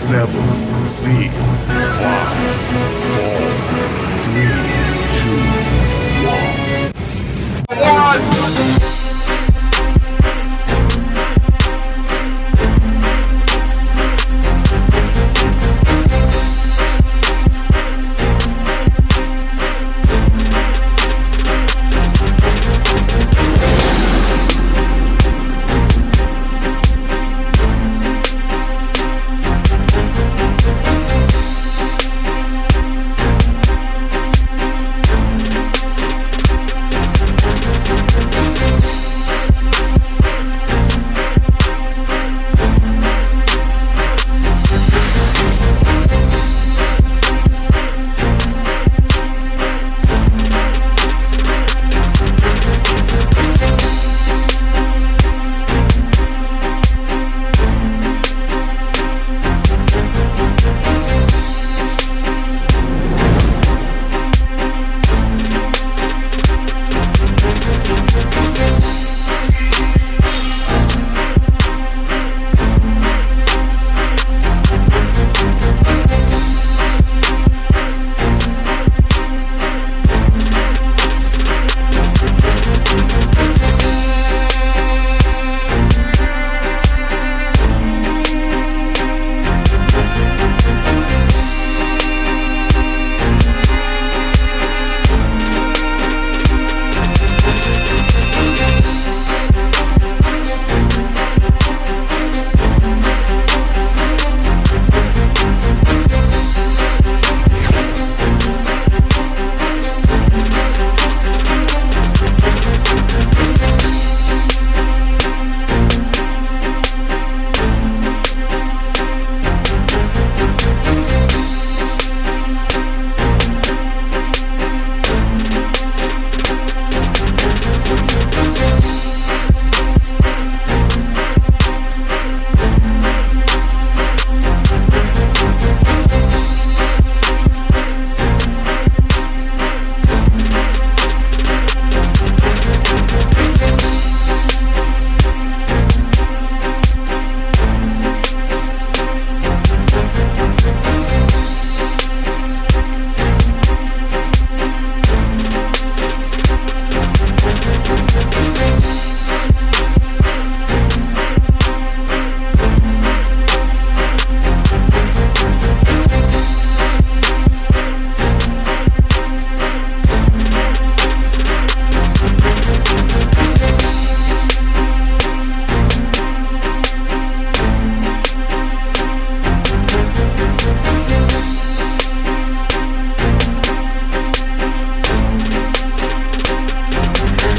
7, 6, 5, 4, 3, 2, 1.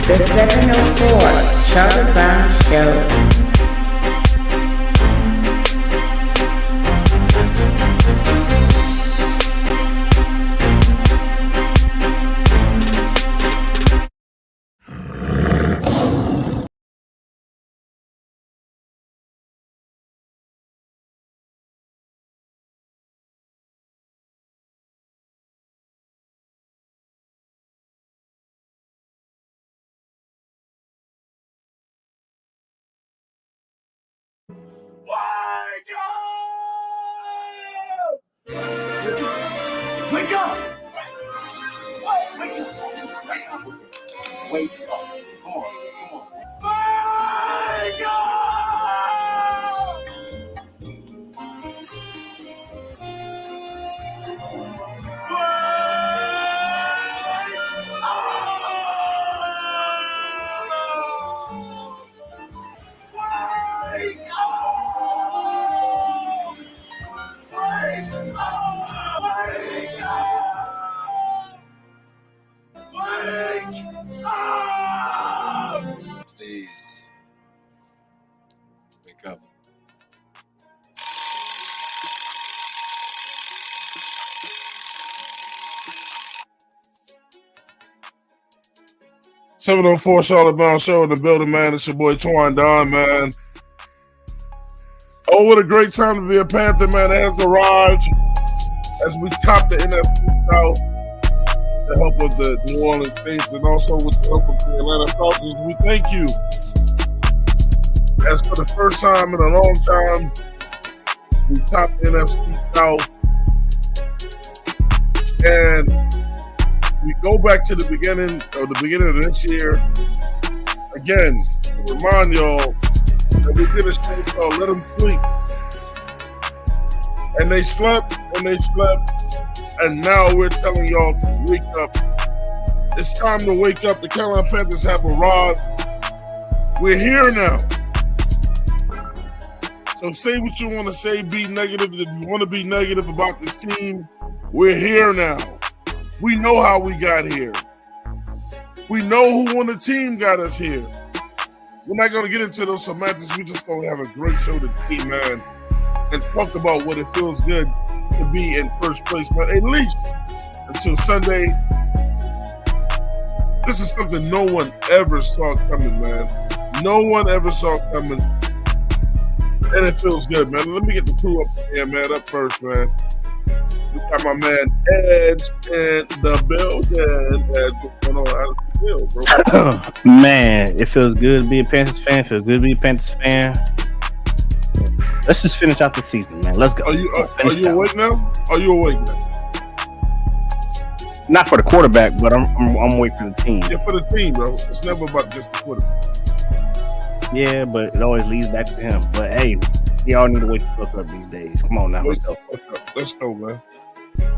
The 704 Charlotte Bound Show. Wake up! Wake up! Wake up! Wake up! Come on, come on. Wake up! Wake up! Please wake up. "704 Charlotte Bound Show" in the building, man. It's your boy Twan Don, man. Oh, what a great time to be a Panther, man. It has arrived as we top the NFC South with the help of the New Orleans Saints and also with the help of the Atlanta Falcons. We thank you. As for the first time in a long time, We top the NFC South. And we go back to the beginning of this year. Again, to remind y'all that we did a show called Let Them Sleep. And they slept, and now we're telling y'all to wake up. It's time to wake up. The Carolina Panthers have arrived. We're here now. So say what you want to say, be negative. If you want to be negative about this team, we're here now. We know how we got here. We know who on the team got us here. We're not going to get into those semantics. We're just going to have a great show today, man, and talk about what it feels good to be in first place, man, at least until Sunday. This is something no one ever saw coming, man. No one ever saw coming. And it feels good, man. Let me get the crew up here, man, up first, man. We got my man Edge in the building. Edge, what's going on? How does it feel, bro? Man, it feels good to be a Panthers fan. Feels good to be a Panthers fan. Let's just finish out the season, man. Let's go. Are you awake now? Are you awake now? Not for the quarterback, but I'm awake for the team. Yeah, for the team, bro. It's never about just the quarterback. Yeah, but it always leads back to him. But hey, we all need to wake the fuck up these days. Come on now, let's go. Let's go, man.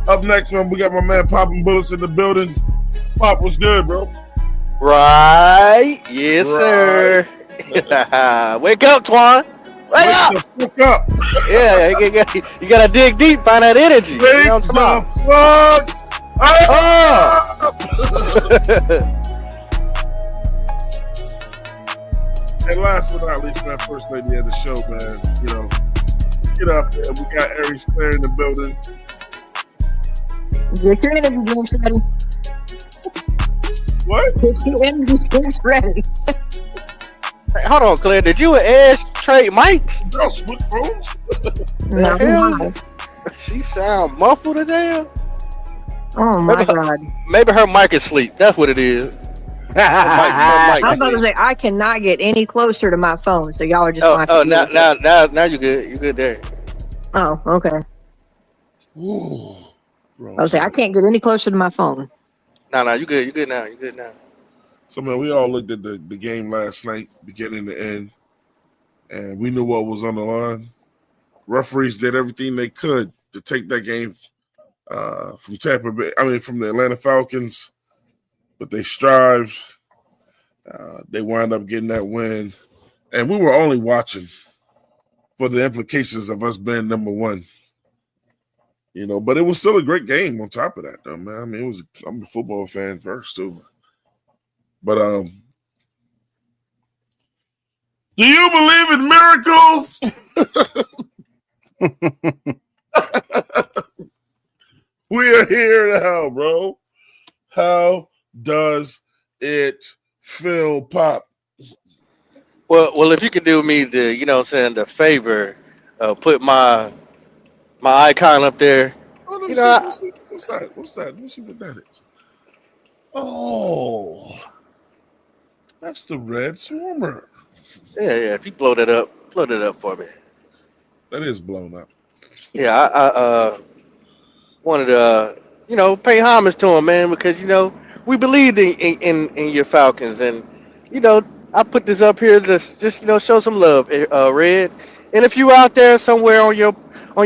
Up next, man, we got my man Popping Bullets in the building. Pop, what's good, bro? Right. Yes, sir. Wake up, Twan. Wake up. The fuck up. Yeah, you gotta dig deep, find that energy. You know what I'm fuck talking And last but not least, man, first lady of the show, man. You know, get up there. We got Aries Claire in the building. Get your energy drinks ready. What? Get your energy drinks ready. Hey, hold on, Claire. Did you and Ash trade mics? Y'all switch phones? No, hell? She sound muffled as hell. oh my God. Maybe her mic is asleep. That's what it is. I was about to say, I cannot get any closer to my phone, so y'all are just now you good. You good there. Oh, okay. Ooh, bro. I was say I can't get any closer to my phone. No, you good. You good now. You good now. So, man, we all looked at the game last night, beginning to end, and we knew what was on the line. Referees did everything they could to take that game from from the Atlanta Falcons, but they strived. They wound up getting that win, and we were only watching for the implications of us being number one. You know, but it was still a great game on top of that, though, man. I mean, I'm a football fan first, too. But do you believe in miracles? We are here now, bro. How does it feel, Pop? Well, if you could do me the favor, put my icon up there. Oh, let me see. What's that? Let me see what that is. Oh, that's the Red Swarmer. Yeah. If you blow that up for me. That is blown up. Yeah, I wanted to pay homage to him, man, because we believed in your Falcons, and I put this up here to just show some love, Red. And if you out there somewhere on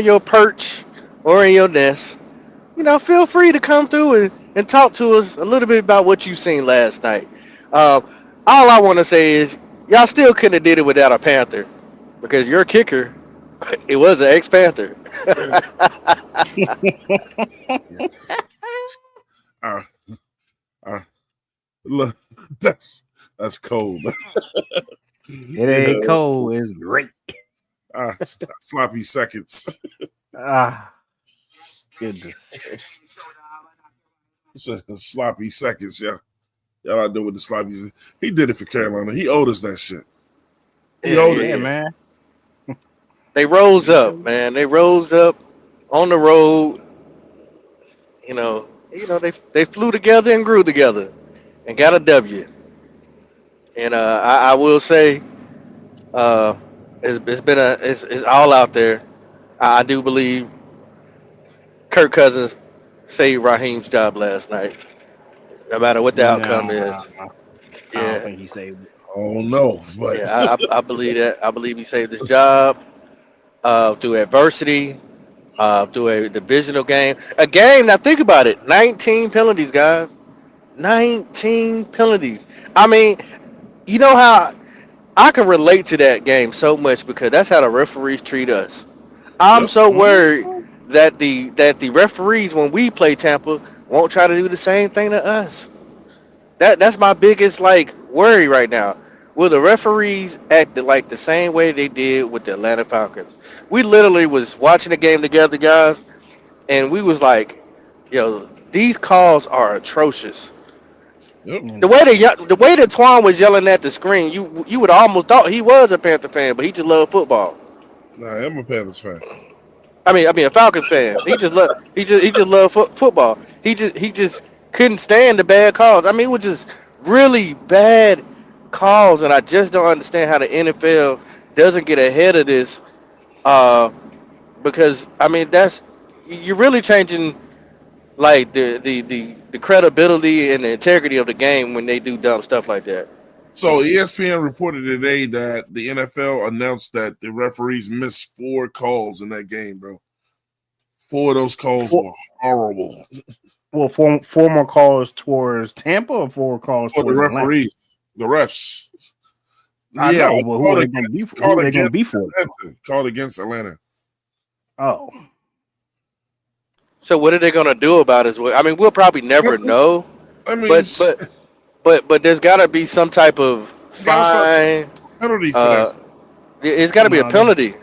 your perch or in your nest, feel free to come through and talk to us a little bit about what you seen last night. All I want to say is y'all still couldn't have did it without a Panther, because your kicker, it was an ex-Panther. Look, that's cold. It ain't cold. It's great. Sloppy seconds. Goodness. It's a sloppy seconds, yeah. Y'all out there with the sloppies. He did it for Carolina. He owed us that shit. He owed it, man. They rose up, man. They rose up on the road. They flew together and grew together and got a W. And I will say, it's all out there. I do believe Kirk Cousins saved Raheem's job last night, no matter what the outcome is. Nah, I don't Yeah, think he saved it. Oh no, but yeah, I believe that. I believe he saved his job through adversity, through a divisional game. A game. Now think about it. 19 penalties, guys. 19 penalties. I mean, you know how I can relate to that game so much because that's how the referees treat us. I'm yep. so worried that the referees when we play Tampa won't try to do the same thing to us. That's my biggest like worry right now. Will the referees act like the same way they did with the Atlanta Falcons? We literally was watching the game together, guys, and we was like, "Yo, these calls are atrocious." Yep. The way that Twan was yelling at the screen, you would almost thought he was a Panther fan, but he just loved football. Nah, I'm a Panthers fan. I mean a Falcons fan. He just loved football. He just couldn't stand the bad calls. I mean, it was just really bad calls, and I just don't understand how the NFL doesn't get ahead of this. Uh, because I mean that's you're really changing like the credibility and the integrity of the game when they do dumb stuff like that. So ESPN reported today that the NFL announced that the referees missed 4 calls in that game, bro. 4 of those calls were horrible. Well, four more calls towards Tampa or 4 calls For the towards Atlanta? referees, the refs. I know, but who are they going to be for? Who are they going to be for? Called against Atlanta. Oh, So what are they gonna do about it? I mean, we'll probably never know, I mean, but there's gotta be some type of it's got to start fine. penalty for Uh, that. it's gotta be a no, penalty,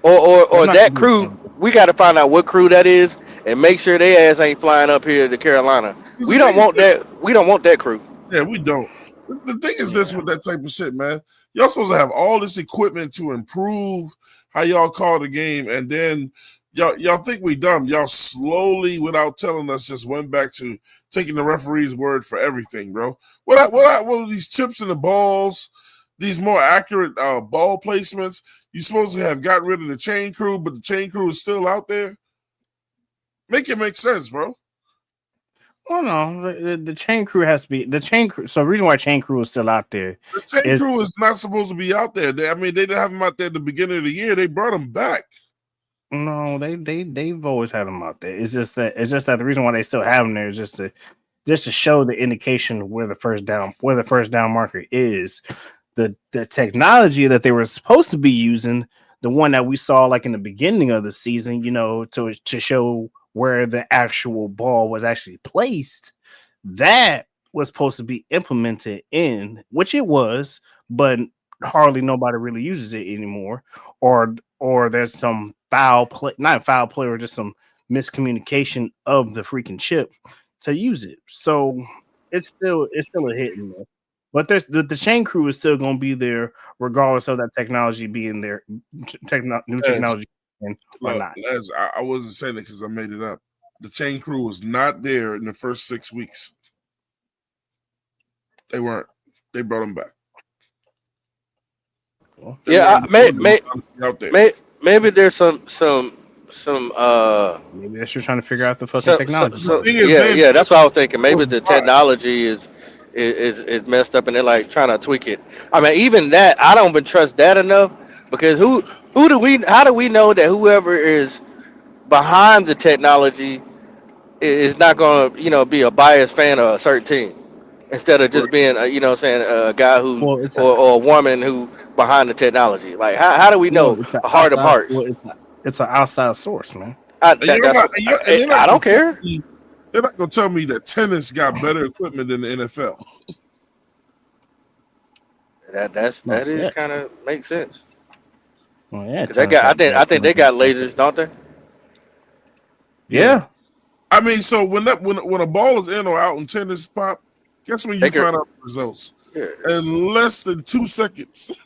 they're or not that gonna do crew. it. We gotta find out what crew that is and make sure their ass ain't flying up here to Carolina. The We don't thing is want that. We don't want that crew. Yeah, we don't. The thing is this with that type of shit, man. Y'all supposed to have all this equipment to improve how y'all call the game, and then y'all think we dumb. Y'all slowly, without telling us, just went back to taking the referee's word for everything, bro. What are these chips in the balls? These more accurate ball placements. You supposed to have got rid of the chain crew, but the chain crew is still out there. Make it make sense, bro. Well, no, the chain crew has to be the chain crew. So the reason why chain crew is still out there The chain is crew is not supposed to be out there. They didn't have them out there at the beginning of the year. They brought them back. no, they've always had them out there. It's just that the reason why they still have them there is just to show the indication where the first down marker is. The technology that they were supposed to be using, the one that we saw like in the beginning of the season, to show where the actual ball was actually placed, that was supposed to be implemented in, which it was, but hardly nobody really uses it anymore, or there's some not foul play, or just some miscommunication of the freaking chip to use it. So it's still a hit and miss. But there's the chain crew is still going to be there regardless of that technology being there, new technology or not. I wasn't saying it because I made it up. The chain crew was not there in the first 6 weeks. They weren't. They brought them back. Maybe there's some maybe they're still trying to figure out the fucking technology. Yeah, that's what I was thinking. Maybe the technology is messed up and they're like trying to tweak it. I mean, even that, I don't even trust that enough because how do we know that whoever is behind the technology is not going to, be a biased fan of a certain team instead of just being, a guy who or a woman who behind the technology. Like, how do we know a heart of hearts? It's an outside source, man. I don't care. They're not going to tell me that tennis got better equipment than the NFL. That is kind of makes sense. Well, yeah, I think they got lasers, don't they? Yeah. I mean, so when a ball is in or out in tennis, Pop, guess when you find out the results? Yeah. In less than 2 seconds.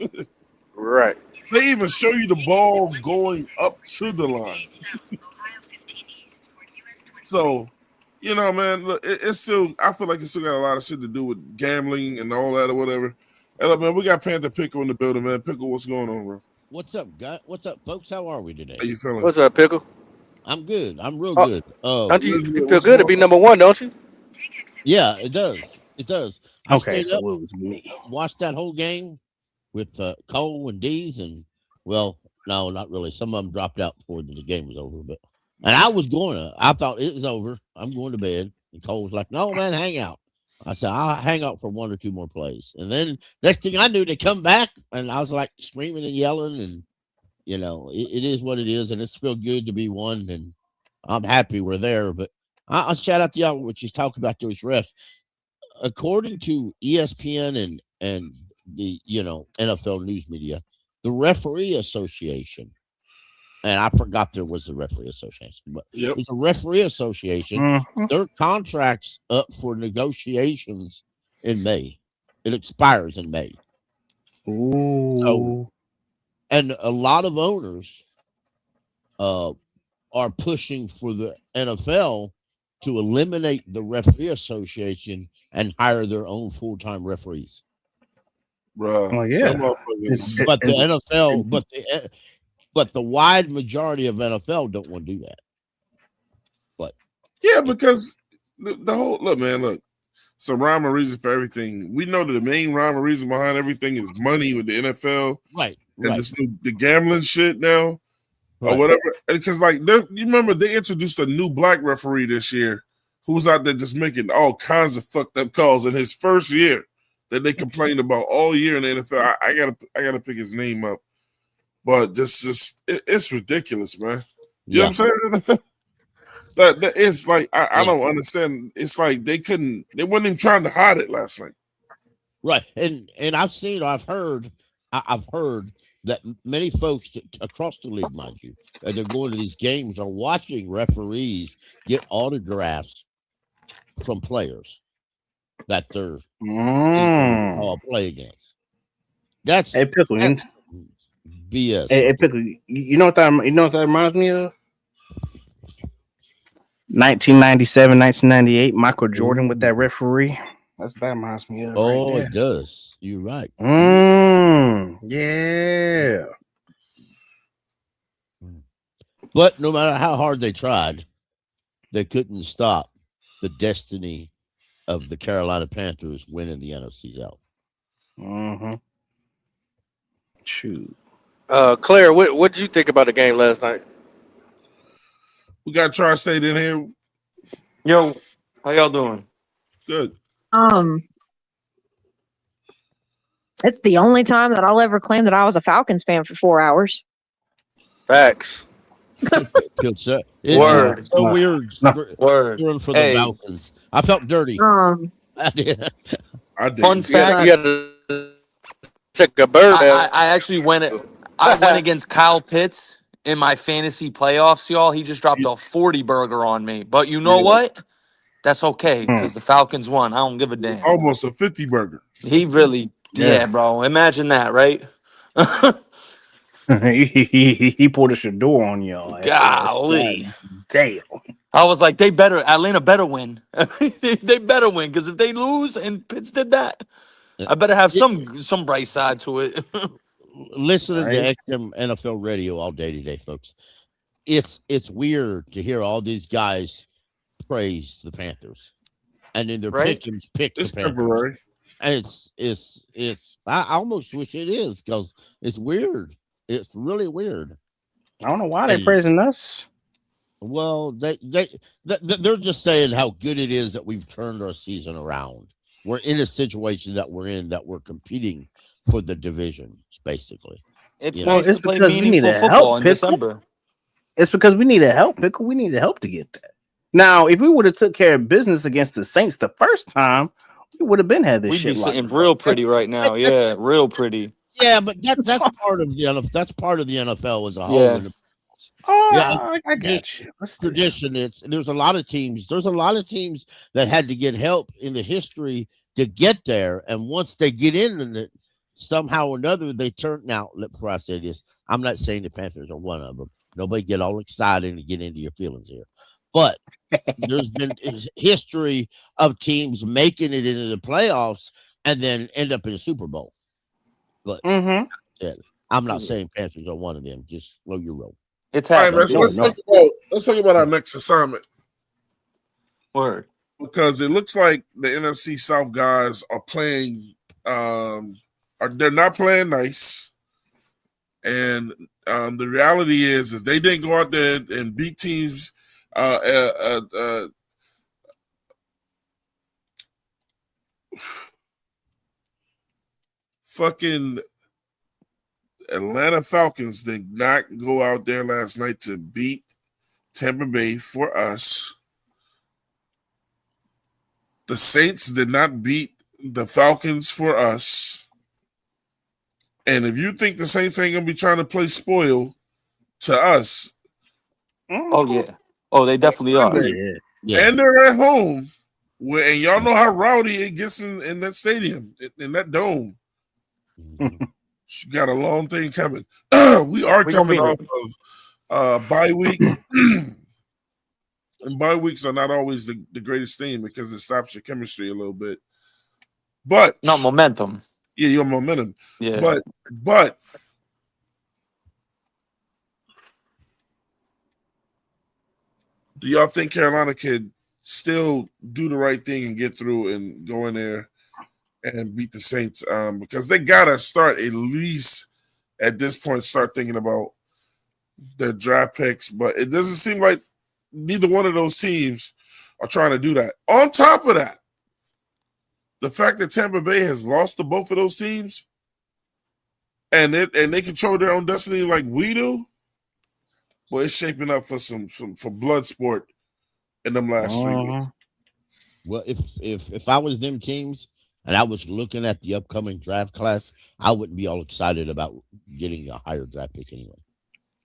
Right. They even show you the ball going up to the line. So, man, look, it's still. I feel like it's still got a lot of shit to do with gambling and all that or whatever. And look, man, we got Panther Pickle in the building, man. Pickle, what's going on, bro? What's up, guy? What's up, folks? How are we today? How you feeling? What's up, Pickle? I'm good. I'm real Oh, good. don't you Elizabeth, feel what's good to going be on? number one, don't you? Yeah, it does. It does. I Okay, stayed so up, it was me. watched that whole game with Cole and Dees, and well, no, not really. Some of them dropped out before the game was over, but and I was going to. I thought it was over. I'm going to bed, and Cole was like, "No, man, hang out." I said, "I'll hang out for one or two more plays," and then next thing I knew, they come back, and I was like screaming and yelling, and it is what it is, and it's feel good to be one, and I'm happy we're there. But I'll shout out to y'all what you talk about those refs. According to ESPN and the NFL news media, the referee association, and I forgot there was a referee association, but Yep. there's a referee association. Mhm. Their contract's up for negotiations in May. It expires in May. So, Ooh. and a lot of owners uh, are pushing for the NFL to eliminate the referee association and hire their own full-time referees. Bruh. Well, yeah. Them motherfuckers. It- But the it- NFL, but the wide majority of NFL don't want to do that. But Yeah, because the whole look, man, look. It's a rhyme and reason for everything. We know that the main rhyme and reason behind everything is money with the NFL and right, the gambling shit now or right. whatever. Because you remember they introduced a new black referee this year who was out there just making all kinds of fucked up calls in his first year that they complained about all year in the NFL. I gotta pick his name up, but it's ridiculous, man. You know Yeah, what I'm saying? That it's like I yeah, don't understand. It's like they weren't even trying to hide it last night. right. And I've heard that many folks across the league, mind you, they're going to these games are watching referees get autographs from players that they're Mm. play against. That's Hey, Pickle. that's BS. Hey, Pickle. You know what that reminds me of? 1997, 1998, Michael Jordan with that referee. That's what that reminds me of. Oh, Right it does. You're right. there. Yeah. But no matter how hard they tried, they couldn't stop the destiny of the Carolina Panthers winning the NFC South. Mm-hmm. Shoot. Claire, what did you think about the game last night? We got Tri-State in here. Yo, how y'all doing? Good. It's the only time that I'll ever claim that I was a Falcons fan for 4 hours. Facts. Feels so, Word. so weird Word. cheering for the Hey, Falcons. I felt dirty. I did. fun You fact. got to take a bird I out. actually went against Kyle Pitts in my fantasy playoffs, y'all. He just dropped a 40 burger on me. But you know Yeah. what? That's okay because the Falcons won. I don't give a damn. Almost a 50 burger. He really, yeah, bro. Imagine that, right? he pulled a Shador on y'all. Golly. Damn. I was like, Atlanta better win. They better win because if they lose and Pitts did that, I better have some bright side to it. Listening Right. to XM NFL radio all day today, folks. It's weird to hear all these guys praise the Panthers, and then their Right? pickings pick the It's Panthers. temporary. And it's I almost wish it is because it's weird. It's really weird. I don't know why they're praising us. Well, they're just saying how good it is that we've turned our season around. We're in a situation that we're in that we're competing for the division, basically. It's You know? nice It's to play because we need meaningful to football help in Pickle. December. It's because we needed help, Pickle. We needed help to get that. Now, if we would have took care of business against the Saints the first time, we would have been had this We'd be shit locked sitting up. real pretty right now. Yeah, real pretty. Yeah, but that's part of the NFL. That's part of the NFL as a whole. Yeah. Oh, I got you. What's the Tradition. There's a lot of teams. There's a lot of teams that had to get help in the history to get there, and once they get in it, somehow or another they turn. Now, before I say this, I'm not saying the Panthers are one of them. Nobody get all excited and get into your feelings here, but there's been history of teams making it into the playoffs and then end up in the Super Bowl. But I'm not saying Panthers are one of them. Just slow your roll. It's All right, happening. man. So let's talk about our next assignment. Word. Because it looks like the NFC South guys are playing. They're not playing nice, and the reality is they didn't go out there and beat teams. Fucking Atlanta Falcons did not go out there last night to beat Tampa Bay for us. The Saints did not beat the Falcons for us. And if you think the Saints ain't going to be trying to play spoil to us. Oh, yeah. Oh, they definitely are. Yeah. And they're at home. And y'all know how rowdy it gets in that stadium, in that dome. She got a long thing coming. We are coming off of bye week. And bye weeks are not always the greatest thing because it stops your chemistry a little bit. But not momentum. Yeah, your momentum. Yeah. But do y'all think Carolina could still do the right thing and get through and go in there and beat the Saints? Because they gotta start at least at this point start thinking about their draft picks, but it doesn't seem like neither one of those teams are trying to do that. On top of that, the fact that Tampa Bay has lost to both of those teams and they control their own destiny like we do, well, it's shaping up for some for blood sport in them last 3 weeks. Well, if I was them teams and I was looking at the upcoming draft class, I wouldn't be all excited about getting a higher draft pick anyway.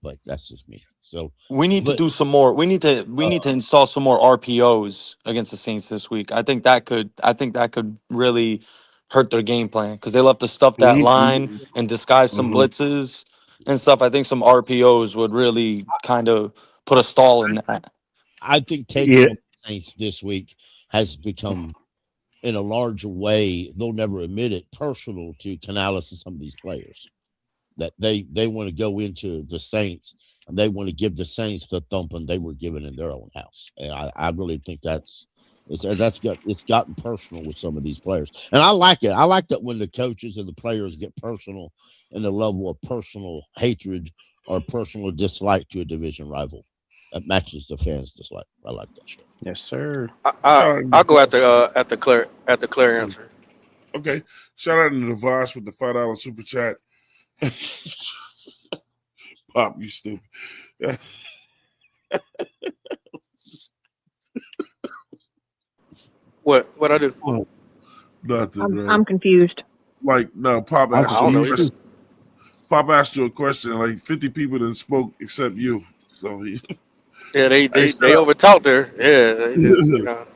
But that's just me. So we need to do some more. We need to install some more RPOs against the Saints this week. I think that could really hurt their game plan because they love to stuff that line and disguise some blitzes and stuff. I think some RPOs would really kind of put a stall in that. I think taking on the Saints this week has become, in a larger way, they'll never admit it, personal to Canales and some of these players. That they want to go into the Saints and they want to give the Saints the thumping they were given in their own house. And I really think it's gotten personal with some of these players. And I like it. I like that when the coaches and the players get personal in the level of personal hatred or personal dislike to a division rival. That matches the fans' dislike. I like that shit. Yes, sir. I'll go at the clear answer. Okay. Shout out to Device with the $5 super chat. Pop, you stupid. What I do? Oh, nothing. I'm confused. Like no, Pop asked you a question. Like 50 people didn't spoke except you. So yeah, they overtalked her. Yeah. They just,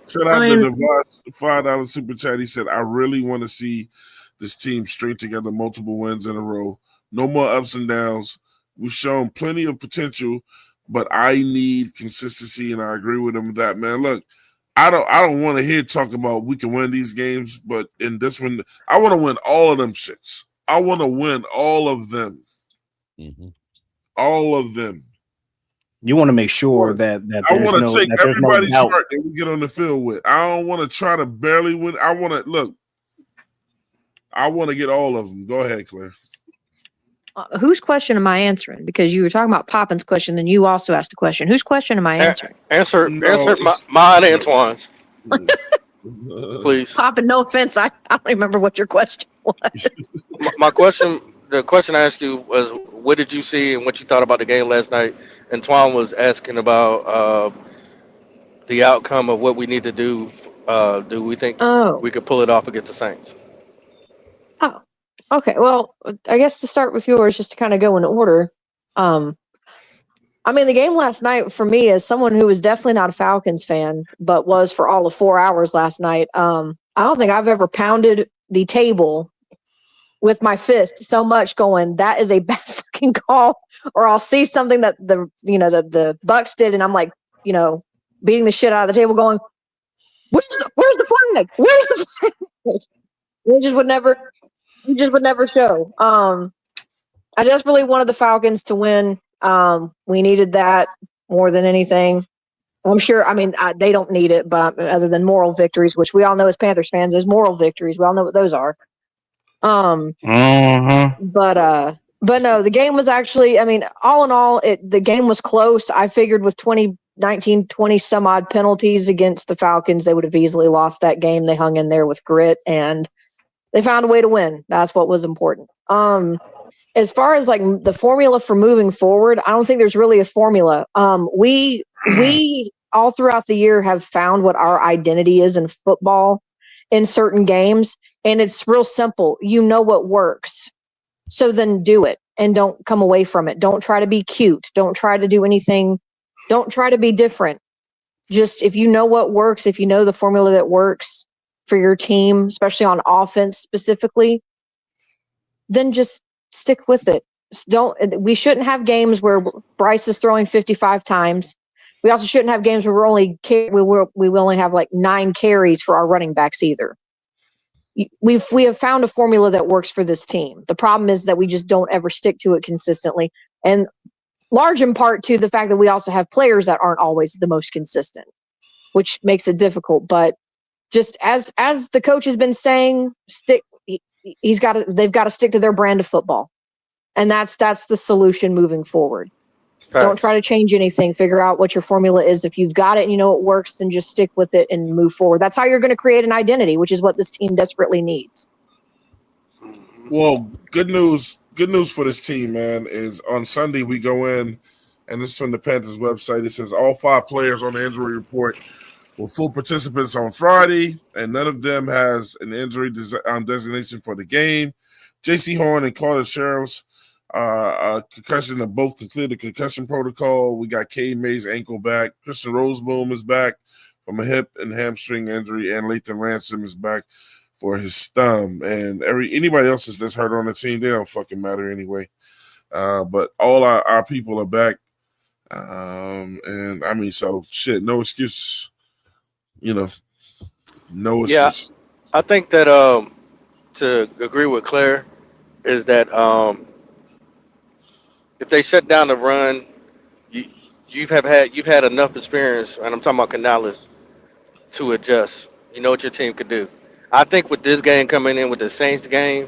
Shout out to the $5 super chat. He said, "I really want to see this team string together multiple wins in a row. No more ups and downs. We've shown plenty of potential, but I need consistency, and I agree with him with that, man. Look, I don't want to hear talk about we can win these games, but in this one, I want to win all of them shits. I want to win all of them. Mm-hmm. All of them. You want to make sure that I want to take everybody's heart that we get on the field with. I don't want to try to barely win. I want to get all of them. Go ahead, Claire. Whose question am I answering? Because you were talking about Poppin's question, and you also asked a question. Whose question am I answering? Answer mine, Antoine's. Please. Poppin, no offense. I don't remember what your question was. My question, the question I asked you was, what did you see and what you thought about the game last night? Antoine was asking about the outcome of what we need to do. Do we think we could pull it off against the Saints? Oh, okay. Well, I guess to start with yours, just to kind of go in order. I mean, the game last night for me, as someone who was definitely not a Falcons fan, but was for all of 4 hours last night, I don't think I've ever pounded the table with my fist so much going, that is a bad fucking call. Or I'll see something that the Bucks did, and I'm like, beating the shit out of the table going, where's the flag? Where's the flag? It just would never show. I desperately wanted the Falcons to win. We needed that more than anything. I'm sure. I mean, they don't need it, but other than moral victories, which we all know as Panthers fans, there's moral victories. We all know what those are. But no, the game was actually. I mean, all in all, the game was close. I figured with 20 some odd penalties against the Falcons, they would have easily lost that game. They hung in there with grit and they found a way to win. That's what was important. As far as like the formula for moving forward, I don't think there's really a formula. We all throughout the year have found what our identity is in football in certain games, and it's real simple. You know what works, so then do it and don't come away from it. Don't try to be cute. Don't try to do anything. Don't try to be different. Just if you know what works, if you know the formula that works for your team, especially on offense specifically, then just stick with it. We shouldn't have games where Bryce is throwing 55 times. We also shouldn't have games where we only have like 9 carries for our running backs either. We have found a formula that works for this team. The problem is that we just don't ever stick to it consistently, and large in part to the fact that we also have players that aren't always the most consistent, which makes it difficult. But just as the coach has been saying, they've got to stick to their brand of football, and that's the solution moving forward. Facts. Don't try to change anything. Figure out what your formula is. If you've got it and you know it works, then just stick with it and move forward. That's how you're going to create an identity, which is what this team desperately needs. Well, good news for this team, man, is on Sunday we go in, and this is from the Panthers website. It says all 5 players on the injury report were full participants on Friday, and none of them has an injury designation for the game. J.C. Horn and Claudia Sherrills, concussion have both completed the concussion protocol. We got Cade Mays' ankle back. Christian Roseboom is back from a hip and hamstring injury, and Lathan Ransom is back for his thumb. And anybody else that's hurt on the team, they don't fucking matter anyway. But all our people are back. And I mean, so shit, no excuses. No excuses. I think that to agree with Claire is that if they shut down the run, you've had enough experience, and I'm talking about Canales, to adjust. You know what your team could do. I think with this game coming in with the Saints game,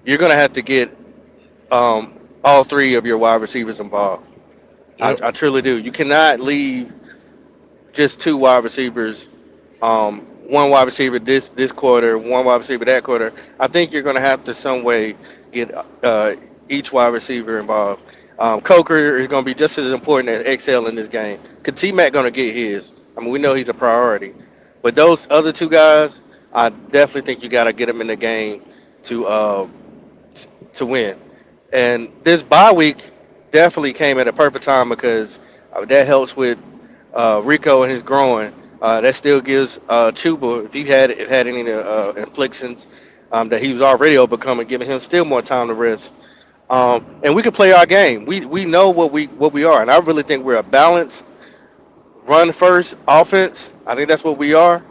you're gonna have to get all 3 of your wide receivers involved. Yep. I truly do. You cannot leave just 2 wide receivers, one wide receiver this quarter, one wide receiver that quarter. I think you're gonna have to some way get each wide receiver involved. Coker is going to be just as important as Excel in this game. Because T-Mac going to get his. I mean, we know he's a priority. But those other 2 guys, I definitely think you got to get them in the game to win. And this bye week definitely came at a perfect time because that helps with Rico and his groin. That still gives Chuba, if he had any inflictions that he was already overcoming, giving him still more time to rest. And we can play our game. We know what we are, and I really think we're a balanced run first offense. I think that's what we are.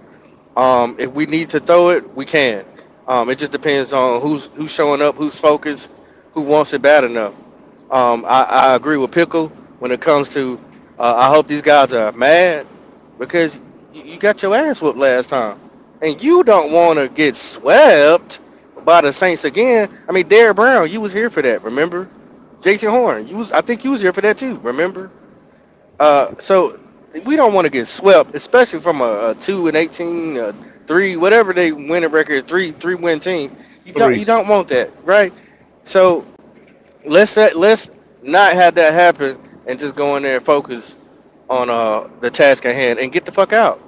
If we need to throw it, we can. It just depends on who's showing up, who's focused, who wants it bad enough. I agree with Pickle when it comes to. I hope these guys are mad because you got your ass whooped last time, and you don't want to get swept by the Saints again. I mean, Derrick Brown, you was here for that, remember? Jason Horn, I think you was here for that too, remember? So we don't want to get swept, especially from a 2-18, 3, whatever they winning record, three win team. You don't want that, right? So let's not have that happen and just go in there and focus on the task at hand and get the fuck out.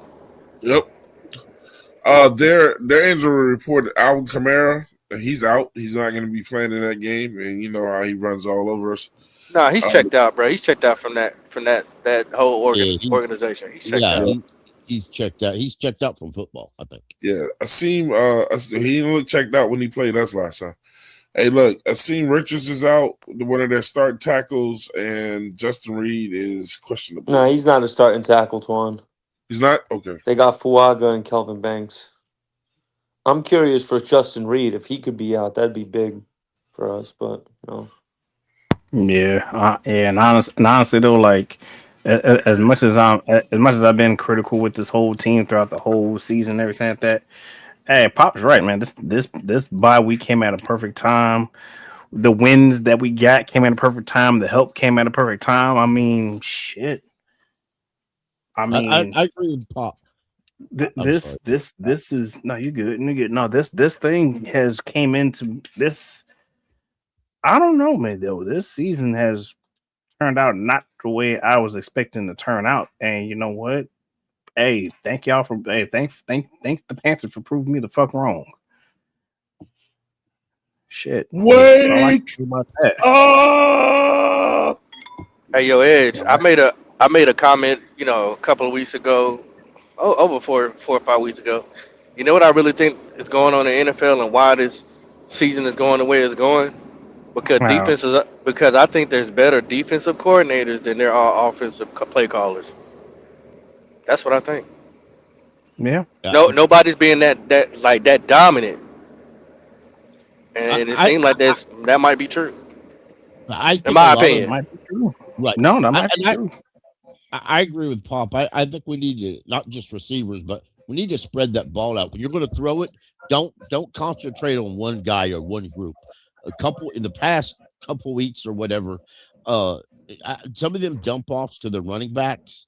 Yep. Their injury report, Alvin Kamara, he's out. He's not going to be playing in that game, and you know how he runs all over us. Nah, he's checked out, bro. He's checked out from that whole organization. He's checked out. He's checked out. He's checked out from football, I think. Yeah, he didn't look checked out when he played us last time. Hey, look, Asim Richards is out, one of their starting tackles, and Justin Reed is questionable. No, he's not a starting tackle, Twan. He's not? Okay. They got Fuaga and Kelvin Banks. I'm curious for Justin Reed. If he could be out, that'd be big for us, but no. And honestly though, like as much as I've been critical with this whole team throughout the whole season, and everything like that. Hey, Pop's right, man. This bye week came at a perfect time. The wins that we got came at a perfect time. The help came at a perfect time. I mean, shit. I mean, I agree with Pop. I'm sorry. this is no, you good, you good. No, this thing has came into this. I don't know, man. Though this season has turned out not the way I was expecting to turn out, and you know what? Hey, thank y'all for thank the Panthers for proving me the fuck wrong. Shit, that's all I can Wake say about that. up! Hey, yo, Edge. I made a comment, a couple of weeks ago, over 4 or 5 weeks ago. You know what I really think is going on in the NFL and why this season is going the way it's going? Wow. Because I think there's better defensive coordinators than there are offensive play callers. That's what I think. Yeah. Yeah, No, nobody's being that dominant, and it I seems like that might be true, I in think a my lot That of opinion. might be true. right. No, that I, might be and true. I agree with Pop. I think we need to not just receivers, but we need to spread that ball out. When you're going to throw it, don't concentrate on one guy or one group. A couple in the past couple weeks or whatever, uh, some of them dump offs to the running backs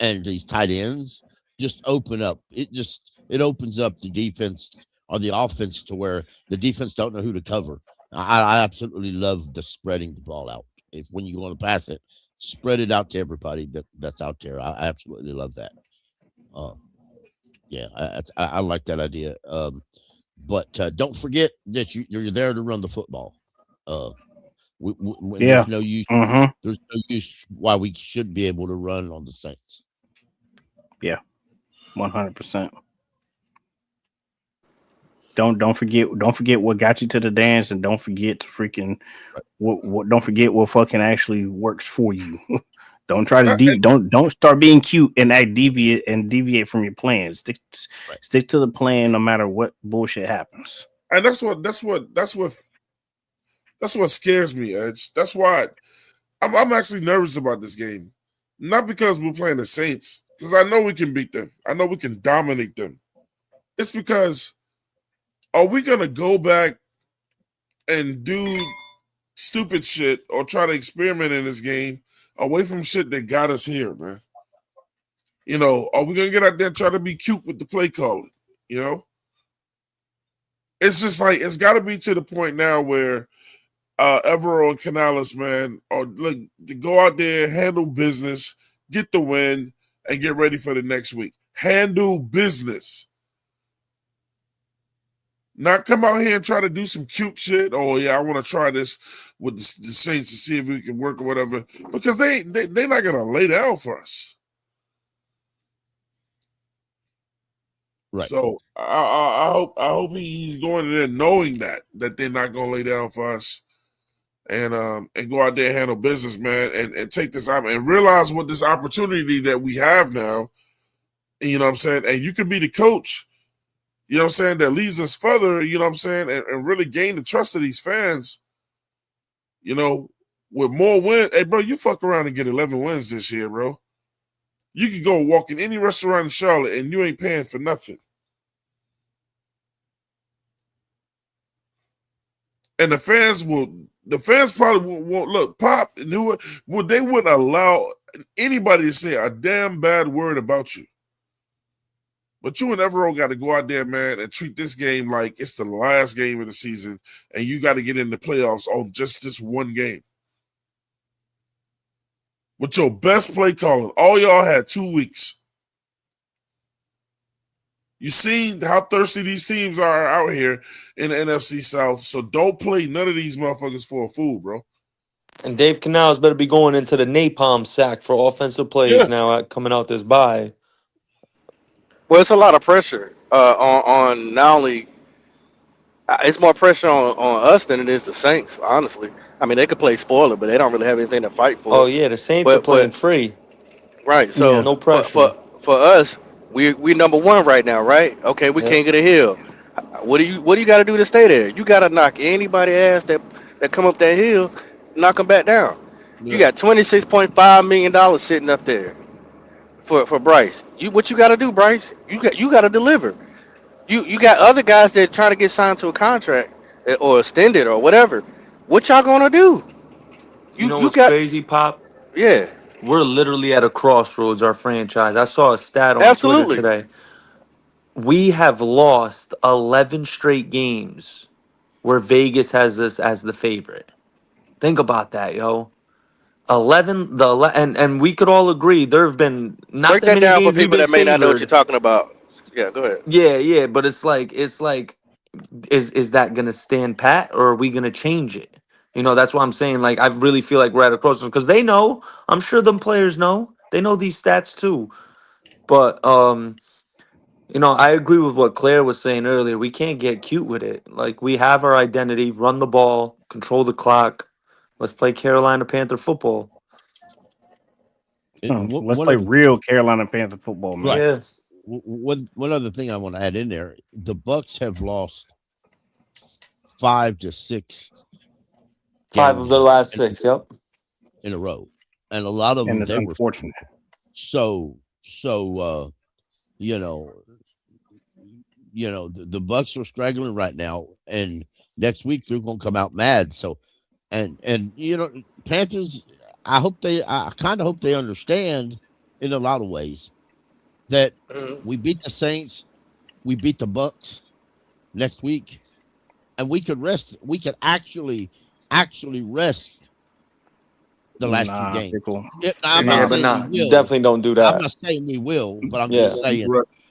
and these tight ends just open up. It opens up the defense or the offense to where the defense don't know who to cover. I absolutely love the spreading the ball out. If when you want to pass it, spread it out to everybody that's out there. I absolutely love that. Uh, yeah, I like that idea. But don't forget that you're there to run the football. Uh, when Yeah. Mm-hmm. there's no use why we should be able to run on the Saints. Yeah. 100%. Don't forget what got you to the dance, and don't forget to freaking Right. what don't forget what fucking actually works for you. Don't try to Uh, don't start being cute and act deviate from your plan. Right. Stick to the plan no matter what bullshit happens. And that's what scares me, Edge. That's why I'm actually nervous about this game. Not because we're playing the Saints, because I know we can beat them. I know we can dominate them. It's because are we gonna go back and do stupid shit or try to experiment in this game away from shit that got us here, man? Are we gonna get out there and try to be cute with the play calling? You know, it's just like it's got to be to the point now where Evero and Canales, man, or look to go out there, handle business, get the win, and get ready for the next week. Handle business. Not come out here and try to do some cute shit. Oh yeah, I want to try this with the Saints to see if we can work or whatever. Because they're not gonna lay down for us. Right. So I hope he's going in there knowing that they're not gonna lay down for us. And go out there and handle business, man, and take this out and realize what this opportunity that we have now. And, you know what I'm saying? And you could be the coach, you know what I'm saying, that leads us further, you know what I'm saying, and really gain the trust of these fans, with more wins. Hey, bro, you fuck around and get 11 wins this year, bro. You could go walk in any restaurant in Charlotte and you ain't paying for nothing. And the fans probably won't look. Pop and they wouldn't allow anybody to say a damn bad word about you. But you and Evero got to go out there, man, and treat this game like it's the last game of the season, and you got to get in the playoffs on just this one game. With your best play calling, all y'all had 2 weeks. You seen how thirsty these teams are out here in the NFC South, so don't play none of these motherfuckers for a fool, bro. And Dave Canals better be going into the napalm sack for offensive plays Yeah. now coming out this bye. Well, it's a lot of pressure on not only. It's more pressure on us than it is the Saints, honestly. I mean, they could play spoiler, but they don't really have anything to fight Oh for. yeah, the Saints are But playing free. right, so Yeah. No for pressure. for for us, we number one right now, right? Okay, we Yep. can't get a hill. What do you got to do to stay there? You got to knock anybody ass that come up that hill, knock them back down. You Yeah. got $26.5 million sitting up there for Bryce. What you got to do, Bryce? You got to deliver. You got other guys that trying to get signed to a contract or extended or whatever. What y'all gonna do? You know You what's got crazy, Pop? yeah, We're literally at a crossroads, our franchise. I saw a stat on Twitter absolutely. today. We have lost 11 straight games where Vegas has us as the favorite. Think about that, yo. 11 and we could all agree there have been not Break that that many down for games we've people been that may not know what you're favored. talking about. Yeah, go ahead. Yeah, but it's like is that going to stand pat or are we going to change it? That's what I'm saying. Like I really feel like we're at a crossroads because they know. I'm sure them players know. They know these stats too. But I agree with what Claire was saying earlier. We can't get cute with it. Like we have our identity, run the ball, control the clock. Let's play Carolina Panther football. Let's One play other real Carolina Panther football, man. right. Yeah. One other thing I want to add in there: the Bucks have lost 5 to 6 5 of games their last 6, yep. in a row, and a lot of And them it's they were unfortunate. so you know the Bucks are struggling right now, and next week they're going to come out mad. So and Panthers, I kind of hope they understand in a lot of ways that Mhm. we beat the Saints, we beat the Bucks next week, and we could rest. We could actually rest the last two Nah, games. pickle. I'm not Yeah, but Nah, saying we not will. definitely don't do I'm that. not saying we will, but I'm Yeah. just saying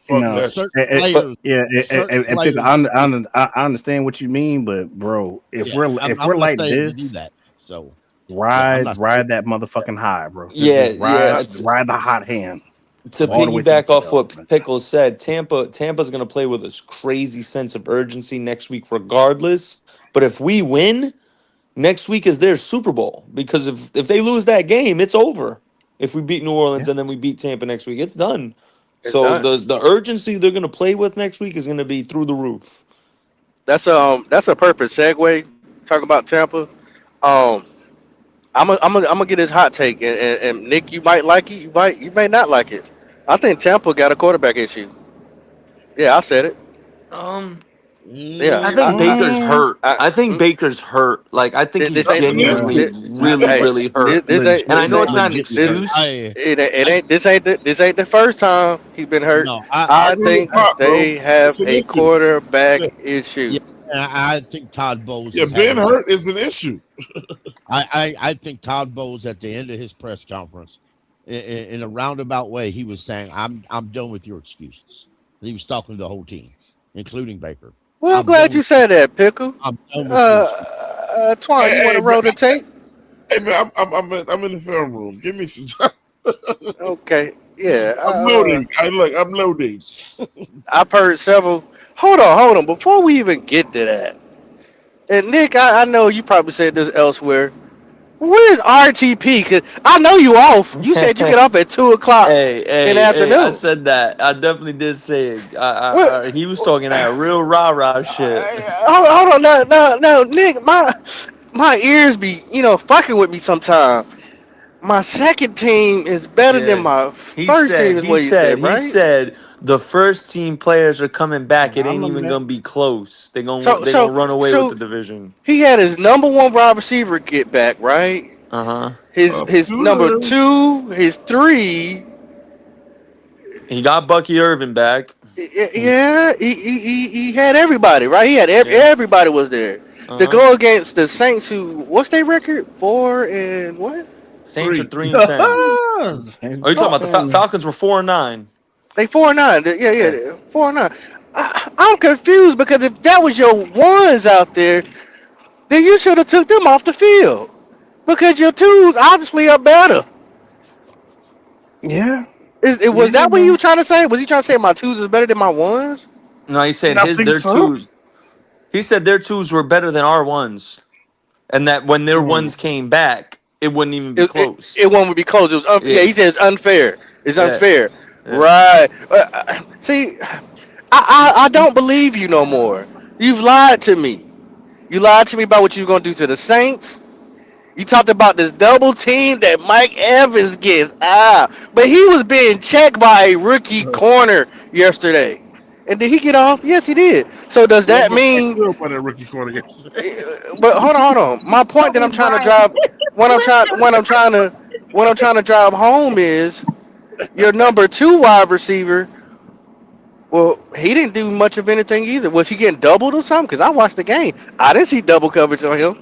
Fuck no. that shit. certain But players, Yeah, certain and pickle. players. I understand what you mean, but bro, if Yeah, we're I'm not like saying to do this, that. So yeah, I'm ride not saying. that motherfucking high, bro. yeah, Just yeah. ride the hot hand To all the way to the piggyback off playoffs, what man. Pickles said, Tampa's going to play with this crazy sense of urgency next week, regardless. But if we win, next week is their Super Bowl because if they lose that game, it's over. If we beat New Yeah. Orleans and then we beat Tampa next week, it's done. It's So done. the urgency they're going to play with next week is going to be through the roof. That's a perfect segue. Talk about Tampa. Um, I'm gonna get his hot take, and Nick, you might like it, you may not like it. I think Tampa got a quarterback issue. Yeah, I said it. Um, Yeah, I Mm, think Baker's hurt. I I think Baker's hurt. Like I think he's this ain't That's an genuinely issue. really, hey really hurt. And I this know ain't it's not an Legitly hurt. excuse. it I ain't this ain't the first time he's been hurt. no, I I agree with think I Pop, bro. they have It's an a issue. quarterback Yeah, issue. yeah, I think Todd Bowles yeah, is being having. hurt is an issue. I think Todd Bowles at the end of his press conference, in a roundabout way, he was saying, I'm done with your excuses." He was talking to the whole team, including Baker. Well, I'm I'm glad done you with said that, Pickle. I'm done with your excuses. Twan, you want Hey, to roll the tape? man, I'm in the film room. Give me some time. Okay, yeah. I'm loading. I'm loading. I've heard several. Hold on. Before we even get to that, and Nick, I know you probably said this elsewhere. Where's RTP? Cause I know you off. You said you get off at 2 o'clock in the Hey! I afternoon. said that. I definitely did say it. What? He was talking that real rah rah shit. Hold on, no, Nick, my ears be fucking with me sometimes. My second team is better than Yeah. my He first said. team, is He what you said. said, He right? said the first team players are coming back. It I ain't remember even that. gonna be close. So They gonna so run away with the so division. he had his number one wide receiver get back, right? Uh huh. His number Computer. two, his three. He got Bucky Irvin back. Yeah, he had everybody, right? He had Yeah. everybody was there Uh to huh. go against the Saints, who what's their record? 4 and what? Saints are 3. 3-10. Are you talking No, about the Falcons? Were 4-9. they 4-9. Yeah, Yeah. 4-9. I'm confused because if that was your ones out there, then you should have took them off the field because your twos obviously are better. Yeah, Was yeah, that what you man. were trying to say? Was he trying to say my twos is better than my ones? No, he said I think their so. twos. He said their twos were better than our ones, and that when their Mm. ones came back, it wouldn't even be It, it, close. it won't be close. It was yeah. Yeah. He said it's unfair. It's Yeah. unfair. Yeah. Right. See, I don't believe you no more. You've lied to me. You lied to me about what you were gonna do to the Saints. You talked about this double team that Mike Evans gets. But he was being checked by a rookie corner yesterday. And did he get off? Yes, he did. So does He that almost got mean? killed by that rookie corner yesterday. But hold on. My point that I'm Kobe trying to Bryant. drive, what I'm trying to drive home is your number 2 wide receiver. Well, he didn't do much of anything either. Was he getting doubled or something? Because I watched the game. I didn't see double coverage on him.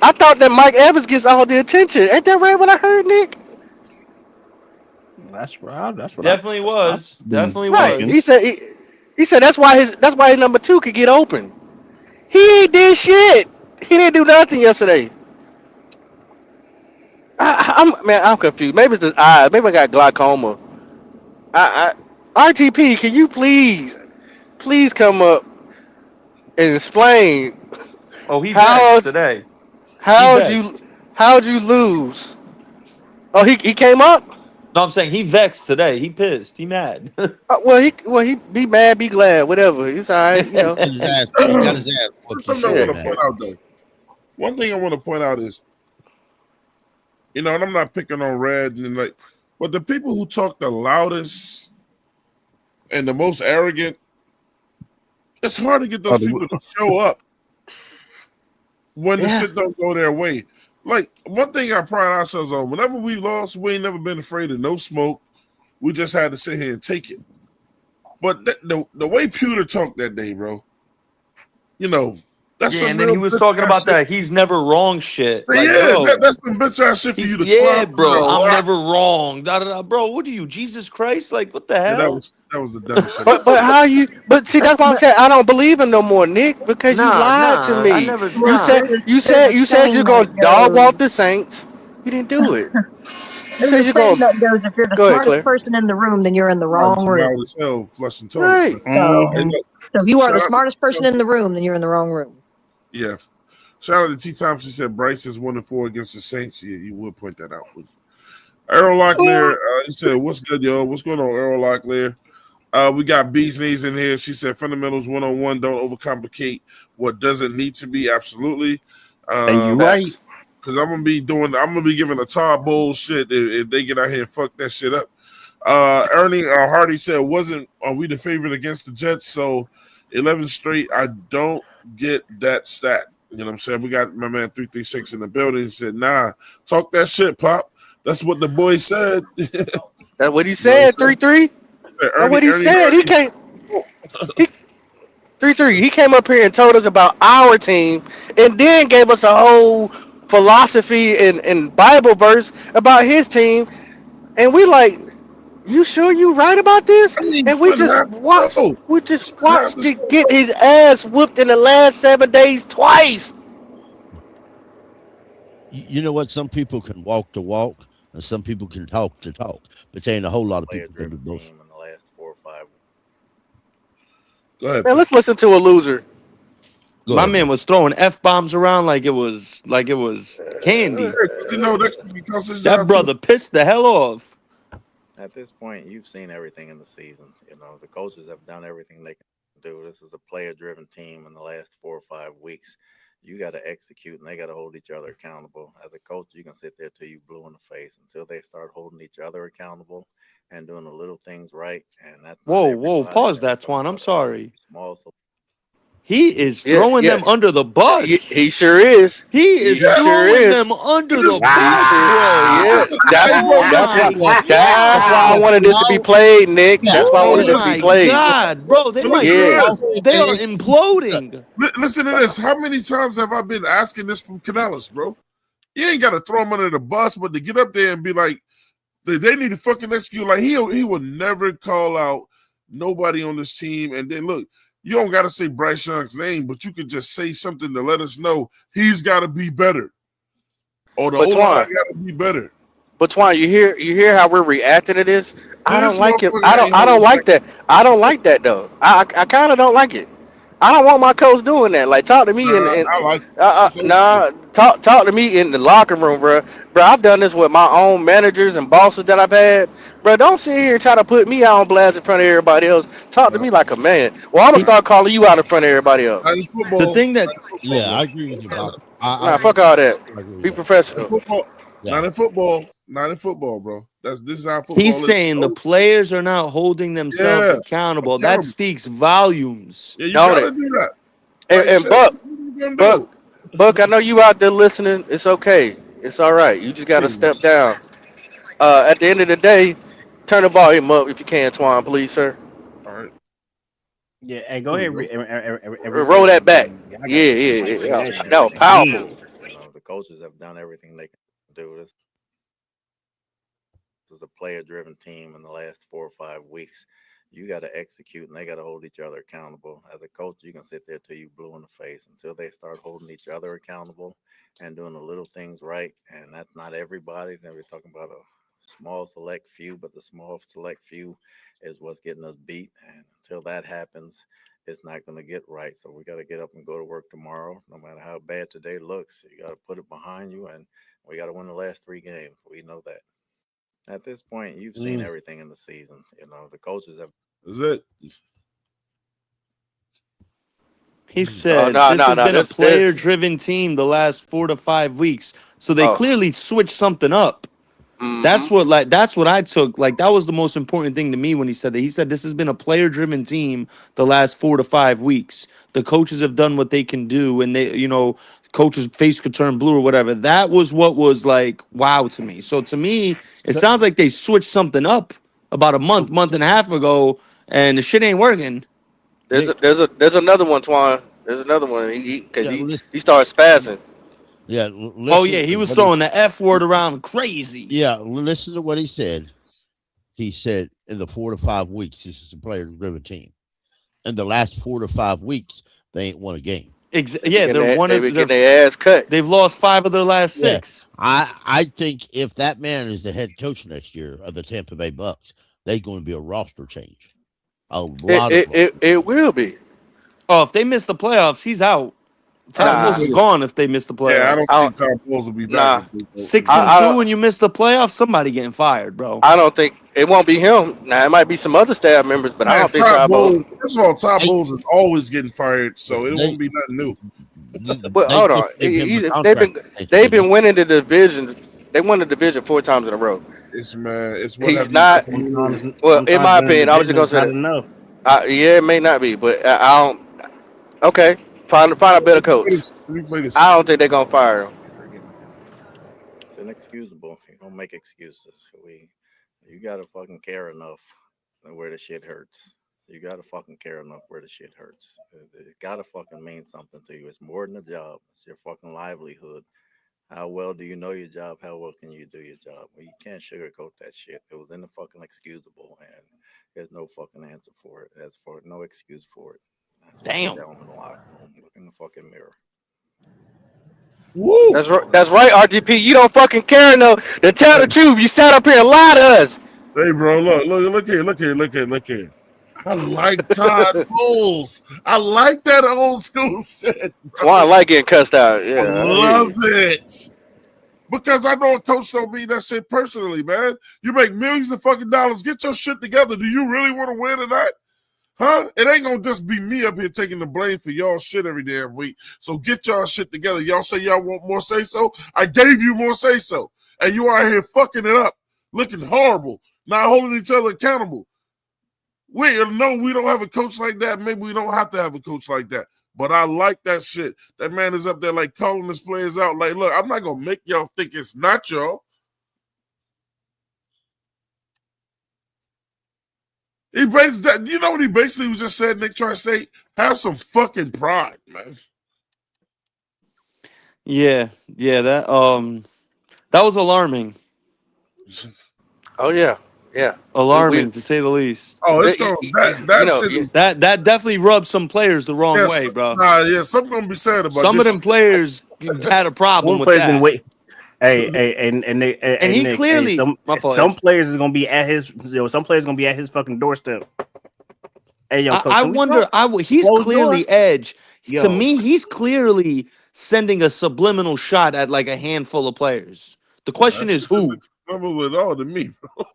I thought that Mike Evans gets all the attention. Ain't that right? What I heard, Nick? That's right. Definitely was. Definitely Right. was. He said that's why his number 2 could get open. He ain't did shit. He didn't do nothing yesterday. I'm confused. Maybe it's his eyes. Maybe I got glaucoma. RTP, can you please come up and explain Oh, he how vexed today. how'd vexed. you lose? Oh, he came up. No, I'm saying he vexed today. He pissed. He mad. Well, he be mad, be glad, whatever. It's all right, you know. Got his ass. He got his ass whooped for Something I sure. want to point out though. One thing I want to point out is, and I'm not picking on Red and like, but the people who talk the loudest and the most arrogant, it's hard to get those people to show up when the shit don't go their way. Like, one thing I pride ourselves on, whenever we lost, we ain't never been afraid of no smoke. We just had to sit here and take it. But the way Pewter talked that day, bro, that's some and then real he was bitch talking ass about shit. that. He's never wrong shit. Like, Yeah, bro, that's some bitch ass shit for you to yeah, club, bro. I'm never wrong. Da, da, da. Bro, what are you, Jesus Christ? Like, what the Yeah, hell? that was the dumbest shit. But how you? But see, that's why I'm saying I don't believe him no more, Nick, because you lied to I me. never. You said There's you're a gonna saying dog that walk goes. the Saints. You didn't do it. You There's said a you're saying gonna that goes, if you're the go ahead, smartest Claire. person in the room, then you're in the I was wrong room. wild as hell flushing toilets, Right. man. So, Hey, look, so if you are the shout out smartest to person in the room, then you're in the wrong room. yeah. Shout out to T. Thompson. Said Bryce is 1-4 against the Saints. Yeah, you would point that out. Errol Locklear, he said, "What's good, yo? What's going on, Errol Locklear?" We got Bee's Knees in here. She said, "Fundamentals 101. Don't overcomplicate what doesn't need to be." Absolutely. And you right. Because I'm gonna be giving a tar bullshit if they get out here and fuck that shit up. Ernie Hardy said, are we the favorite against the Jets? So 11 straight. I don't get that stat. You know what I'm saying? We got my man 336 in the building. He said, nah, talk that shit, Pop. That's what the boy said. That's what he said. 3-3. That's what he said. He came. 3-3. He came up here and told us about our team, and then gave us a whole philosophy and Bible verse about his team, and we like, you sure you right about this? And we just watched get his ass whooped in the last 7 days twice. You know what? Some people can walk the walk, and some people can talk the talk. But there ain't a whole lot of people can do both. In the last 4 or 5. Go ahead. Man, let's listen to a loser. My man was throwing F-bombs around like it was candy. That brother pissed the hell off. At this point, you've seen everything in the season. You know, the coaches have done everything they can do. This is a player-driven team in the last 4 or 5 weeks. You got to execute, and they got to hold each other accountable. As a coach, you can sit there till you blue in the face until they start holding each other accountable and doing the little things right. And that's Whoa, pause that, Twan. I'm sorry. Small. He is throwing them under the bus. He sure is. He is throwing them under the bus, bro. Yeah, that's why I wanted it to be played, Nick. That's why I wanted it to be played. God, bro, they are imploding. Listen to this. How many times have I been asking this from Canellis, bro? You ain't got to throw him under the bus, but to get up there and be like, they need to fucking execute. Like, he will never call out nobody on this team. And then, look, you don't got to say Bryce Young's name, but you could just say something to let us know he's got to be better. Or the O-line got to be better. But Twan, you hear how we're reacting to this? I don't like it. I don't like that. I don't like that though. I kind of don't like it. I don't want my coach doing that. Like, talk to me talk to me in the locker room, bro. Bro, I've done this with my own managers and bosses that I've had. Bro, don't sit here and try to put me out on blast in front of everybody else. Talk to me like a man. Well, I'm gonna start calling you out in front of everybody else. The thing that I agree with you, Bob. Nah, fuck all that. Be In professional. football, Yeah. not in football, not in football, bro. This is how He's football is. saying the players are not holding themselves Yeah, accountable. That accountable. speaks volumes. Yeah, you Don't gotta it? do that. And, Like and shit, Buck, what you gonna Buck, do? Buck, I know you out there listening. It's okay. It's all right. You just got to Please. step down. At the end of the day, turn the volume up if you can, Twan, please, sir. All right. Yeah, hey, go Here ahead we go. and Roll replay that that. back. Man. I Yeah, gotta yeah, Like yeah. we've play that seen shit That was everything they can powerful. again. do. You know, the coaches have done everything they can do. This is a player-driven team in the last 4 or 5 weeks. You got to execute, and they got to hold each other accountable. As a coach, you can sit there till you blue in the face until they start holding each other accountable and doing the little things right. And that's not everybody. Then we're talking about a small select few, but the small select few is what's getting us beat. And until that happens, it's not going to get right. So we got to get up and go to work tomorrow, no matter how bad today looks. You got to put it behind you, and we got to win the last 3 games. We know that. At this point, you've seen everything in the season. You know, the coaches have. Is it? He Oh, said no, this no, has no. been a This. player-driven team the last 4 to 5 weeks. So they Oh. clearly switched something up. Mm-hmm. That's what I took. Like that was the most important thing to me when he said that. He said this has been a player-driven team the last 4 to 5 weeks. The coaches have done what they can do, and they, coaches' face could turn blue or whatever. That was what was like wow to me. So to me, it sounds like they switched something up about a month and a half ago, and the shit ain't working. Nick, There's another one, Twan. There's another one. Because yeah, he started spazzing. yeah, Oh listen yeah, he to was what throwing the F word around crazy. yeah, listen to what he said. He said in the 4 to 5 weeks, this is a player-driven team. In the last 4 to 5 weeks, they ain't won a game. Yeah, they're one They of be getting their ass cut. they've lost 5 of their last Yeah. 6. I think if that man is the head coach next year of the Tampa Bay Bucks, they're going to be a roster change. A lot of It will be. Oh, if they miss the playoffs, he's out. I Todd don't Nah, Bowles is think. gone if they miss the Yeah, I don't playoffs. I think don't. Todd Bowles will be back Nah, Six until. and I two, and you miss the playoffs, somebody getting fired, bro. I don't think it won't be him. Now it might be some other staff members, but I Man, don't think Todd Todd Bowles. Bowles. First of all, Todd they, Bowles is always getting fired, so it they won't be nothing new. But they hold just on, gave him a they've contract been extension, they've didn't been winning the division. They won the division 4 times in a row. It's man. It's what He's have you not. done for me? Well, in Sometimes my winning opinion, I was just division gonna is say not that. enough. Yeah, it may not be, but I don't. Okay, find a better coach. Let me play this. I don't think they're gonna fire him. It's inexcusable. You don't make excuses. You gotta fucking care enough where the shit hurts. You gotta fucking care enough where the shit hurts. It gotta fucking mean something to you. It's more than a job. It's your fucking livelihood. How well do you know your job? How well can you do your job? Well, you can't sugarcoat that shit. It was in the fucking excusable, and there's no fucking answer for it. There's no excuse for it. That's what you Damn. tell them in the locker room. Look in the fucking mirror. Woo! That's right. That's right, RGP. You don't fucking care enough to tell the Hey, truth. You sat up here and lied to us. hey, bro, look here. I like Todd Bowles. I like that old school shit, Well, I bro. like getting cussed out. I Yeah, I hear love you. it. Because I know a coach don't mean that shit personally, man. You make millions of fucking dollars. Get your shit together. Do you really want to win or not? Huh? It ain't gonna just be me up here taking the blame for y'all shit every damn week. So get y'all shit together. Y'all say y'all want more say so. I gave you more say so. And you are here fucking it up, looking horrible, not holding each other accountable. We know we don't have a coach like that. Maybe we don't have to have a coach like that. But I like that shit. That man is up there like calling his players out. Like, look, I'm not gonna make y'all think it's not y'all. He basically, that, you know what he basically was just said, Nick Tri-State? Have some fucking pride, man. Yeah, that was alarming. Oh yeah, yeah. We Alarming to say the least. Oh, it's gonna you that know shit is That definitely rubbed some players the wrong yes, way, bro. something gonna be said about Some of them this. players had a problem One with player's gonna that. wait. Hey, And he Nick. Hey, clearly, my fault, some Edge. players is gonna be at his. Some players gonna be at his fucking doorstep. Hey, yo, coach, I can we wonder. talk? He's Closed door. clearly Edge. To Yo, me, he's clearly sending a subliminal shot at like a handful of players. The question That is shit didn't who. come with all to me, bro.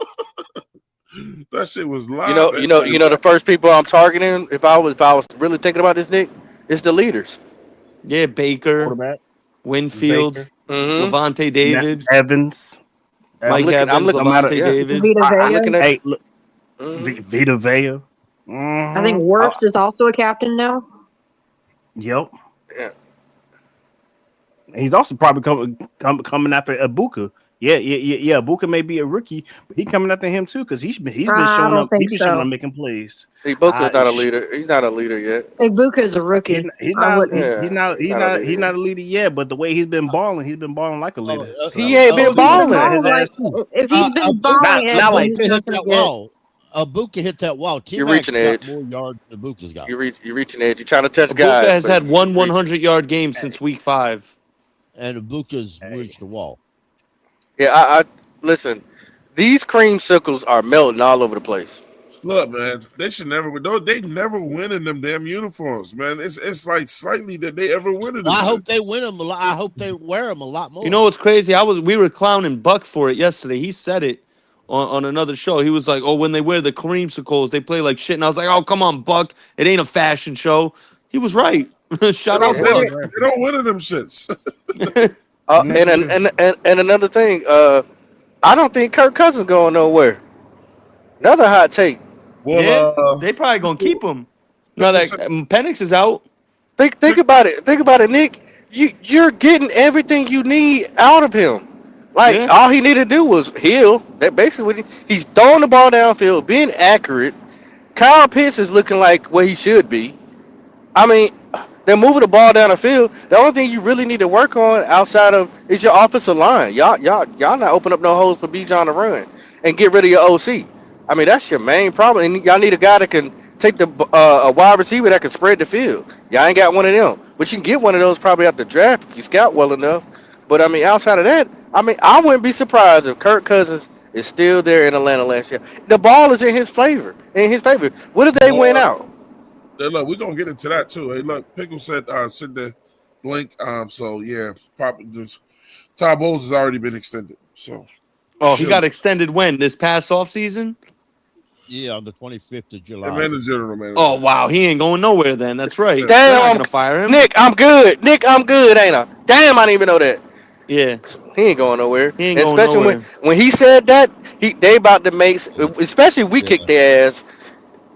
That shit was you live know and you know you know the first people I'm targeting if I was really thinking about this, Nick, it's the leaders. Yeah, Baker. quarterback. Winfield, Baker. Levante David, Evans. Mike looking- I'm Evans, looking- Levante yeah. David. Vita I'm Vea. looking at. Hey, look, Mhm. Vita Vea. I think Wirfs is also a captain now. Yep. Yeah. He's also probably coming after Ibuka. Yeah. Ibuka may be a rookie, but he's coming after him too because he's been I showing don't up. think He's been showing so. up making plays. Ibuka's not a leader. He's not a leader yet. Ibuka is a rookie. He's I not. wouldn't. He's not. He's not a not. leader He's yet. not a leader yet. But the way he's been balling like a leader. He ain't been He's been balling. balling like if he's been balling, not like- he's Ibuka not hit gonna that get. wall. Ibuka hit that wall. You're T-Mac's reaching got edge. more yards than Ibuka's got. You're reaching edge. You're trying to touch Ibuka guys. has but had one you're reaching. 100-yard game since week 5. And Ibuka's reached the wall. Yeah, I listen. These creamsicles are melting all over the place. Look, man, they should never. They never win in them damn uniforms, man. It's like slightly that they ever win in them. I shit. hope they win them a lot. I hope they wear them a lot more. You know what's crazy? We were clowning Buck for it yesterday. He said it on another show. He was like, "Oh, when they wear the creamsicles, they play like shit." And I was like, "Oh, come on, Buck. It ain't a fashion show." He was right. Shout out They Buck. don't win in them shits. And another thing, I don't think Kirk Cousins going nowhere. Another hot take. Well, They probably gonna keep him. Now that Penix is out. Think about it. Think about it, Nick. You're getting everything you need out of him. Like Yeah. all he needed to do was heal. That basically what he's throwing the ball downfield, being accurate. Kyle Pitts is looking like what he should be. I mean, they're moving the ball down the field. The only thing you really need to work on outside of is your offensive line. Y'all not open up no holes for Bijan to run and get rid of your OC. I mean, that's your main problem. And y'all need a guy that can take the a wide receiver that can spread the field. Y'all ain't got one of them, but you can get one of those probably at the draft if you scout well enough. But I mean, outside of that, I mean, I wouldn't be surprised if Kirk Cousins is still there in Atlanta last year. The ball is in his favor. What if they win out? Look, we're gonna get into that too. Hey, look, Pickle said send the link. So yeah, Todd Bowles has already been extended. So He got extended when? This past offseason? Yeah, on the 25th of July. and the general manager. Oh wow, he ain't going nowhere then. That's right. Damn, They're not gonna fire him. Nick, I'm good, ain't I? Damn, I didn't even know that. Yeah. He ain't going nowhere. He ain't And going especially nowhere. when he said that, they about to make, especially we kick their ass.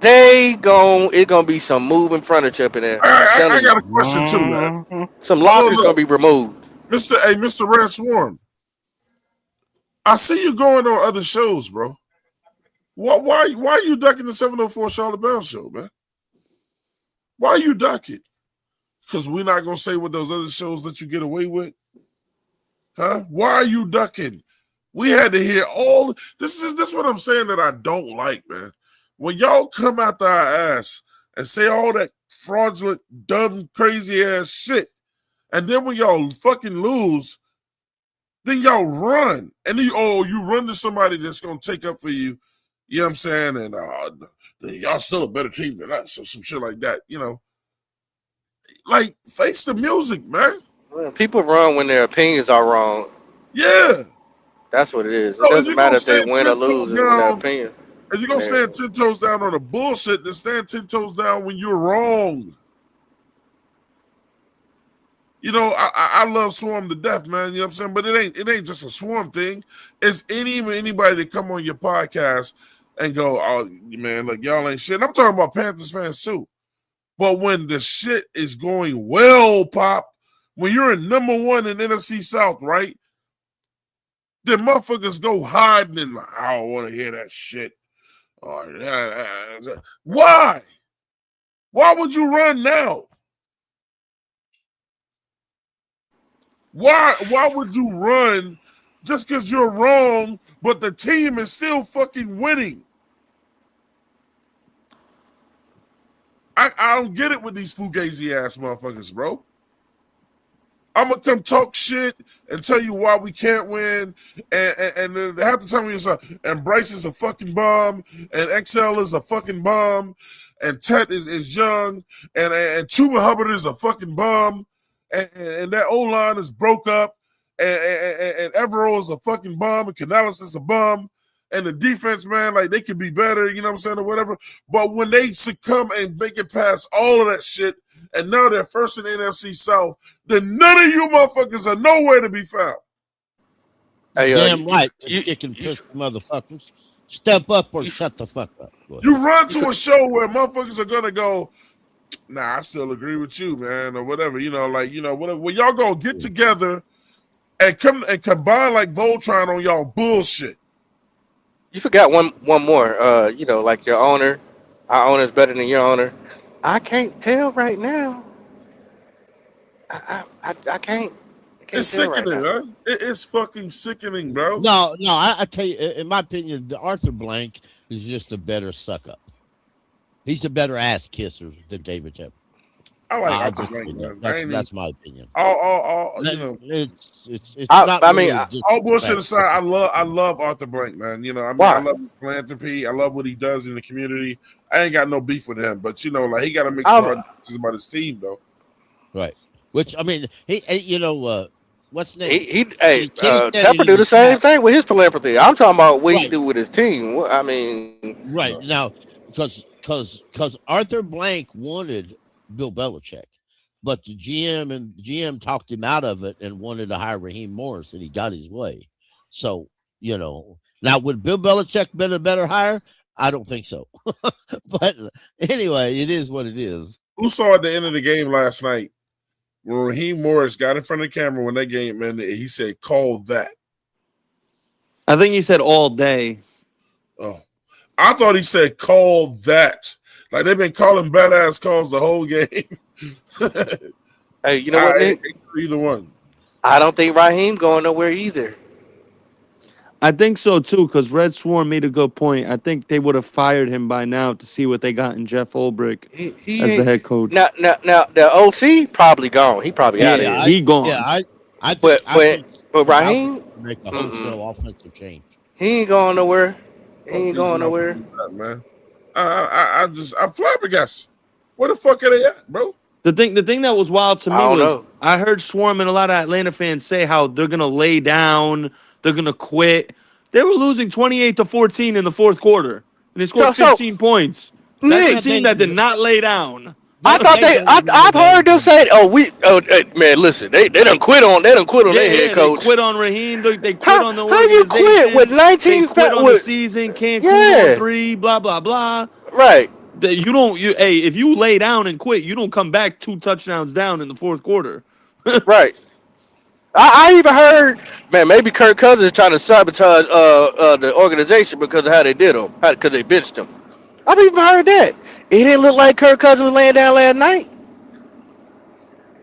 It's gonna be some moving furniture up in there. I got a question too, man. Some lockers gonna be removed. Mr. Red Swarm. I see you going on other shows, bro. Why are you ducking the 704 Charlotte Brown show, man? Why are you ducking? Because we're not gonna say what those other shows that you get away with, huh? Why are you ducking? We had to hear all this. Is what I'm saying that I don't like, man. When y'all come after our ass and say all that fraudulent, dumb, crazy ass shit, and then when y'all fucking lose, then y'all run, and then you run to somebody that's gonna take up for you. You know what I'm saying? And y'all still a better team than us, or some shit like that. You know, like face the music, man. People run when their opinions are wrong. Yeah, that's what it is. So It doesn't matter if they win or lose. It's their opinion. And you're gonna stand 10 toes down on the bullshit, then stand 10 toes down when you're wrong. You know, I love Swarm to death, man. You know what I'm saying? But it ain't just a Swarm thing. It's anybody that come on your podcast and go, oh man, look, y'all ain't shit. And I'm talking about Panthers fans too. But when the shit is going well, Pop, when you're in #1 in NFC South, right? The motherfuckers go hiding and like, I don't want to hear that shit. Why? Why would you run now? Why would you run just because you're wrong, but the team is still fucking winning? I don't get it with these fugazi ass motherfuckers, bro. I'm gonna come talk shit and tell you why we can't win, and then half the time we say, and Bryce is a fucking bomb, and XL is a fucking bomb, and Tet is young, and Chuba Hubbard is a fucking bomb, and that O line is broke up, and Evero is a fucking bomb, and Canales is a bomb, and the defense, man, like they could be better, you know what I'm saying, or whatever. But when they succumb and make it past all of that shit, and now they're first in the NFC South, then none of you motherfuckers are nowhere to be found. Hey, Damn right, you kicking pussy motherfuckers. Step up or shut the fuck up. You run to a show where motherfuckers are gonna go, nah, I still agree with you, man, or whatever, whatever. Well, y'all gonna get together and come and combine like Voltron on y'all bullshit. You forgot one more. Like your owner, our owner's better than your owner. I can't tell right now. I can't. It's tell right sickening, now. huh? It's fucking sickening, bro. No, I tell you, in my opinion, the Arthur Blank is just a better suck up. He's a better ass kisser than David Tepper. I like Arthur Blank, man. That's my opinion. It's not. I mean, all bullshit aside, I love Arthur Blank, man. I love his philanthropy. I love what he does in the community. I ain't got no beef with him, but like he got to make some hard decisions about his team, though. Right. Which I mean, what's the name? Tepper do the same thing with his philanthropy. I'm talking about what he do with his team. I mean, right now, because Arthur Blank wanted Bill Belichick, but the GM talked him out of it and wanted to hire Raheem Morris, and he got his way. So now would Bill Belichick been a better hire? I don't think so. But anyway, it is what it is. Who saw at the end of the game last night when Raheem Morris got in front of the camera when that game ended? He said, "Call that." I think he said all day. Oh, I thought he said, "Call that." Like they've been calling badass calls the whole game. Hey, you know what? Either one. I don't think Raheem going nowhere either. I think so too, because Red Swarm made a good point. I think they would have fired him by now to see what they got in Jeff Ulbrich as the head coach. Now, the OC probably gone. He probably out of here. He gone. Yeah, I but Raheem make a wholesale offensive change. He ain't going nowhere. He ain't going nowhere, man. I'm flabbergasted. Where the fuck are they at, bro? The thing that was wild to me was I heard Swarm and a lot of Atlanta fans say how they're gonna lay down, they're gonna quit. They were losing 28-14 in the fourth quarter, and they scored 15 points. That's a team that did not lay down. I've heard them say, man, listen, they done quit on their head coach. They quit on Raheem. They quit on the organization. How you quit with 19? They quit on the season. Can't quit on 3. Blah blah blah. Right. If you lay down and quit, you don't come back 2 touchdowns down in the fourth quarter. Right. I even heard, man, maybe Kirk Cousins is trying to sabotage the organization because of how they did him, because they benched him. I've even heard that. It didn't look like Kirk Cousins was laying down last night.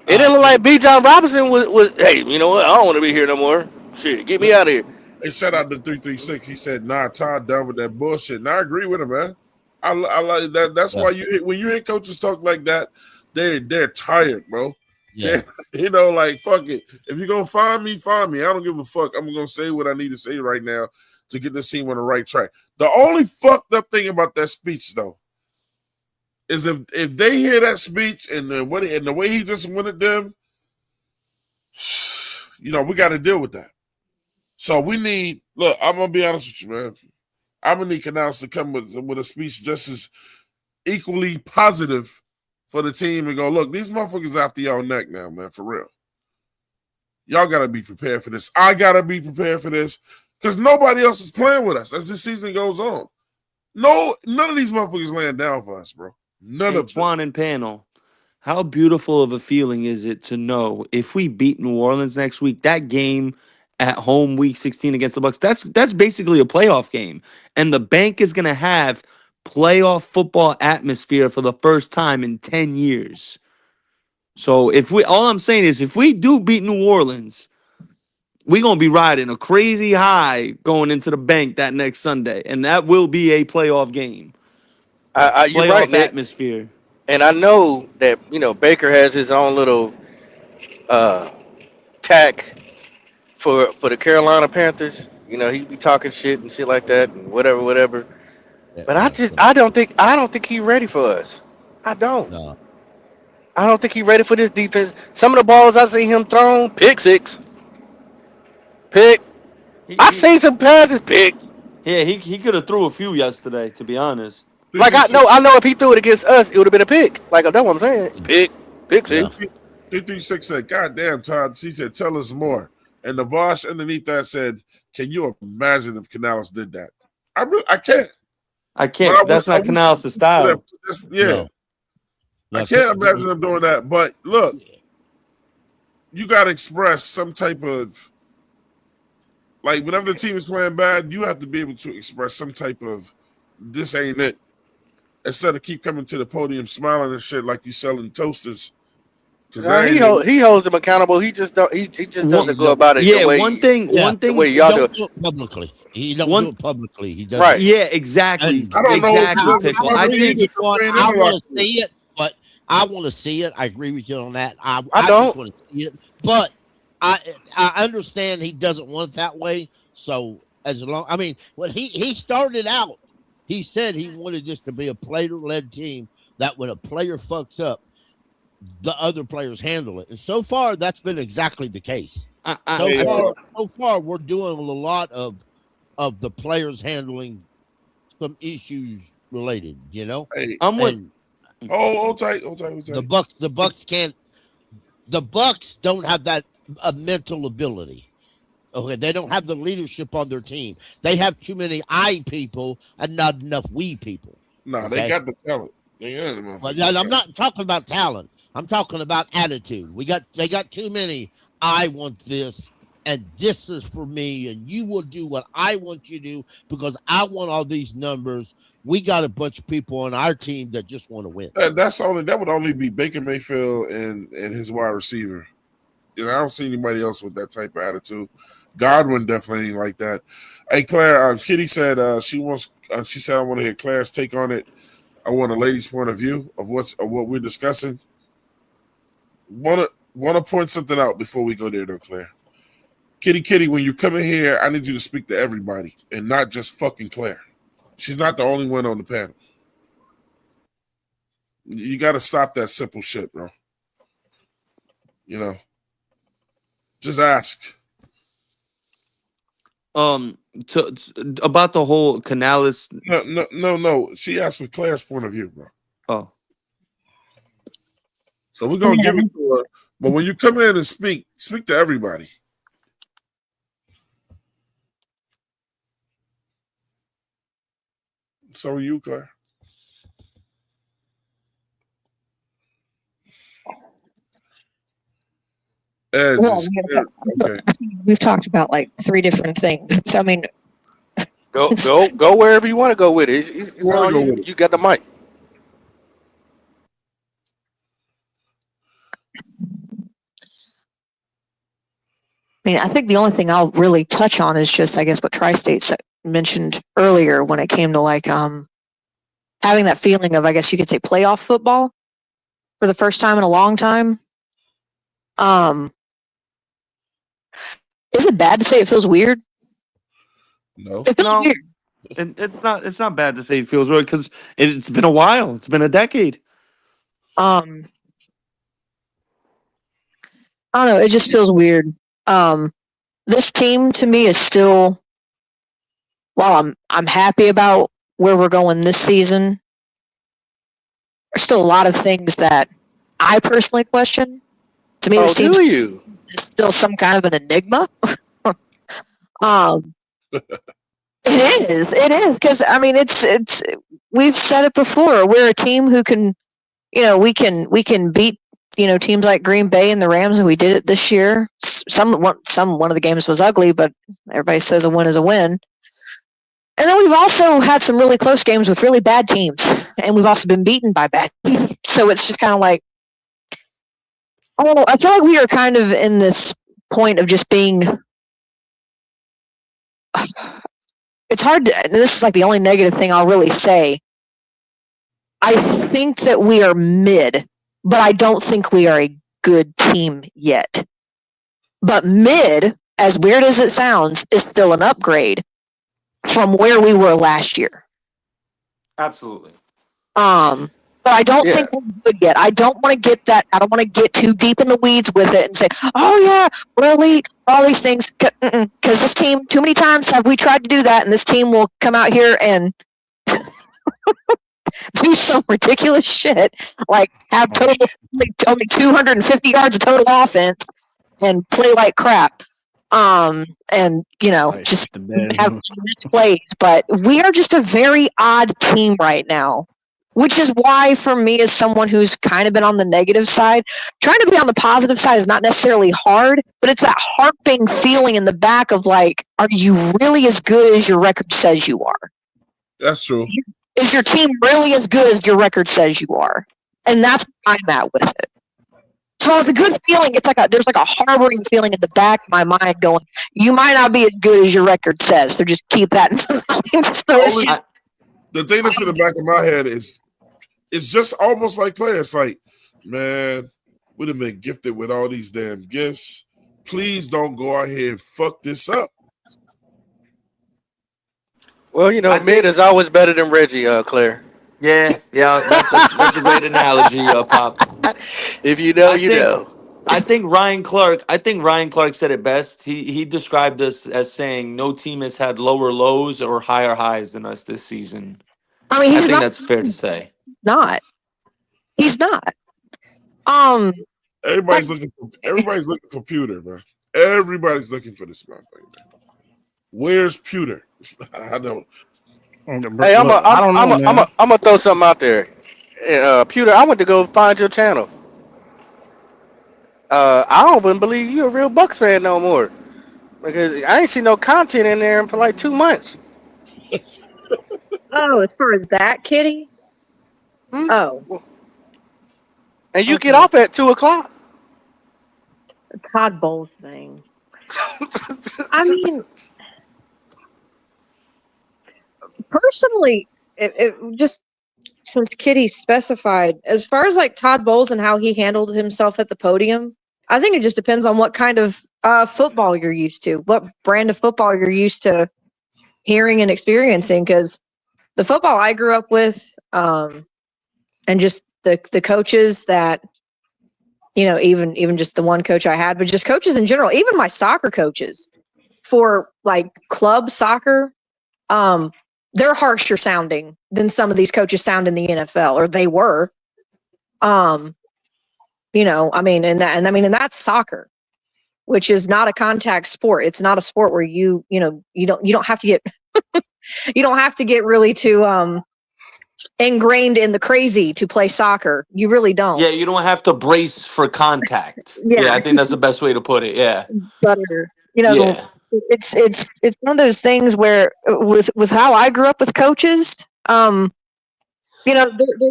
It didn't look like B. John Robinson was. Hey, you know what? I don't want to be here no more. Shit, get me out of here. They shut out the 336. He said, "Nah, Todd done with that bullshit." And I agree with him, man. I like that. That's why when you hear coaches talk like that, they're tired, bro. Yeah. Like fuck it. If you're gonna find me, find me. I don't give a fuck. I'm gonna say what I need to say right now to get this team on the right track. The only fucked up thing about that speech, though, is if they hear that speech and the way he just went at them, we got to deal with that. So we need. Look, I'm gonna be honest with you, man. I'm gonna need Canals to come with a speech just as equally positive for the team and go, look, these motherfuckers after y'all neck now, man, for real. Y'all gotta be prepared for this. I gotta be prepared for this because nobody else is playing with us as this season goes on. No, none of these motherfuckers laying down for us, bro. None of them. Twan and Panel, how beautiful of a feeling is it to know if we beat New Orleans next week, that game at home week 16 against the Bucs, that's basically a playoff game. And the bank is going to have playoff football atmosphere for the first time in 10 years. So all I'm saying is if we do beat New Orleans, we're going to be riding a crazy high going into the bank that next Sunday. And that will be a playoff game. You're right, Nick. Atmosphere. And I know that, Baker has his own little tack for the Carolina Panthers. He be talking shit and shit like that and whatever. But I don't think he's ready for us. I don't. No. I don't think he's ready for this defense. Some of the balls I see him thrown, pick six. Pick. I seen some passes, pick. Yeah, he could have threw a few yesterday, to be honest. Like I know if he threw it against us, it would have been a pick. Like that's what I'm saying. Pick Yeah. six. 336 said, God damn, Todd. She said, tell us more. And the Vosh underneath that said, can you imagine if Canales did that? I can't. I can't. That's not wish Canales' style. Yeah. No. I can't imagine him doing that. But look, you got to express some type of, like, whenever the team is playing bad, you have to be able to express some type of, this ain't it. Instead of keep coming to the podium smiling and shit like you selling toasters. He holds him accountable. He just don't. He just doesn't go about it. Yeah, the way, one thing. the way y'all He do don't do it publicly. He don't One- do it publicly. He does Right. Yeah, exactly. And- I don't know if Exactly, this is Pickle. public I either. think I want to see it, but I want to see it. I agree with you on that. I don't. just want to see it, but I understand he doesn't want it that way. So as long, I mean, when he started out, he said he wanted this to be a player-led team. That when a player fucks up, the other players handle it, and so far that's been exactly the case. So far, we're doing a lot of the players handling some issues related. You know, Hey, I'm with. hold tight. the Bucks can't. The Bucks don't have that mental ability. Okay, they don't have the leadership on their team. They have too many I people and not enough we people. No, Okay? they got the talent. But I'm not talking about talent. I'm talking about attitude. They got too many. I want this, and this is for me, and you will do what I want you to do because I want all these numbers. We got a bunch of people on our team that just want to win. That would only be Baker Mayfield and his wide receiver. You know, I don't see anybody else with that type of attitude. Godwin definitely ain't like that. Hey, Claire, Kitty said she said I want to hear Claire's take on it. I want a lady's point of view of what we're discussing. Want to point something out before we go there, though, Claire. Kitty, when you come in here, I need you to speak to everybody and not just fucking Claire. She's not the only one on the panel. You got to stop that simple shit, bro. You know, just ask. About the whole Canales. No. She asked for Claire's point of view, bro. Oh, so we're gonna give it to her. But when you come in and speak to everybody. So are you, Claire? Ed, Well, okay. we've talked about like 3 different things. So I mean, Go wherever you want to go with it. It's on you. with it. You got the mic. I think the only thing I'll really touch on is just, I guess, what Tri-State mentioned earlier when it came to like having that feeling of, I guess you could say, playoff football for the first time in a long time. Is it bad to say it feels weird? No. It feels weird. It's not bad to say it feels weird because it's been a while. It's been a decade. I don't know. It just feels weird. This team to me is still, while I'm happy about where we're going this season, there's still a lot of things that I personally question. To me, this team is still some kind of an enigma. It is because it's we've said it before. We're a team who can, we can beat teams like Green Bay and the Rams, and we did it this year. One of the games was ugly, but everybody says a win is a win. And then we've also had some really close games with really bad teams, and we've also been beaten by bad teams. So it's just kind of like, I don't know. I feel like we are kind of in this point of just being. It's hard to. This is like the only negative thing I'll really say. I think that we are mid, but I don't think we are a good team yet. But mid, as weird as it sounds, is still an upgrade from where we were last year. Absolutely. but I don't think we're good yet. I don't want to get that. I don't want to get too deep in the weeds with it and say, "Oh yeah, we're elite." All these things, because this team, too many times have we tried to do that, and this team will come out here and do some ridiculous shit, like have only 250 yards of total offense and play like crap. And just have plays. But we are just a very odd team right now, which is why, for me, as someone who's kind of been on the negative side, trying to be on the positive side is not necessarily hard, but it's that harping feeling in the back of like, are you really as good as your record says you are? That's true. Is your team really as good as your record says you are? And that's where I'm at with it. So it's a good feeling. It's like there's like a harboring feeling in the back of my mind going, you might not be as good as your record says, so just keep that in mind. The thing that's in the back of my head is it's just almost like Claire. It's like, man, we'd have been gifted with all these damn gifts. Please don't go out here and fuck this up. Well, mid is always better than Reggie, Claire. Yeah, that's a great analogy, Pop. If you know, you know. I think Ryan Clark said it best. He described us as saying no team has had lower lows or higher highs than us this season. I mean, I think that's fair to say. He's not. Everybody's looking for Pewter, man. Everybody's looking for this motherfucker, man. Where's Pewter? I don't. Hey, I'm gonna throw something out there. Pewter, I went to go find your channel. I don't even believe you're a real Bucks fan no more, because I ain't seen no content in there for like 2 months. Oh, as far as that, Kitty? Oh. And you get off at 2:00. The Todd Bowles thing. I mean, personally, it just since Kitty specified, as far as like Todd Bowles and how he handled himself at the podium, I think it just depends on what kind of football you're used to, what brand of football you're used to hearing and experiencing. Because the football I grew up with, and just the coaches that, even just the one coach I had, but just coaches in general, even my soccer coaches for like club soccer, they're harsher sounding than some of these coaches sound in the NFL, or they were. And that's soccer, which is not a contact sport. It's not a sport where you don't have to get you don't have to get really too ingrained in the crazy to play soccer. You really don't. Yeah, you don't have to brace for contact. Yeah, I think that's the best way to put it. Yeah. But it's one of those things where with how I grew up with coaches, there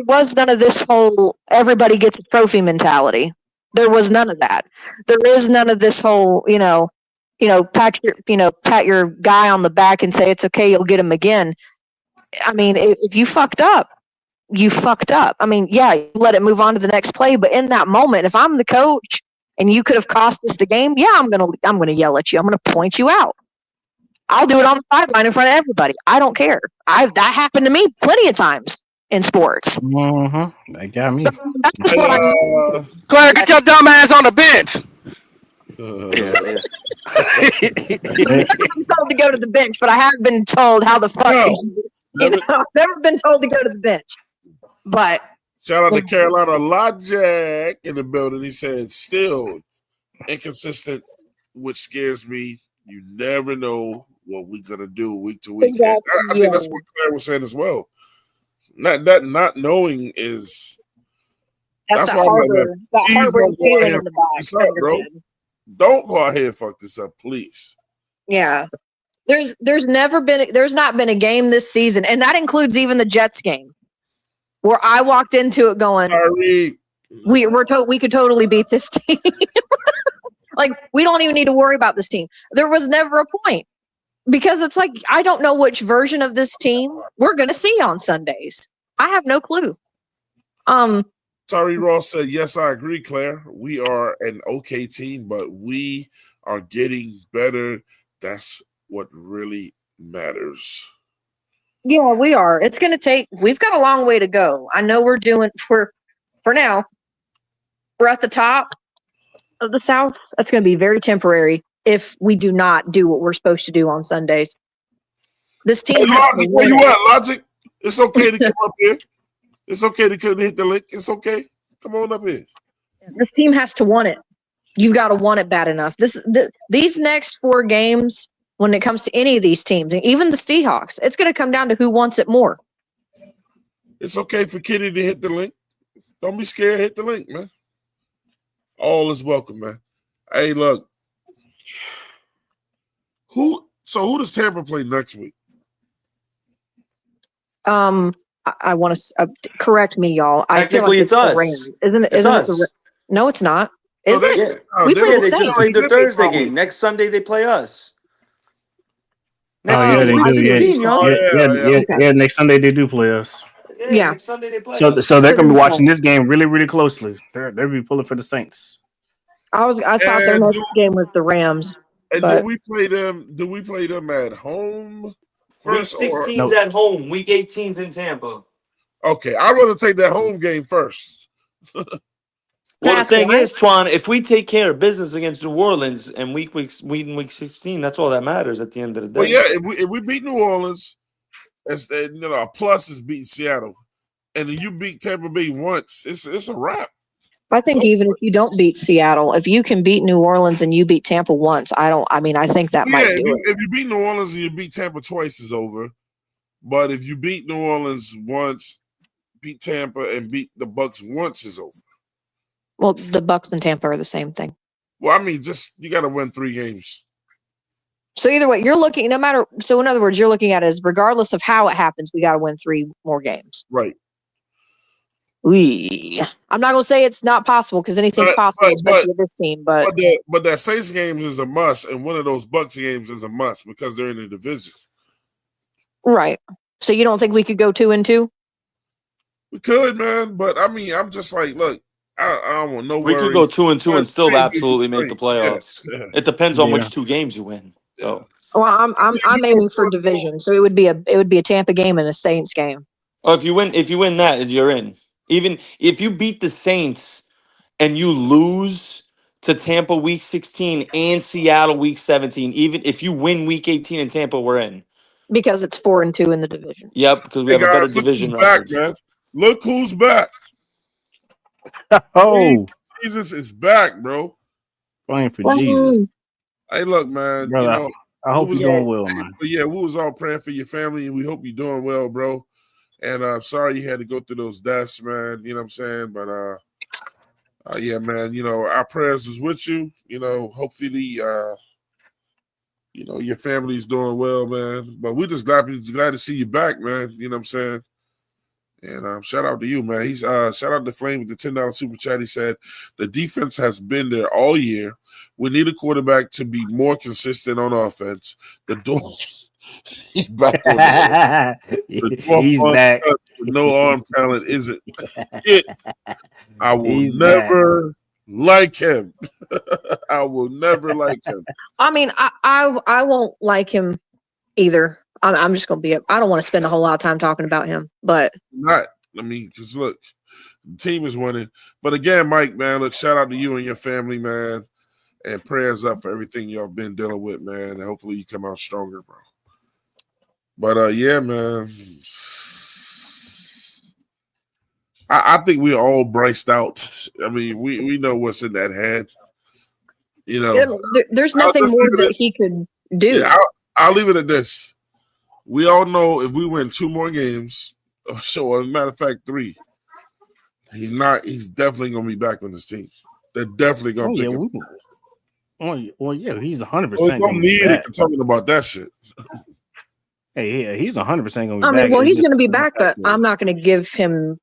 was none of this whole everybody gets a trophy mentality. There was none of that. There is none of this whole, pat your guy on the back and say it's okay, you'll get him again. I mean, if you fucked up, you fucked up. I mean, yeah, you let it move on to the next play, but in that moment, if I'm the coach and you could have cost us the game, yeah, I'm gonna yell at you. I'm gonna point you out. I'll do it on the sideline in front of everybody. I don't care. That happened to me plenty of times in sports. Mm-hmm. That got me. That's just what I'm. Claire, get your dumb ass on the bench. I'm told to go to the bench, but I haven't been told how the fuck. I've never been told to go to the bench. But shout out to Carolina Logic in the building. He said, still inconsistent, which scares me. You never know what we're gonna do week to week. Exactly, I think that's what Claire was saying as well. Not knowing is that's why I'm like, please don't go ahead and fuck this up, bro. Don't go ahead and fuck this up, please. Yeah. There's not been a game this season, and that includes even the Jets game, where I walked into it going, we could totally beat this team. Like, we don't even need to worry about this team. There was never a point, because it's like, I don't know which version of this team we're going to see on Sundays. I have no clue. Tyree Ross said, yes, I agree, Claire. We are an okay team, but we are getting better. That's what really matters. Yeah, we are. It's going to take. We've got a long way to go. I know we're doing for now. We're at the top of the South. That's going to be very temporary if we do not do what we're supposed to do on Sundays. This Hey, team has to Logic, where win you it. at, Logic? It's okay to come up here. It's okay to come hit the link. It's okay. Come on up here. This team has to want it. You've got to want it bad enough. These next 4 games, when it comes to any of these teams, and even the Seahawks, it's going to come down to who wants it more. It's okay for Kitty to hit the link. Don't be scared. Hit the link, man. All is welcome, man. Hey, look. Who does Tampa play next week? I want to correct me, y'all. I feel Technically, like it's the us. Rams. Isn't it? It's Isn't it us. the? No, it's not. No, Is it? Yeah. We they play don't- the They just Saints. played their Pacific Thursday probably. game. Next Sunday, they play us. Oh Next yeah, week's they week do. Yeah, 16, y'all. yeah. Next Sunday they do play us. Yeah. Next Sunday they play So us. they're gonna be watching this game really, really closely. They'll be pulling for the Saints. I thought their And next game was the Rams. And But do we play them? Do we play them at home Week first, or 16's at home. Week 18's in Tampa. okay? I'd rather take that home game first. Well, the Ask thing why? is, Twan, if we take care of business against New Orleans and week 16, that's all that matters at the end of the day. Well, yeah, if we beat New Orleans, a plus is beating Seattle, and then you beat Tampa Bay once, it's a wrap. I think even if you don't beat Seattle, if you can beat New Orleans and you beat Tampa once, I think that might do it. If you beat New Orleans and you beat Tampa twice, is over. But if you beat New Orleans once, beat Tampa, and beat the Bucks once, is over. Well, the Bucks and Tampa are the same thing. Well, I mean, just you got to win 3 games. So either way, you're looking so in other words, you're looking at it as regardless of how it happens, we got to win 3 more games. Right. I'm not going to say it's not possible because anything's possible, especially with this team. But that Saints games is a must, and one of those Bucks games is a must because they're in the division. Right. So you don't think we could go 2-2? We could, man, but I mean, I'm just like, look, I don't want no We worries. could go 2-2 and still 3 absolutely make the playoffs. Yeah. It depends on Yeah. which 2 games you win. So, Well, I'm aiming for division, so it would be a Tampa game and a Saints game. oh, if you win that, you're in. Even if you beat the Saints and you lose to Tampa week 16 and Seattle week 17, even if you win week 18 in Tampa, we're in. Because it's 4-2 in the division. Yep, because we Hey have a better guys, look division who's back, record. man. Look who's back. Oh, Jesus is back, bro. playing for Jesus, Hey, look, man. brother. I hope we you're was doing all- well, man. But yeah, we was all praying for your family, and we hope you're doing well, bro. And I'm sorry you had to go through those deaths, man. You know what I'm saying? But yeah, man. Our prayers is with you. Hopefully, your family's doing well, man. But we're just glad to see you back, man. You know what I'm saying? And shout out to you, man. He's shout out to Flame with the $10 super chat. He said the defense has been there all year. We need a quarterback to be more consistent on offense. The door, he's back on He's back. with no arm talent isn't it. I will He's never like him. I will never like him. I mean, I won't like him either. I'm just going to be. I don't want to spend a whole lot of time talking about him, but Because look, the team is winning. But again, Mike, man, look, shout out to you and your family, man, and prayers up for everything y'all been dealing with, man. And hopefully you come out stronger, bro. But yeah, man, I think we all braced out. I mean, we know what's in that head. there's nothing more that he could do. Yeah, I'll leave it at this. We all know if we win 2 more games, so as a matter of fact, 3, he's definitely going to be back on this team. They're definitely going to pick him. Well, yeah, he's 100%. So don't need it for talking about that shit. Hey, yeah, he's 100% going to be back. I mean, well, It's he's just going to be the back, fact but that- I'm not going to give him.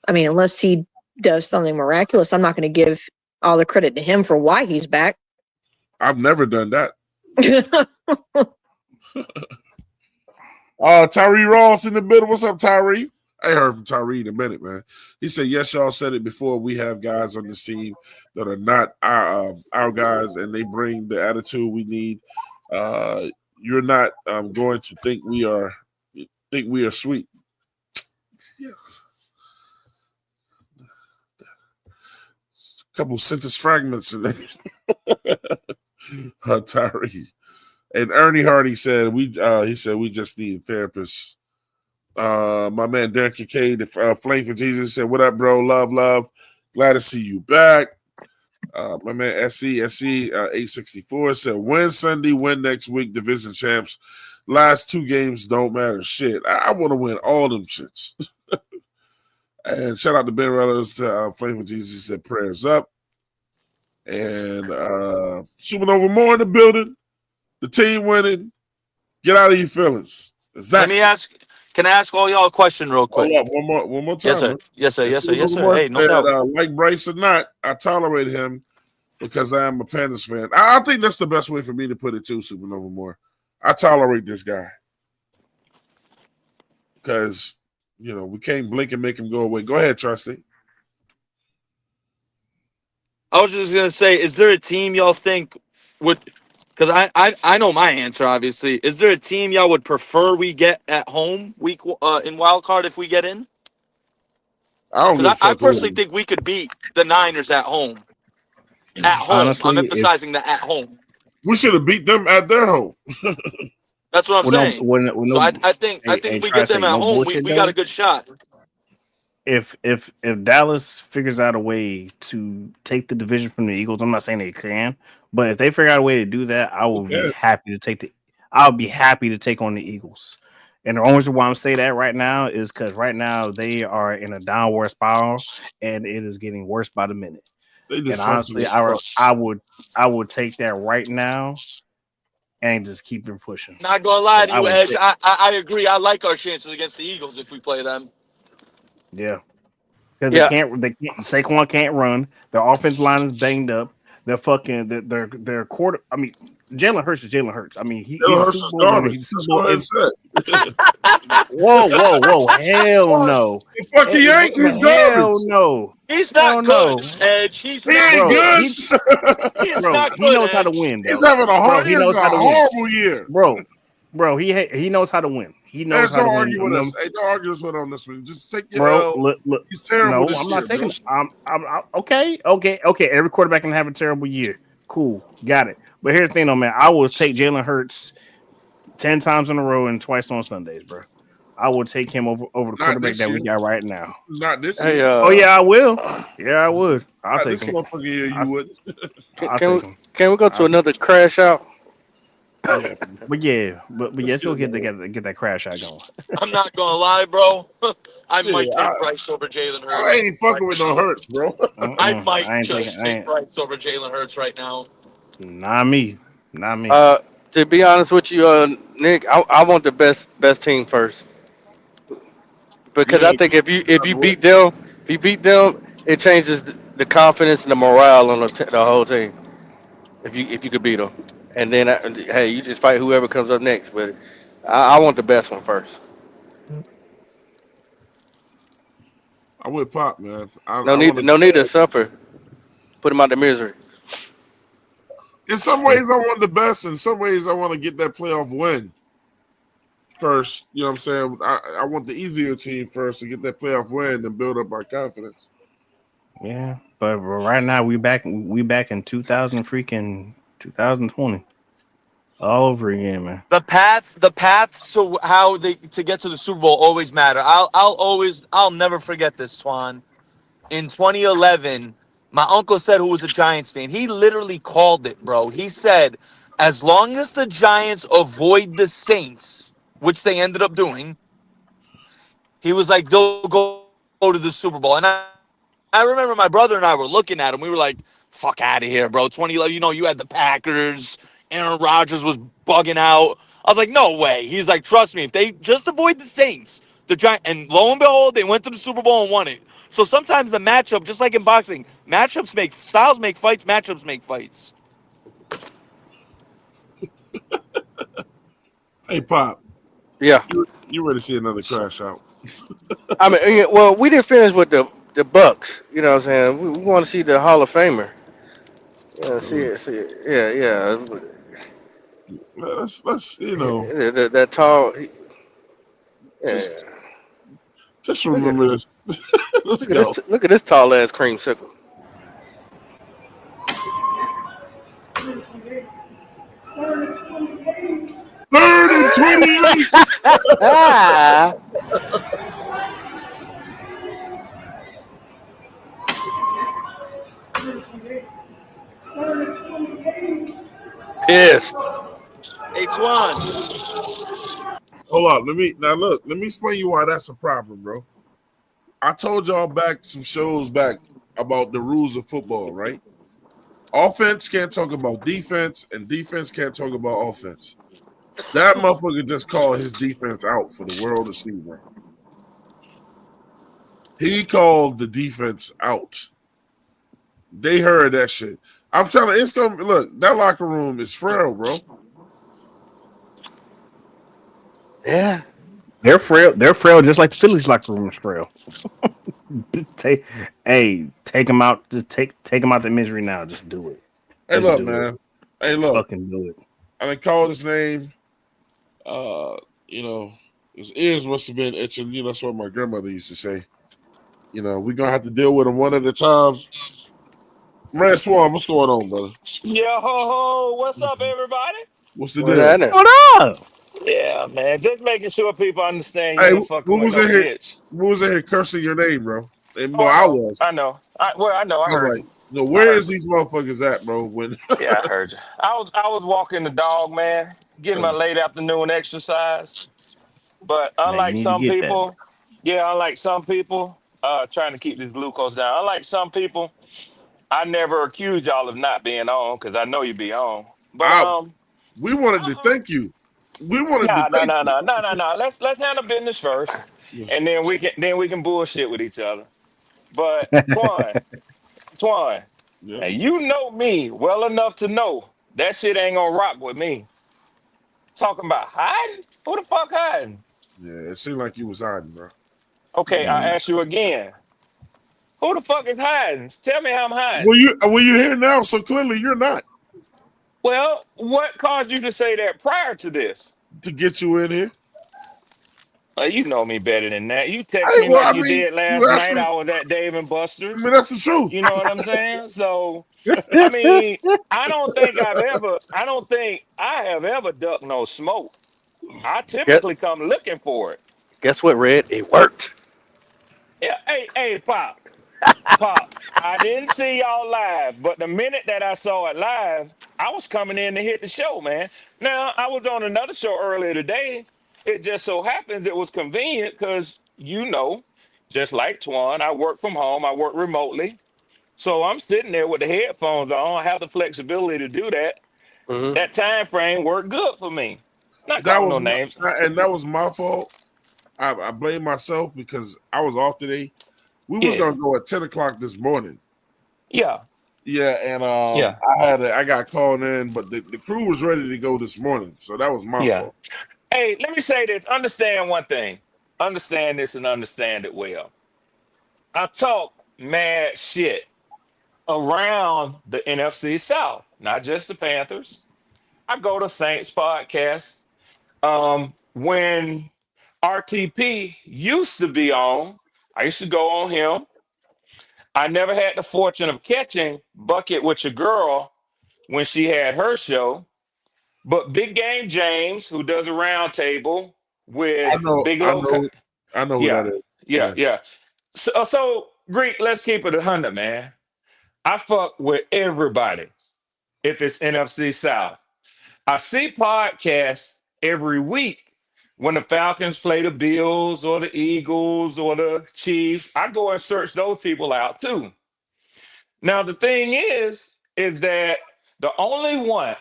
I mean, unless he does something miraculous, I'm not going to give all the credit to him for why he's back. I've never done that. Tyree Ross in the middle. What's up, Tyree? I heard from Tyree in a minute, man. He said, yes, y'all said it before. We have guys on this team that are not our guys, and they bring the attitude we need. You're not going to think we are think we are sweet. Yeah. A couple sentence fragments in there. Tyree. And Ernie Hardy said we just need therapists. My man Darren Kincaid, Flame for Jesus, said, "What up, bro? Love. Glad to see you back." My man SC 864 said, "Win Sunday, win next week, division champs. Last 2 games don't matter shit. I want to win all them shits." And shout out to Ben Rellis to Flame for Jesus. He said, "Prayers up." And Supernova Moore in the building. The team winning. Get out of your feelings. Exactly. Can I ask all y'all a question real quick? Hold up, one more time. Yes, sir. Man. Yes, sir. And Yes, sir. Yes, Supernova sir. Moore Hey, no said, doubt. like Bryce or not, I tolerate him because I am a Panthers fan. I think that's the best way for me to put it too, Supernova Moore. I tolerate this guy because, we can't blink and make him go away. Go ahead, Trusty. I was just gonna say, is there a team y'all think would? Because I know my answer. Obviously, is there a team y'all would prefer we get at home in wild card if we get in? I don't give a Because I fuck. personally think we could beat the Niners at home. At home, Honestly, I'm emphasizing the at home. We should have beat them at their home. That's what I'm saying. So I think if we get them at home, we got a good shot. If Dallas figures out a way to take the division from the Eagles, I'm not saying they can, but if they figure out a way to do that, I will be happy to take I'll be happy to take on the Eagles. And the only reason why I'm saying that right now is because right now they are in a downward spiral, and it is getting worse by the minute. And honestly, I would take that right now and just keep them pushing. Not gonna lie to you, Edge. I agree. I like our chances against the Eagles if we play them. Yeah, because they can't. Saquon can't run. Their offensive line is banged up. They're fucking. Their quarter. I mean, Jalen Hurts is Jalen Hurts. I mean, he's Super Bowl winner. He's Super Bowl. Whoa! Hell no! Fuck he ain't. He's garbage. Hell no! He's not good, Edge. He's not good. He's not good. He knows how to win. He's having a horrible year, bro. He knows how to win. He knows how to win. Don't argue with us on this one. Just take your L. Look, he's terrible. No, I'm not taking. I'm okay. Every quarterback can have a terrible year. Cool, got it. But here's the thing, though, man. I will take Jalen Hurts 10 times in a row and twice on Sundays, bro. I will take him over the quarterback that we got right now. Not this year. Oh yeah, I will. Yeah, I would. I'll take this him. Motherfucker here, you would. Can we go to another crash out? But yes, we'll get that crash out going. I'm not gonna lie, bro. I might take Bryce over Jalen Hurts. I ain't fucking with no Hurts, bro. I might take Bryce over Jalen Hurts right now. Not me. To be honest with you, Nick, I want the best team first. Because I think if you beat them, it changes the confidence and the morale on the whole team. If you could beat them, and then hey, you just fight whoever comes up next. But I want the best one first. I'm with Pop, man. No need to suffer. Put him out of misery. In some ways, I want the best. In some ways, I want to get that playoff win first. You know what I'm saying? I want the easier team first to get that playoff win and build up our confidence. Yeah, but right now we back in 2020. All over again, man. The path to get to the Super Bowl always matter. I'll never forget this, Swan. In 2011, my uncle said, who was a Giants fan, he literally called it, bro. He said, as long as the Giants avoid the Saints, which they ended up doing, he was like, they'll go to the Super Bowl. And I remember my brother and I were looking at him. We were like, fuck out of here, bro. 2011, you had the Packers. Aaron Rodgers was bugging out. I was like, no way. He's like, trust me, if they just avoid the Saints, the Giants, and lo and behold, they went to the Super Bowl and won it. So sometimes the matchup, just like in boxing, styles make fights, matchups make fights. Hey, Pop. Yeah. You ready to see another crash out? I mean, well, we didn't finish with the Bucks. You know what I'm saying? We want to see the Hall of Famer. Yeah, see it. Yeah. Let's that tall. Yeah. Just remember this. Let's Look at go. this. Look at this tall ass creamsicle. Third and 28. Pissed. H1. Hold up. Let me explain you why that's a problem, bro. I told y'all back some shows back about the rules of football, right? Offense can't talk about defense, and defense can't talk about offense. That motherfucker just called his defense out for the world to see, bro. He called the defense out. They heard that shit. I'm telling you, it's gonna look. That locker room is frail, bro. Yeah. They're frail. They're frail, just like the Phillies locker room is frail. take them out. Just take them out the misery now. Just do it. Hey, Just look, do man. it. Hey, look. Fucking do it. I done called his name. You know, his ears must have been itching. You know, that's what my grandmother used to say. You know, we're gonna have to deal with him one at a time. Red Swan, what's going on, brother? Yo ho ho! What's up, everybody? What's the What's deal? happening? What up? Yeah, man. Just making sure people understand you Hey, ain't who fucking with was no in here? bitch. Who was in here cursing your name, bro? And Oh, well, I I know. was. I know. I know. I I was heard like, you. no, I where heard is you. these motherfuckers at, bro? When Yeah, I heard you. I was walking the dog, man, getting my late afternoon exercise. But Now you unlike need to some get that. people, yeah, unlike some people, trying to keep this glucose down. Unlike some people, I never accuse y'all of not being on because I know you be on. But I we wanted to thank you. We wanted to nah, no, thank no, you. no, no, no, no. Let's handle business first, Yeah. and then we can bullshit with each other. But Twan, Yeah. now you know me well enough to know that shit ain't gonna rock with me. Talking about hiding? Who the fuck hiding? Yeah, it seemed like you was hiding, bro. Okay, I ask you again. Who the fuck is hiding? Tell me how I'm hiding. Well, you here now, so clearly you're not Well, what caused you to say that prior to this? to get you in here. You know me better than that. You text Hey, me well, like I you mean, did you last asked night. me. I was at Dave and I Buster's. mean, that's the truth. You know what I'm saying? So, I mean, I don't think I have ever ducked no smoke. I Guess, typically come looking for it. guess what, Red? It worked. Yeah, hey, Pop. I didn't see y'all live, but the minute that I saw it live, I was coming in to hit the show, man. Now, I was on another show earlier today. It just so happens it was convenient because, just like Twan, I work from home, I work remotely. So I'm sitting there with the headphones on. I have the flexibility to do that. Hmm. That time frame worked good for me. Not That calling no was names. that was my fault. I blame myself because I was off today. We was Yeah, gonna go at 10 o'clock this morning. yeah, Yeah, and yeah, I got called in, but the crew was ready to go this morning, so that was my yeah. fault. Hey, let me say this. Understand one thing. Understand this and understand it well. I talk mad shit around the NFC South, not just the Panthers. I go to Saints podcast. When RTP used to be on, I used to go on him. I never had the fortune of catching Bucket with your girl when she had her show. But Big Game James, who does a roundtable with Big Low, I know who that yeah, is. yeah, Yeah, yeah. So Greek, let's keep it 100, man. I fuck with everybody if it's NFC South. I see podcasts every week when the Falcons play the Bills or the Eagles or the Chiefs. I go and search those people out too. Now the thing is that the only one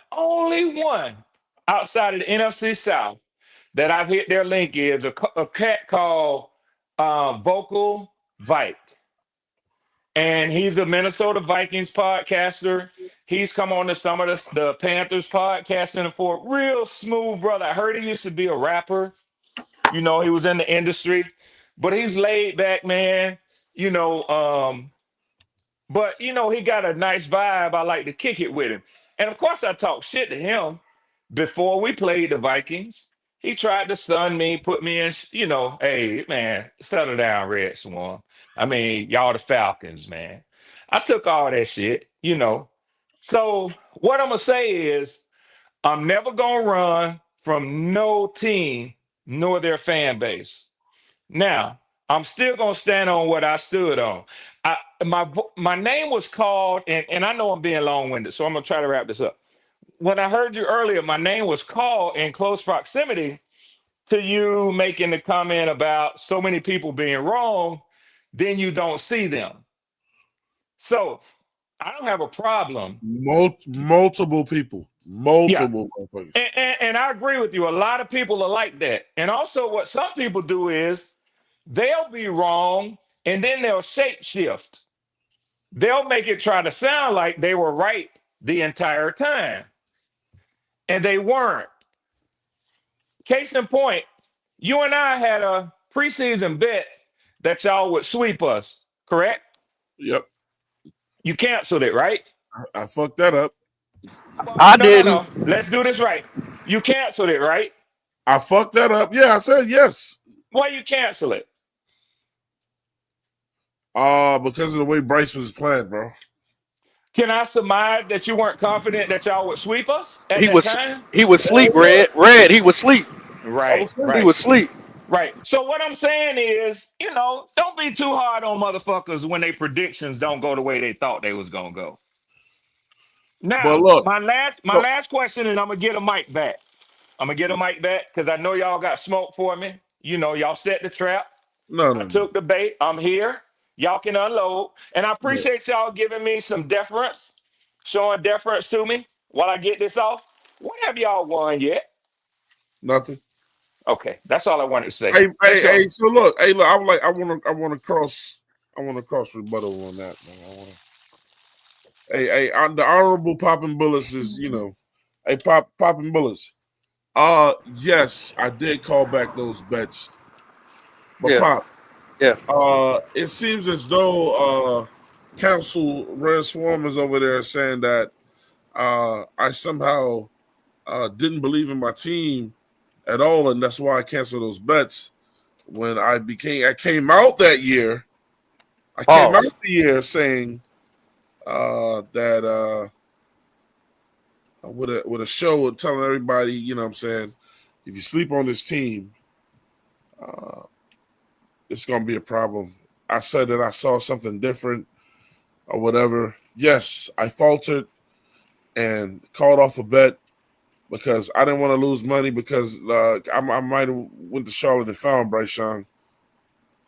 outside of the NFC South that I've hit their link is a cat called Vocal Vike, and he's a Minnesota Vikings podcaster. He's come on to some of the Panthers podcasting for real smooth brother. I heard he used to be a rapper. He was in the industry, but he's laid back, man. You know, but he got a nice vibe. I like to kick it with him. And of course, I talk shit to him before we played the Vikings. He tried to stun me, put me in, hey, man, settle down, Red Swarm. I mean, y'all the Falcons, man. I took all that shit. So what I'm going to say is I'm never going to run from no team nor their fan base. Now, I'm still going to stand on what I stood on. My name was called, and I know I'm being long-winded, so I'm going to try to wrap this up. When I heard you earlier, my name was called in close proximity to you making the comment about so many people being wrong, then you don't see them. So I don't have a problem. Multiple people. Yeah. Multiple motherfuckers. And I agree with you. A lot of people are like that. And also, what some people do is they'll be wrong and then they'll shape shift. They'll make it try to sound like they were right the entire time. And they weren't. Case in point, you and I had a preseason bet that y'all would sweep us, correct? Yep. You canceled it, right? I fucked that up. I No. didn't. Let's do this right. You canceled it, right? I fucked that up. Yeah, I said yes. Why you cancel it? Because of the way Bryce was playing, bro. Can I surmise that you weren't confident that y'all would sweep us at He that was time? sleep, Red. Red, he was sleep. Right, He was sleep. right. So what I'm saying is, don't be too hard on motherfuckers when their predictions don't go the way they thought they was gonna go. But Now, look, my last question, and I'm gonna get a mic back. I'm gonna get a mic back because I know y'all got smoke for me. Y'all set the trap. I no. took the bait. I'm here. Y'all can unload. And I appreciate y'all giving me some deference, showing deference to me while I get this off. What have y'all won yet? Nothing. Okay, that's all I wanted to say. Hey. So look, I want to cross rebuttal on that, man. The honorable popping bullets is, hey, popping bullets. Yes, I did call back those bets, but Yeah. it seems as though Council Red Swarm is over there saying that I somehow didn't believe in my team at all, and that's why I canceled those bets. When I came out that year. I came out the year saying that with a show telling everybody, what I'm saying, if you sleep on this team, it's gonna be a problem. I said that I saw something different or whatever. Yes, I faltered and called off a bet because I didn't want to lose money because I might have went to Charlotte and found Bryce Young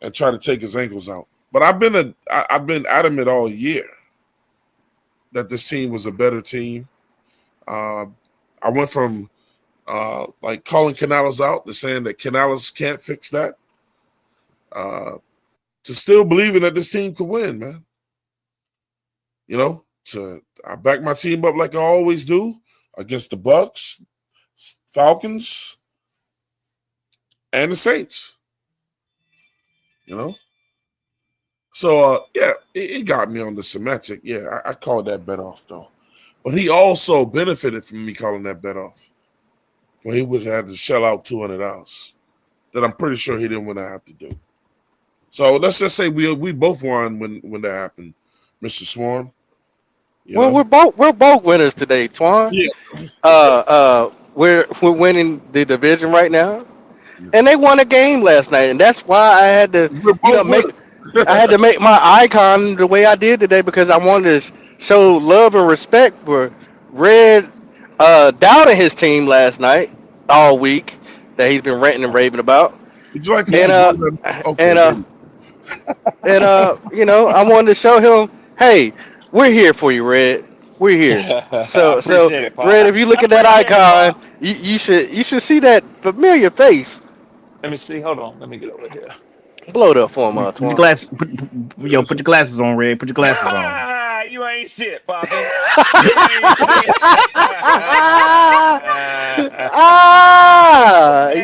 and tried to take his ankles out. But I've been adamant all year that this team was a better team. I went from like calling Canales out to saying that Canales can't fix that to still believing that this team could win, man. I back my team up like I always do against the Bucks, Falcons, and the Saints. So, it got me on the semantic. Yeah, I called that bet off, though. But he also benefited from me calling that bet off. So he would have had to shell out $200 that I'm pretty sure he didn't want to have to do. So let's just say we both won when that happened, Mr. Swarm. We're both winners today, Twan. Yeah. We're winning the division right now, and they won a game last night, and that's why I had to make my icon the way I did today because I wanted to show love and respect for Red doubting his team last night all week that he's been ranting and raving about. Would you like to I wanted to show him, hey, we're here for you, Red. We're here. So it, Pop. Red, if you look at that icon, you should see that familiar face. Let me see. Hold on. Let me get over here. Blow it up for him, Put your glasses. Put your glasses on, Red. Put your glasses on. You ain't shit, Poppy. You ain't shit.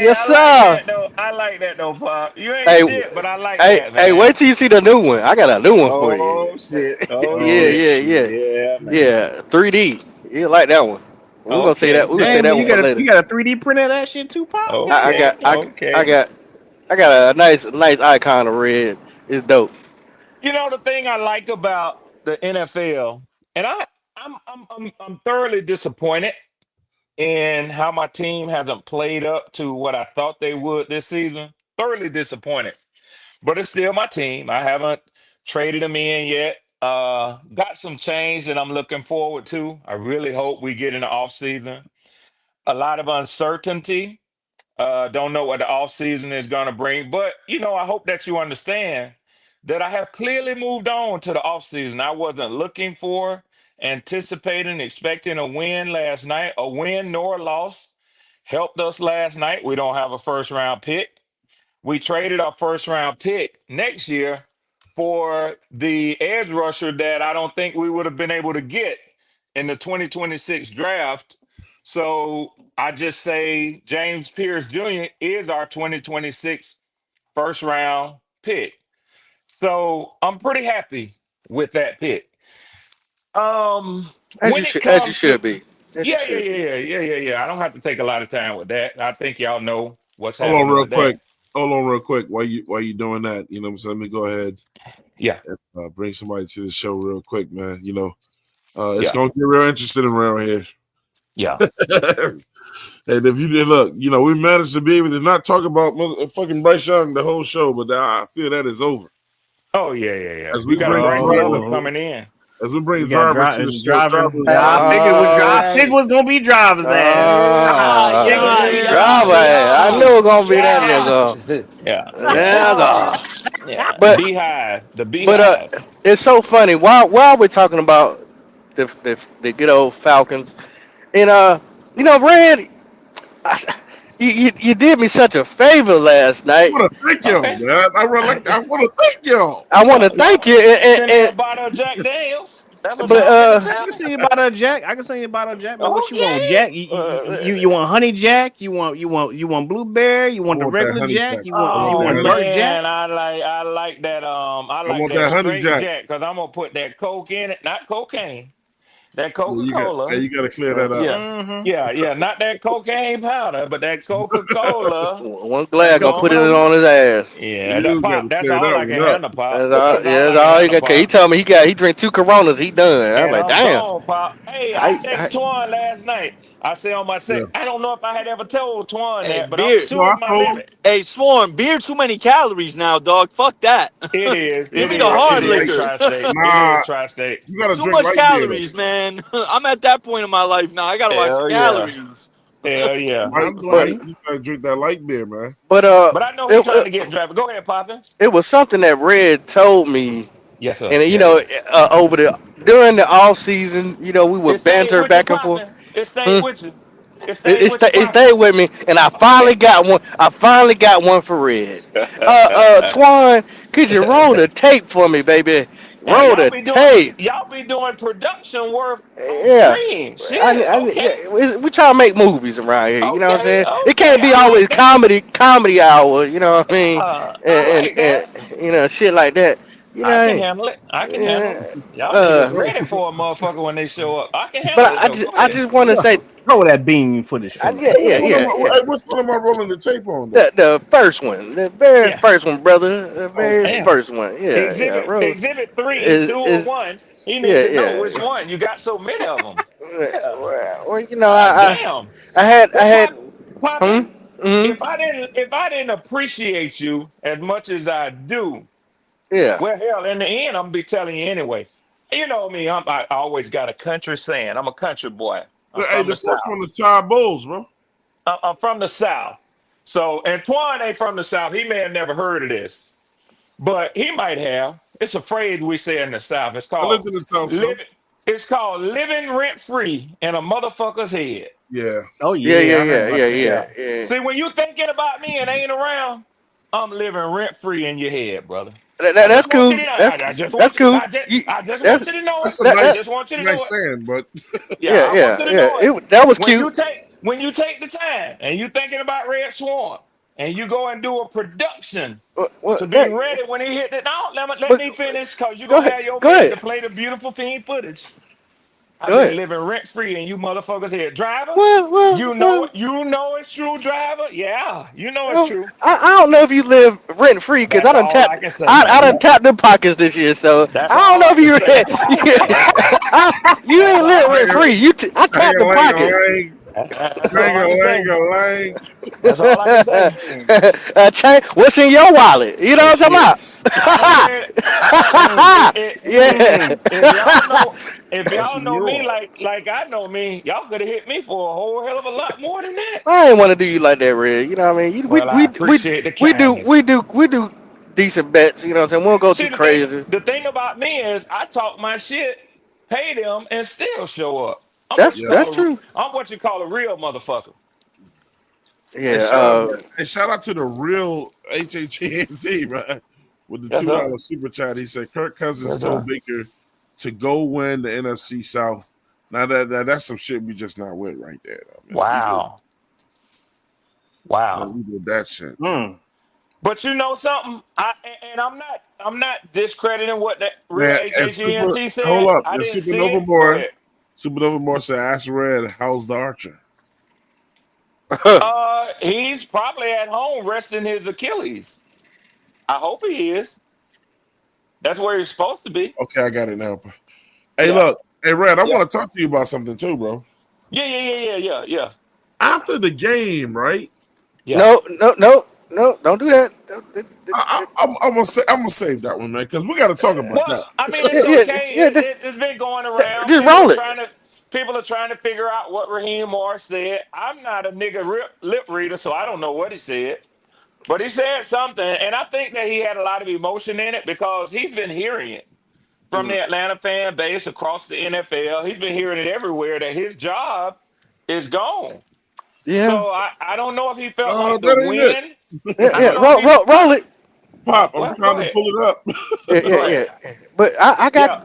Yes, sir. I like that though, Pop. You ain't shit, but I like that, man. Hey, wait till you see the new one. I got a new one for you. Oh shit. Oh Yeah. shit. Yeah, man. Yeah, 3D. You like that one. We're gonna say that. Okay. We're gonna say Damn, that man, one for later. you got a 3D print of that shit too, Pop? I, I Okay. got I, I Okay. got I got a nice icon of red. It's dope. You know the thing I like about the NFL, and I'm thoroughly disappointed in how my team hasn't played up to what I thought they would this season. Thoroughly disappointed, but it's still my team. I haven't traded them in yet. Got some change that I'm looking forward to. I really hope we get in the offseason. A lot of uncertainty. Don't know what the offseason is going to bring. But, I hope that you understand that I have clearly moved on to the offseason. I wasn't looking for, anticipating, expecting a win last night. A win nor a loss helped us last night. We don't have a first round pick. We traded our first round pick next year for the edge rusher that I don't think we would have been able to get in the 2026 draft. So I just say James Pierce Jr. is our 2026 first round pick. So I'm pretty happy with that pick. When it As you comes to should be. As you yeah, yeah, should yeah, be. yeah, yeah, yeah, yeah. I don't have to take a lot of time with that. I think y'all know what's Hold on happening real with that. quick. Hold on real quick. While you doing that, you know what I'm saying? Let me go ahead Yeah, and bring somebody to the show real quick, man. It's yeah, gonna get real interesting around here. yeah. And if you did look, we managed to be able to not talk about fucking Bryce Young the whole show, but I feel that is over. Oh yeah, yeah, yeah. As We we got bring Bryce driver, Young Oh, coming in. as we bring you got driver to the show, driver. driver is I watching. figured All I figured right. was gonna be driver's ass. Ah, I figured yeah, it was yeah, Driver. driver's I yeah. knew it was gonna be that Yeah, nigga. yeah, yeah, Nigga. yeah. But Beehive, the but Beehive. it's so funny. While we're talking about the good old Falcons, and Red, you did me such a favor last I night. want to thank y'all, Okay. man. I want to thank y'all. I want to thank Y'all you, send me a bottle of Jack Daniels. That's what but y'all finna I tell can me. send you about a Jack. I can send you about a Jack, man. What you want, Okay. Jack? You want honey Jack? You want blueberry? You I want the want that regular honey Jack? jack. You want I want you Oh that want honey. dark Jack? man, I I like want that that honey straight jack. Jack because I'm gonna put that Coke in it, not cocaine. That Yeah, Coca Cola. you got to clear that up. Yeah, Mm-hmm. yeah, yeah. Not that cocaine powder, but that Coca Cola. one That's glad gonna put going it on. on his ass. Yeah, that You got pop. to That's clear all that I can one up. handle, pop. That's all. That's Yeah, all that's I can all you handle, got. 'Cause he pop. told me he drink 2 Coronas. He done. I was And like, I'm damn. gone, pop. Hey, I I text Twan last night. I said on my Yeah. set, I don't know if I had ever told Twan Hey, that, but beer. No, two I is my told him. limit. Hey, Swarm, beer too many calories now, dog. Fuck that. It is. Give It me the is. Nah, It hard is like, liquor. tri-state. It nah, is tri-state. you got to Too drink much light beer though. calories, man. I'm at that point in my life now. I gotta watch the Hell yeah. calories. Hell yeah. Light, I blame but light. you. You got to drink that light beer, man. but But I know he it, trying to get drafted. Go ahead, Poppin. it was something that Red told me, Yes, sir. and Yes, sir. over the during the off season, we It would stayed banter with you, back and forth. Poppin. It stayed Hmm? with you. It stayed with you, It Poppin. stayed with me, and I finally Okay. got one. I finally got one for Red. Twan, could you roll the tape for me, baby? Yeah, Roll the tape. y'all be doing production work on Yeah. screen. Shit. Yeah, Okay. we try to make movies around here. You know what I'm Okay. saying? It Okay. can't be I like always that. comedy hour. You know what I mean? I like that. Shit like that. You I can know. handle it. I can handle it. Yeah. Y'all niggas Uh, ready for a motherfucker when they show up. I can but handle it though. Go I ahead. just want to say, Throw that bean footage for me. yeah, Hey, yeah, yeah, yeah. which one am I rolling the tape on though? The first one, the very Yeah. first one, brother, the Oh, very Yeah. first one. Yeah, yeah. Roll Exhibit three, is two, or is one. He need yeah, to know which yeah. one. You got so many of them. Yeah. Well, God damn. I Well, had, hmm, Poppin, hmm, if I didn't appreciate you as much as I do, yeah. well, hell, in the end, I'm gonna be telling you anyway. You know me, I always got a country saying. I'm a country boy. I'm hey, from the the first South. one is Todd Bowles, bro. I'm from the South. So Antoine ain't from the South. He may have never heard of this, but he might have. It's a phrase we say in the South. I lived in the South, son. living. It's called living rent free in a motherfucker's head. Yeah. Oh Yeah, yeah, yeah, I heard yeah, about yeah, that. yeah, Yeah. yeah. See, when you thinking about me and ain't around, I'm living rent free in your head, brother. I That's just want you cool. to know. I just That's want you. cool. I just That's want you to know it. That's a that I that just want you to know nice it. saying, but Yeah, yeah, I want yeah, you to yeah. know it. That was When cute. you take the time and you thinking about Red Swarm and you go and do a production to be That, ready when he hit it. Now let but me finish because you're go gonna ahead, have your go man to ahead. play the beautiful fiend footage. I've Go been ahead. living rent free in you motherfuckers here. Driver, Well. you know it's true, driver. Yeah, you know it's Well, true. I don't know if you live rent free because That's all I can say, I man. done tapped them pockets this year, so That's I don't all know I if can you say. That's you that's ain't all live I rent can say. free. I tapped them pockets. Lang, That's all I can say. lang. That's all I can say. What's in your wallet? You know And what I'm shit. talking I'm gonna tell you, about? yeah. if y'all know if What's y'all in know me yours? like I know me, y'all could have hit me for a whole hell of a lot more than that. I ain't want to do you like that, Red. You know what I mean? Well, I appreciate the kindness. We do decent bets. You know what I'm saying? We won't go too See, crazy. the thing about me is I talk my shit, pay them, and still show up. Yeah. That's true. I'm what you call a real motherfucker. Hey, Yeah. shout out to the real HHNT, man. With the Yes, sir. $2 super chat, he said Kirk Cousins Yes, told sir. Baker to go win the NFC South. Now that's some shit we just not with right there, though, man. Wow. Wow. We did that shit. Mm. But you know something? And I'm not discrediting what that real Man, and HHENT hold said. up, I and didn't see it. Go ahead. Supernova Moore said, "Ask Red, how's the Archer?" He's probably at home resting his Achilles. I hope he is. That's where he's supposed to be. Okay, I got it now. Hey, Yeah. look, hey Red, I Yeah. want to talk to you about something too, bro. Yeah. After the game, right? Yeah. No, no, no, no! Don't do that. I'm gonna save that one, man, because we got to talk about Well, that. I mean, it's Yeah, okay. yeah. It's been going around. Just roll it. People are trying to figure out what Raheem Morris said. I'm not a nigga lip reader, so I don't know what he said. But he said something, and I think that he had a lot of emotion in it because he's been hearing it from the Atlanta fan base across the NFL. He's been hearing it everywhere that his job is gone. Yeah, So I don't know if he felt Oh, like the that ain't it. win. yeah, I yeah. don't know if he. Roll it. Pop, I'm Well, go trying to ahead. pull it up. Yeah, Go yeah, ahead. yeah. But I got. Yeah.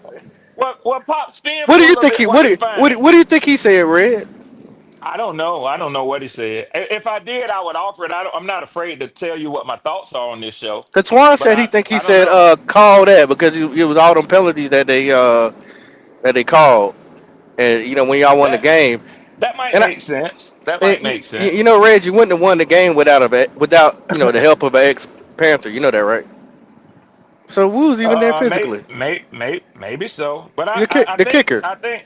Well, Pop, spin What for do a you little think bit while you find it. what do you think he said, Red? I don't know. I don't know what he said. If I did, I would offer it. I'm not afraid to tell you what my thoughts are on this show, Cause Twan but said he I don't said know. call that because it was all them penalties that they called, and when y'all won the That game. that might And make sense. That might make sense. Reg, you wouldn't have won the game without the help of an ex Panther. You know that, right? So who's even there physically? Maybe so. But The kicker. I think.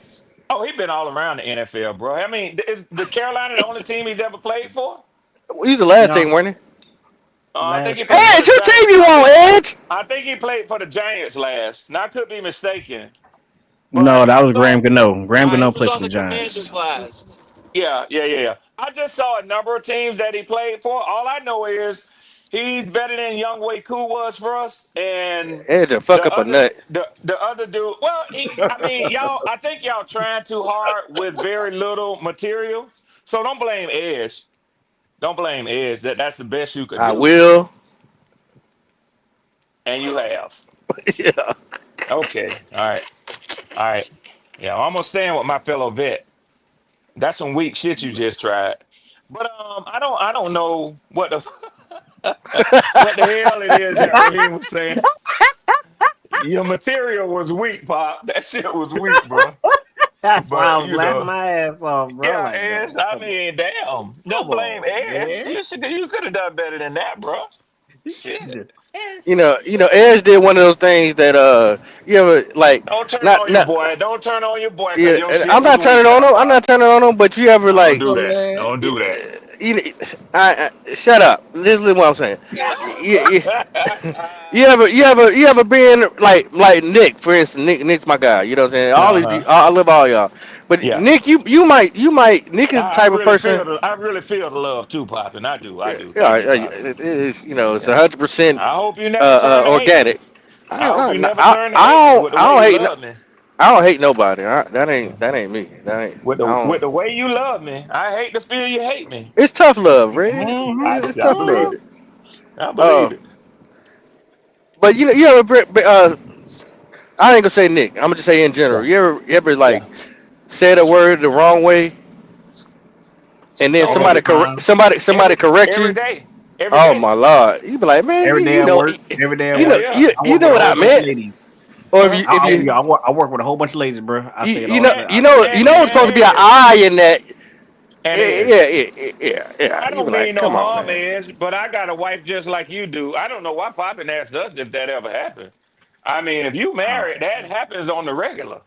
Oh, he's been all around the NFL, bro. I mean, is the Carolina the only team he's ever played for? He's the last No, team, weren't he? I think he last played for year. Edge, the who team Giants. you on, Edge? I think he played for the Giants last. Now I could be mistaken, No, but that I was saw. Graham Gano. Graham He Gano was played for on the the Commanders Giants. last. Yeah. I just saw a number of teams that he played for. All I know is he's better than Young Wei Koo was for us, and Edge a fuck the up a other nut. the other dude. Well, I mean, y'all. I think y'all trying too hard with very little material. So don't blame Edge. Don't blame Edge. That's the best you could I do, will. and you have. Yeah. Okay. All right. Yeah, I'm gonna stand with my fellow vet. That's some weak shit you just tried. But I don't know what the what the hell it is that Raheem was saying. Your material was weak, Pop. That shit was weak, bro. That's why I But was laughing my ass off, bro. yeah, Like, Edge. no, I mean, damn. come Don't blame on, Edge. man. You could have done better than that, bro. Shit. Edge did one of those things that you ever like Don't turn not on your not boy. Don't turn on your boy because yeah. your And shit I'm was not weak turning on now, him. I'm not Pop. turning on him. But you ever Don't like do Oh, that. man. Don't do that. shut up. Listen to what I'm saying. You ever been like Nick, for instance. Nick's my guy. You know what I'm saying. All of you, Uh-huh. I love all y'all. But Yeah. Nick, you might. Nick is the type of person. I really feel the love too, Poppin. I Yeah, do. yeah, Thank you, Pop. it's it's Yeah. 100% I hope you never turn to hate me. organic. I hope you never turn to hate me with the I way don't you hate love me. I don't hate nobody. Yeah. That ain't me. That ain't I With don't. the way you love me. I hate to feel you hate me. It's tough love, Red. Mm-hmm. It's I tough believe love. it. I Uh, believe it. but you ever I ain't gonna say Nick. I'm gonna just say in Yeah. general. You ever Yeah. like said a word the wrong way and then All All the the time. somebody correct every you? day. Every Oh day. my lord! You be like, man, Every day at work. Every day at Yeah, work. yeah. I you work know with an what I older meant. lady. Or I, if I, you I work, I work with a whole bunch of ladies, bro. I say it you all the know time. you know you And know it's supposed to be an it is. eye in that. And Yeah, it is. yeah. I You be don't mean like, no come on, harm, man. Edge, but I got a wife just like you do. I don't know why Poppin asked us if that ever happened. I mean, if you Oh, married, that happens on the regular.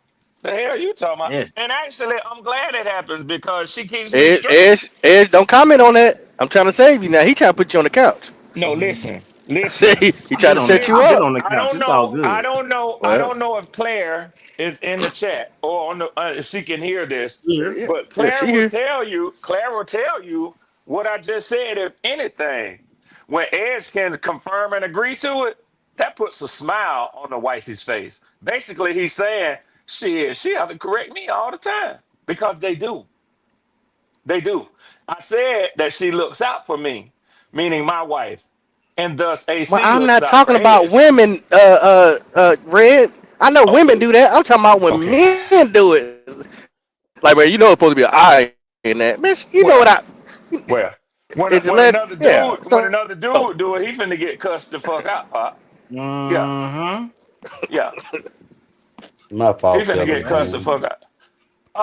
The hell you talking about? yeah. And actually, I'm glad it happens because she keeps me Edge, straight. Edge, Edge, don't comment on that. I'm trying to save you now. He trying to put you on the couch. No, listen, See, listen, he trying to set you I've been listen. up. on the I couch. don't It's all know. I good. don't know. I Well, don't know if Claire is in the chat or on the if she can hear this. Yeah. But yeah, she Claire will here. tell you. Claire will tell you what I just said. If anything, when Edge can confirm and agree to it, that puts a smile on the wifey's face. Basically, he's saying, "Shit, she have to correct me all the time because they do. They do." I said that she looks out for me, meaning my wife, and thus Well, AC I'm looks not out for talking about Edge. women. Red. I know women Okay, do that. I'm talking about when okay. men do it. Like, man, you know it's supposed to be an eye in that. Bitch, you know what Well, I? well, when Is it when let? another Yeah. dude when So, another dude do it, he finna get cussed the fuck out, pop. Yeah, Mm-hmm. yeah, My he fault, finna fellas, get cussed the man. fuck out.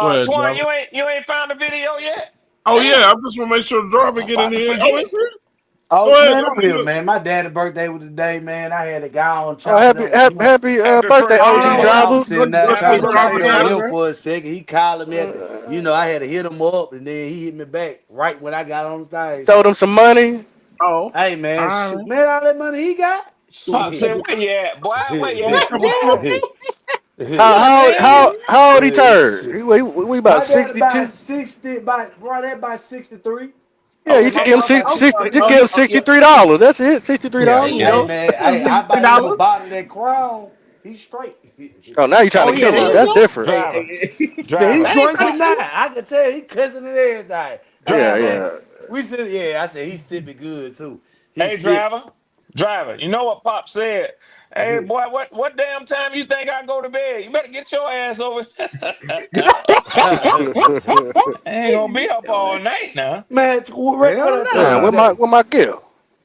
Go ahead, Twan, driver. you ain't found the video yet? Oh yeah, Damn, I just want to make sure the driver I'm get in about to here. Oh, forget. is it? Go Oh ahead. man, I I'm mean, here, look. man. My daddy's birthday was today, man. I had to go on oh, chop it up with him. happy Happy birthday, birthday, OG Man, Dad. I driver. was sitting there Birthday trying Happy to driver check birthday, on daddy, him Daddy. man. for a second. He calling me at the, Uh, I had to hit him up, and then he hit me back right when I got on stage. Showed him some money. Oh, Hey man, all shoot, right. man, all that money he got, Pop said, shit. where you at, boy? Where you Get a at, couple boy? trips. How old he turned? Shit. We about My dad about 62. 60, about 63. Yeah, you just Okay, give him Oh, just oh, give him oh, yeah. $63. That's it. $63. yeah, There you yeah. Hey go. man, Give him hey, I $63. buy him a bottle of that Crown. He's straight. Oh, now you trying Oh to yeah, kill there him. you That's Driver, go. different. Hey, driver, hey, hey. He driver, That ain't drunk bad. tonight. I could tell he cussing and everything. Hey driver. man, Yeah, we said I said he sipping good too. He Hey, sipping. driver. You know what Pop said? Hey, boy, what damn time you think I go to bed? You better get your ass over. I ain't gonna be up all night now. Man, what Hell I tell man. you nah. today? Where my gift?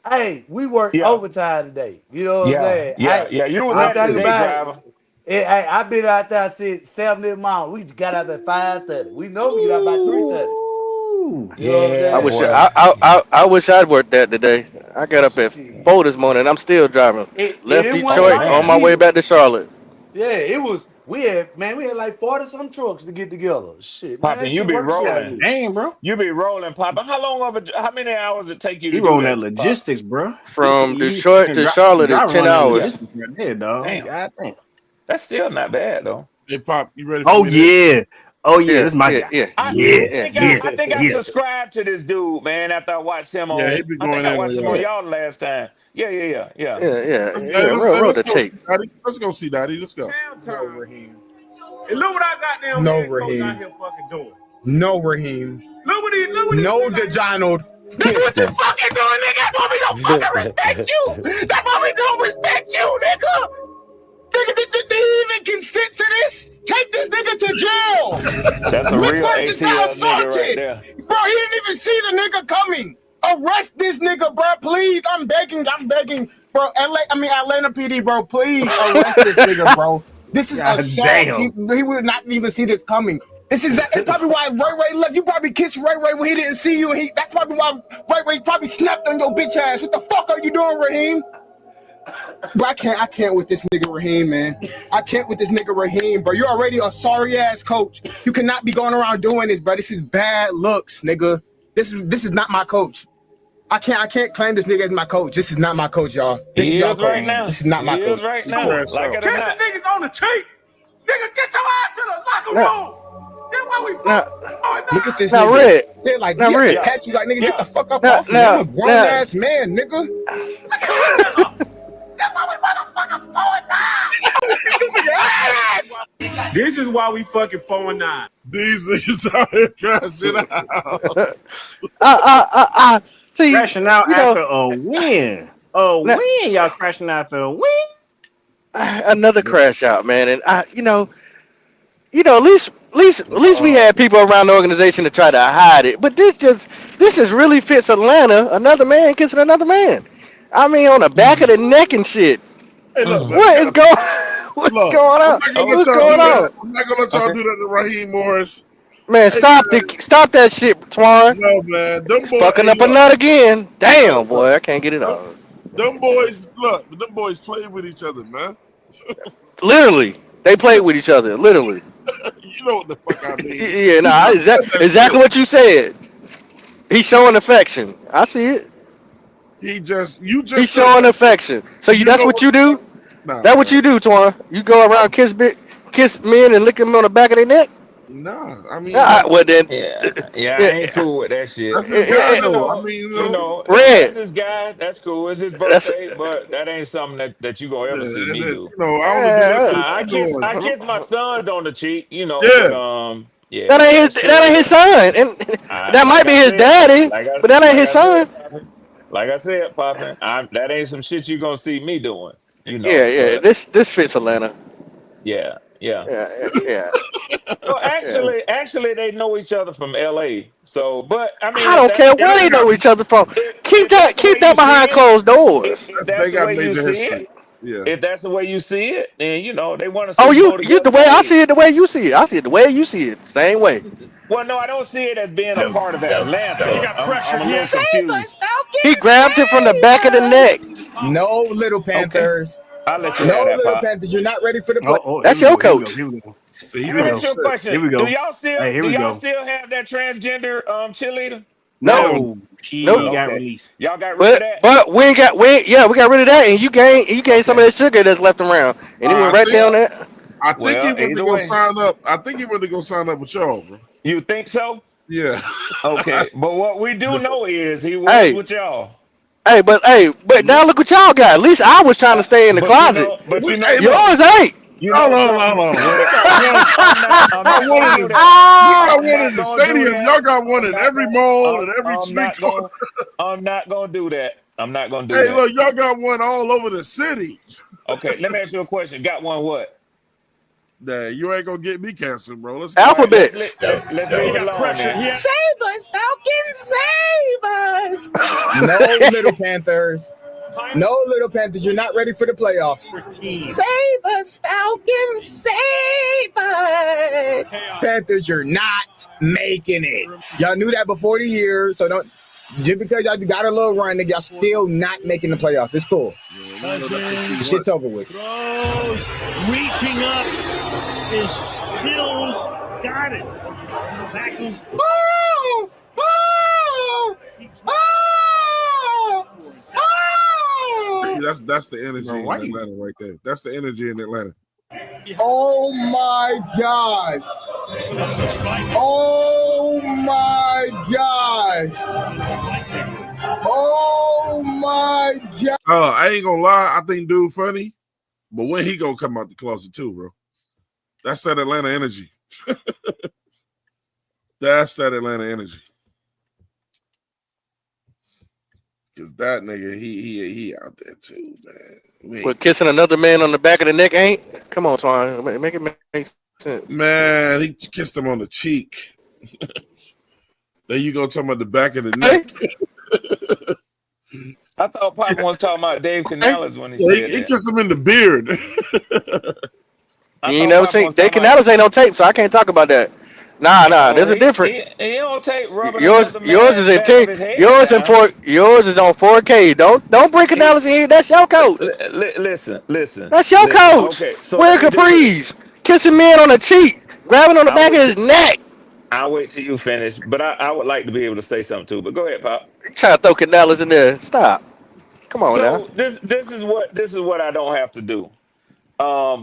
Hey, we worked Yeah, overtime today. You know what I'm yeah, saying? yeah, yeah. You was One at it thing today, about it, driver. hey, I been out there since 7 miles. We just got out at 5:30. We know we get out by 3:30. Ooh. You know what I'm I Yeah, saying? wish boy. I wish I'd worked that today. I got up at Shit. 4 this morning. I'm still driving. Left It wasn't Oh Detroit like on man. my way we back to Charlotte. yeah, it was we had like 40 some trucks to get together. Shit, man, that Popping, you shit be work shit out rolling. here. Dang, bro. You be rolling, Popping. How many hours it take you He to do rolling that that, Pop? logistics, bro. From Detroit to Charlotte is Driving 10 on that Yeah. hours. logistics right there, dog. Damn. God damn. That's still not bad though. Hey, Pop, you ready for Oh me to? yeah. Oh yeah. Yeah, This is my yeah, guy. yeah, Yeah. yeah, Yeah. I think I Yeah. subscribed to this dude, man, after I watched him Yeah, he on be I think going I in on watched him on yeah, y'all. y'all the last time. Yeah. yeah. Roll Let's the go see tape. Daddy. Let's go see Daddy. Let's go. No, Raheem. And look what I got down no, Raheem. Out here fucking doing. No, Raheem. Look what no, DeJohn. That's what you fucking doing, nigga. That's why we don't fucking respect you. That's why we don't respect you, nigga. Nigga, did they even consent to this? Take this nigga to That's a jail. real Report this guy ATL nigga right assaulted. there. Bro, he didn't even see the nigga coming. Arrest this nigga, bro. Please. I'm begging. Bro, Atlanta PD, bro. Please arrest this nigga, bro. This is God assault. He damn. would not even see this coming. It's probably why Ray left. You probably kissed Ray when he didn't see you. And that's probably why Ray probably snapped on your bitch ass. What the fuck are you doing, Raheem? Bro, I can't with this nigga Raheem, man. I can't with this nigga Raheem, bro. You're already a sorry ass coach. You cannot be going around doing this, bro. This is bad looks, nigga. This is not my coach. I can't claim this nigga as my coach. This is not my coach, y'all. This is He y'all is coach. right now. This is not my He coach. is right You now. crashed Like out. it or Kiss not. the niggas on the cheek. Nigga, get your ass to the locker Now, room. That's why we now, look at this now, nigga. Red. They're like, Now, yeah, Red. pat you like, nigga, get the fuck up Now, off me. I'm a grown now. ass man, nigga. Look at this nigga. That's why we motherfucking 4-9. This nigga ass. This is why we fucking 4-9. These niggas out here crashing out. See, Crashing out you after know, a win. now, Y'all crashing after a win. another crash out, man. And at least we had people around the organization to try to hide it. But this just really fits Atlanta. Another man kissing another man. I mean, on the back of the neck and shit. Hey, look, man, What is going? look, going I'm on? not gonna let What's y'all going do on? that. I'm not gonna let y'all Okay. do that to Raheem Morris. Man, Hey stop that shit, Twan. no man, them boys. Fucking Hey up a look, nut again. look, Damn, look. boy, I can't get it Them, on. them boys, look, them boys play with each other, man. Literally, they played with each other. Literally. You know what the fuck I mean? Yeah, You nah, just said that exactly shit. what you said. He's showing affection. I see it. You He's just said showing that shit. affection. So You that's know what what's you do? nah, That's what man. you do, Twan. You go around kiss men and lick them on the back of their neck? Nah, I mean, look, Well then, Yeah, I ain't yeah, cool with that shit. that's his guy, But though. I mean, if that's Red. his guy, that's cool. It's his That's birthday, but that ain't something that you gonna ever see yeah, and me then, do. I only do that to uh, the Now I Cowboys. kiss my sons on the cheek, Yeah, but yeah, but that that shit, ain't his son, and that might like be I his said, daddy, but that ain't like his I said, son. Poppin, Poppin, that ain't some shit you gonna see me doing, Yeah. but This fits Atlanta. yeah, yeah. Yeah. Well, Yeah. actually, they know each other from L.A. So, but I mean, I if don't that's care if where they they got know each other from. if that's the way Keep you that see behind it, closed doors. if that's they the got way you major see it, history. Yeah, if that's the way you see it, then they won a Oh, Super Bowl you the together. way I Hey, see it, the way you see it. I see it the way you see it. Same way. well, no, I don't see it as being a part of Atlanta. I'm a little Save us, confused. He Falcons, grabbed it from the save back of the us. neck. No, little Okay, Panthers. I'll let you have No, that, little Pop. Panthers. You're not ready for the play. Here That's we your go. Here we go. coach. Here we go. see, he Here Let we me talking ask go. you a shit. question. Here we Do go. y'all still Hey, here do we y'all go. still have that transgender cheerleader? Hell No, no. No, she nope. got Okay, released. y'all got rid of But that. we got rid of that, and you gained some of Okay, that sugar that's left around, and he went I right think there well, on that. I think he well, went to either go way, sign up. I think he went to go sign up with y'all, bro. you think so? Yeah. Okay, but what we do know is he was Hey, with y'all. but now look what y'all got. At least I was trying to stay in the But closet. Hey, look. something. Yours ain't. You Hold know on, hold on, something. hold on. We Well, got one. I'm We got not one gonna in do the. that. We got I'm one in not the gonna do stadium. that. Y'all got one I'm in not every gonna. mall and every street corner. I'm not gonna do that. I'm not gonna do Hey, that. look, y'all got one all over the city. Okay, let me ask you a question. Got one what? Nah, you ain't gonna get me canceled, bro. Let's All go. right, Alphabets. let's leave it alone then. Save us, Falcons, save us. No, little Panthers. No, little Panthers. You're not ready for the playoffs. Save us, Falcons, save us. Panthers, you're not making it. Y'all knew that before the year, so don't. Just because y'all got a little run, y'all still not making the playoffs. It's cool. Yeah, we know that's what you want. Shit's over with. Throws, reaching up, is Sills, got it. Tackles. Oh! Oh! Oh! See, Oh! that's the energy Bro, in why you? Atlanta right there. That's the energy in Atlanta. Oh my God! Oh my God! Oh my God! I ain't gonna lie. I think dude funny, but when he gonna come out the closet too, bro? That's that Atlanta energy. That's that Atlanta energy. Cause that nigga, he out there too, man. We ain't But gonna kissing another man on the back of the neck ain't. Come on, Twan. Make it make sense. man, he kissed him on the cheek. There you go, talking about the back of the Hey, neck. I thought Papa was talking about Dave hey, Canales when he Yeah, said he that. kissed him in the beard. I you ain't thought never Papa seen was Dave talking about. Canales ain't on tape, so I can't talk about that. Nah. Oh, There's a he difference. don't take rubbing Yours another yours is man's in back of 10. his head now. Yours is on 4K. Don't bring He, Canales in here. That's your coach. That's your listen. coach. Okay, so let Wearing me do this. capris, kissing men on the cheek, grabbing on the I'll back of wait his till neck. I'll wait till you finish, but I would like to be able to say something too. But go ahead, Pop. You trying to throw Canales in there? Stop. Come on now. So this is what I don't have to do.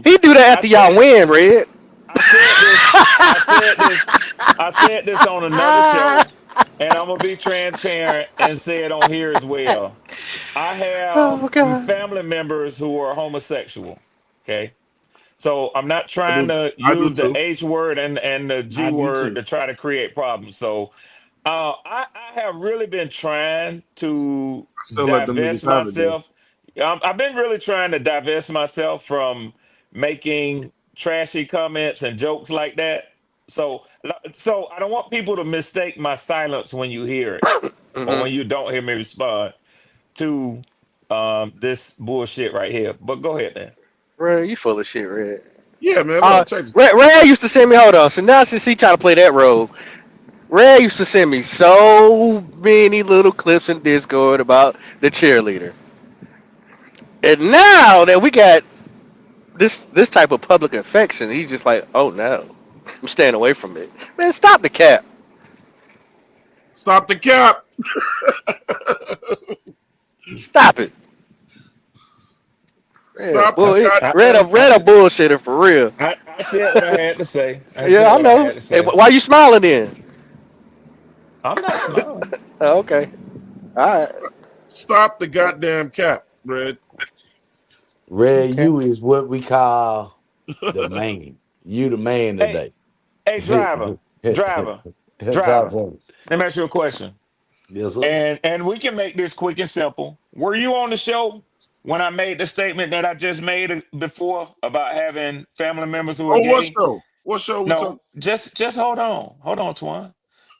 He do that I after y'all said win, Red. I said this. I said this. I said this on another show, and I'm gonna be transparent and say it on here as well. I have Oh God. family members who are homosexual. Okay. So I'm not trying to I do use the too. H word and the G I do word too. to try to create problems. So I have really been trying to I still let them divest niggas have it though. myself. I've been really trying to divest myself from making trashy comments and jokes like that. So I don't want people to mistake my silence when you hear it or hmm when you don't hear me respond to this bullshit right here. But go ahead, man. Red, you full of shit, Red. Yeah, man. Look, check this. Red used to send me. Hold on. So now since he trying to play that role, Red used to send me so many little clips in Discord about the cheerleader. And now that we got this type of public affection, he's just like, oh no, I'm staying away from it. Man, stop the cap. Stop the cap. Stop it. Stop Boy, the Red a goddamn bullshitter for real. I said what I had to say. Yeah, I know. Hey, why you smiling then? I'm not smiling. Oh, okay. All right. Stop the goddamn cap, Red. Red, you is what we call the man. You the man today. Hey, driver. Talk Driver. to me. Let me ask you a question. Yes, sir. And we can make this quick and simple. Were you on the show when I made the statement that I just made before about having family members who are Oh, gay? what show? What show we talking? No, just hold on. Hold on, Twan.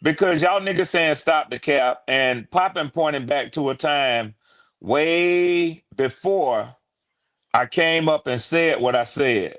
Because y'all niggas saying stop the cap and popping pointing back to a time way before I came up and said what I said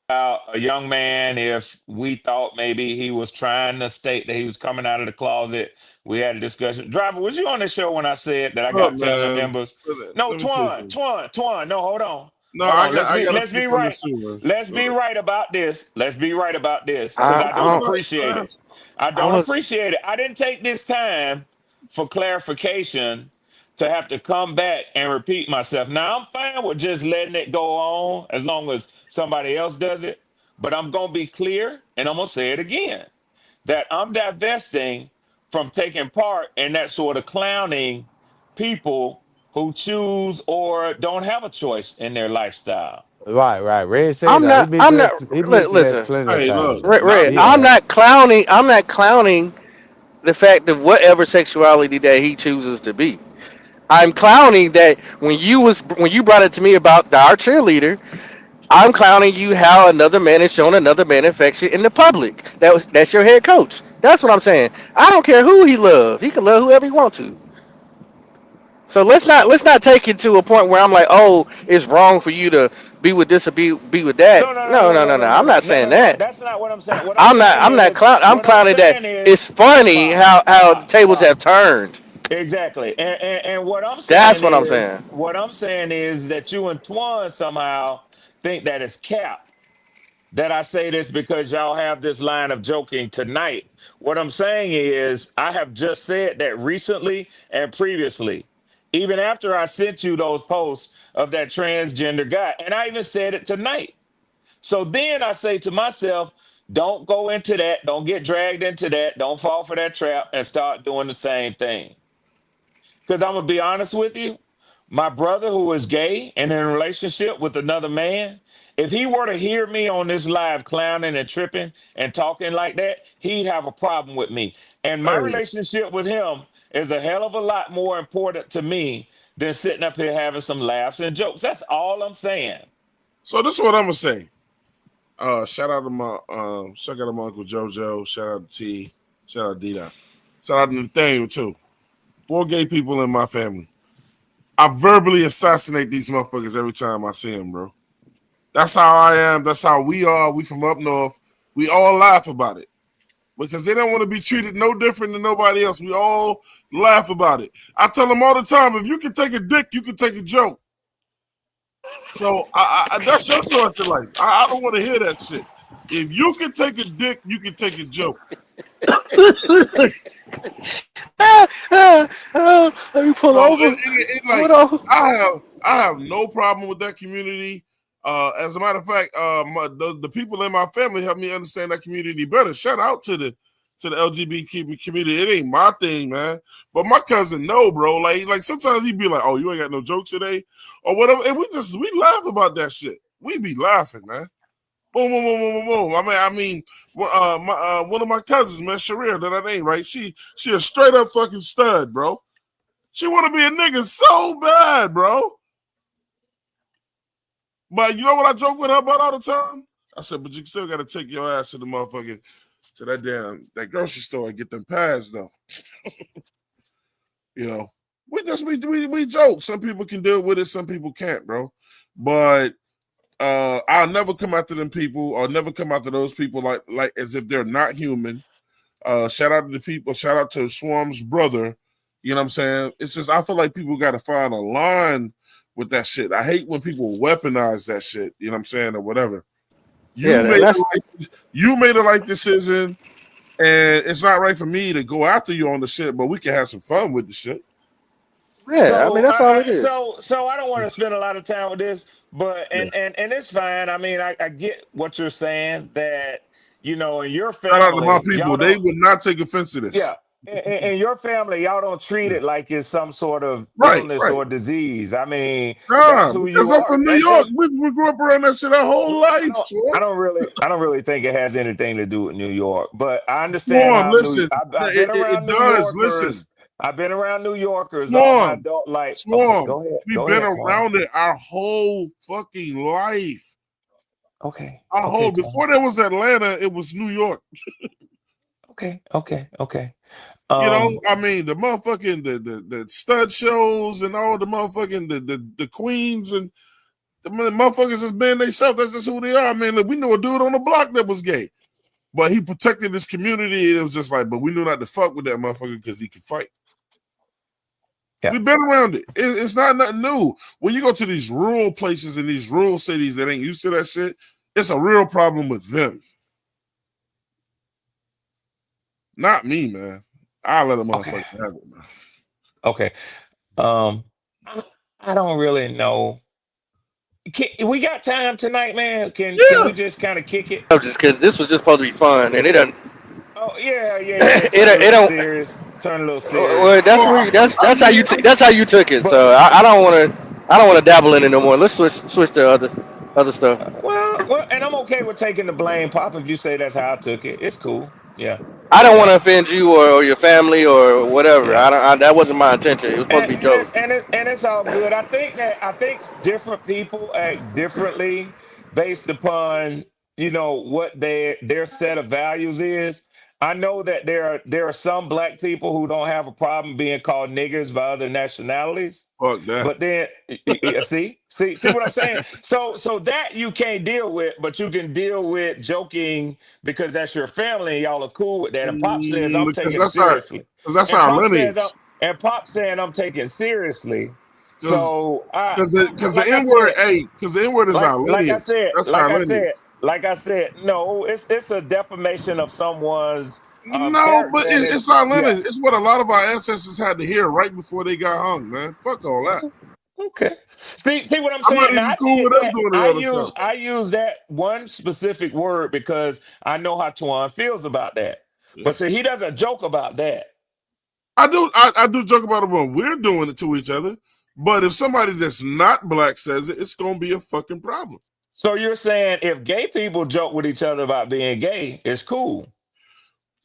about a young man. If we thought maybe he was trying to state that he was coming out of the closet, we had a discussion. Driver, was you on the show when I said that I Look, got family man. members? No, Let me tell you something. Twan. No, hold on. No, Hold I on. gotta Let's be speak on right. this too, man. Let's be right about this. Let's be right about this because I I don't don't. appreciate it. I I don't was. appreciate it. I didn't take this time for clarification to have to come back and repeat myself. Now I'm fine with just letting it go on as long as somebody else does it. But I'm gonna be clear and I'm gonna say it again that I'm divesting from taking part in that sort of clowning people who choose or don't have a choice in their lifestyle. Right. Red said I'm that. not. I'm not. He mentioned that Listen, plenty of Hey, times. look. Red. Yeah. I'm not clowning. I'm not clowning the fact of whatever sexuality that he chooses to be. I'm clowning that when you brought it to me about our cheerleader, I'm clowning you how another man is showing another man affection in the public. That's your head coach. That's what I'm saying. I don't care who he loves. He can love whoever he wants to. So let's not take it to a point where I'm like, oh, it's wrong for you to be with this or be with that. No. I'm not saying that. That's not what I'm saying. What I'm I'm not. saying I'm not is, clown. I'm what I'm clowning that. saying is, It's funny how the tables Pop. have turned. Exactly. And That's what I'm saying. what I'm saying is that you and Twan somehow think that it's cap. That I say this because y'all have this line of joking tonight. What I'm saying is I have just said that recently and previously, even after I sent you those posts of that transgender guy, and I even said it tonight. So then I say to myself, don't go into that, don't get dragged into that, don't fall for that trap and start doing the same thing. Because I'm gonna be honest with you, my brother who is gay and in a relationship with another man, if he were to hear me on this live clowning and tripping and talking like that, he'd have a problem with me. And my Hey, relationship with him is a hell of a lot more important to me than sitting up here having some laughs and jokes. That's all I'm saying. so this is what I'm gonna say. Shout out to my Uncle JoJo. Shout out to T. Shout out to D. Shout out to Nathaniel too. 4 gay people in my family. I verbally assassinate these motherfuckers every time I see them, bro. That's how I am. That's how we are. We from up north. We all laugh about it because they don't want to be treated no different than nobody else. We all laugh about it. I tell them all the time, if you can take a dick, you can take a joke. So that's your choice in life. I don't want to hear that shit. If you can take a dick, you can take a joke. Let me pull So over. I have no problem with that community. As a matter of fact, the people in my family help me understand that community better. Shout out to the LGBT community. It ain't my thing, man. But my cousin know, bro. Like sometimes he be like, "Oh, you ain't got no jokes today," or whatever, and we laugh about that shit. We be laughing, man. Boom, boom, boom, boom, boom, boom. I mean, one of my cousins, man, Sharir, that I name, right? She a straight up fucking stud, bro. She want to be a nigga so bad, bro. But you know what I joke with her about all the time? I said, but you still got to take your ass to the motherfucking to that grocery store and get them pads though. You know, we joke. Some people can deal with it, some people can't, bro. But I'll never come after them people or never come after those people like as if they're not human. Shout out to the people. Shout out to Swarm's brother. You know what I'm saying? It's just I feel like people got to find a line with that shit. I hate when people weaponize that shit. You know what I'm saying, or whatever. You made a life decision, and it's not right for me to go after you on the shit. But we can have some fun with the shit. Yeah, So, I mean that's all it is. so I don't want to spend a lot of time with this, but and it's fine. I mean, I get what you're saying that in your Shout out to my family, people. y'all They don't. would not take offense to Yeah, this. in your family, y'all don't treat it like it's some sort of Right. illness or disease. I mean, that's Nah, who because you I'm are. from New York. We grew up around that shit our whole life. I don't really think it has anything to do with New York, but I understand Swarm, how listen, I've been it around New does. Listen, Yorkers. I've been around New Yorkers all my Swarm, adult life. Okay, Swarm. We've go been ahead, Twan. around it our whole fucking life. Okay, Our whole before there was Atlanta, it was New York. Okay. You know, I mean, the motherfucking the stud shows and all the motherfucking the queens and the motherfuckers has been themselves. That's just who they are. I mean, look, we knew a dude on the block that was gay, but he protected his community. And it was just like, but we knew not to fuck with that motherfucker because he could fight. Yeah. We've been around it. It's not nothing new. When you go to these rural places and these rural cities that ain't used to that shit, it's a real problem with them. Not me, man. I'll let a motherfucker have it, man. Okay. I don't really know. We got time tonight, man. Can we just kind of kick it? I'm just kidding. This was just supposed to be fun, and it doesn't. Oh yeah. It Turn a little don't. serious. Turn a little Well, serious. that's how you that's how you took it. But So I don't want to dabble in it no more. Let's switch to other stuff. well, and I'm okay with taking the blame, Pop. If you say that's how I took it, it's cool. Yeah. I don't want to offend you or your family or whatever. That wasn't my intention. It was supposed to be jokes. And it's all good. I think different people act differently based upon what their set of values is. I know that there are some black people who don't have a problem being called niggers by other nationalities. Fuck that. But then see what I'm saying? So that you can't deal with, but you can deal with joking because that's your family and y'all are cool with that. And Pop says I'm taking it seriously. That's our lineage. And Pop saying I'm taking seriously. Because So the N-word is our lineage. That's our lineage. Like I said, no, it's a defamation of someone's No, but character. it's our lineage. It's what a lot of our ancestors had to hear right before they got hung, man. Fuck all that. Okay. See what I'm saying? I'm not even cool with us doing it all the time. I use that one specific word because I know how Twan feels about that. Yeah. But see, he doesn't joke about that. I do joke about it when we're doing it to each other. But if somebody that's not black says it, it's gonna be a fucking problem. So you're saying if gay people joke with each other about being gay, it's cool.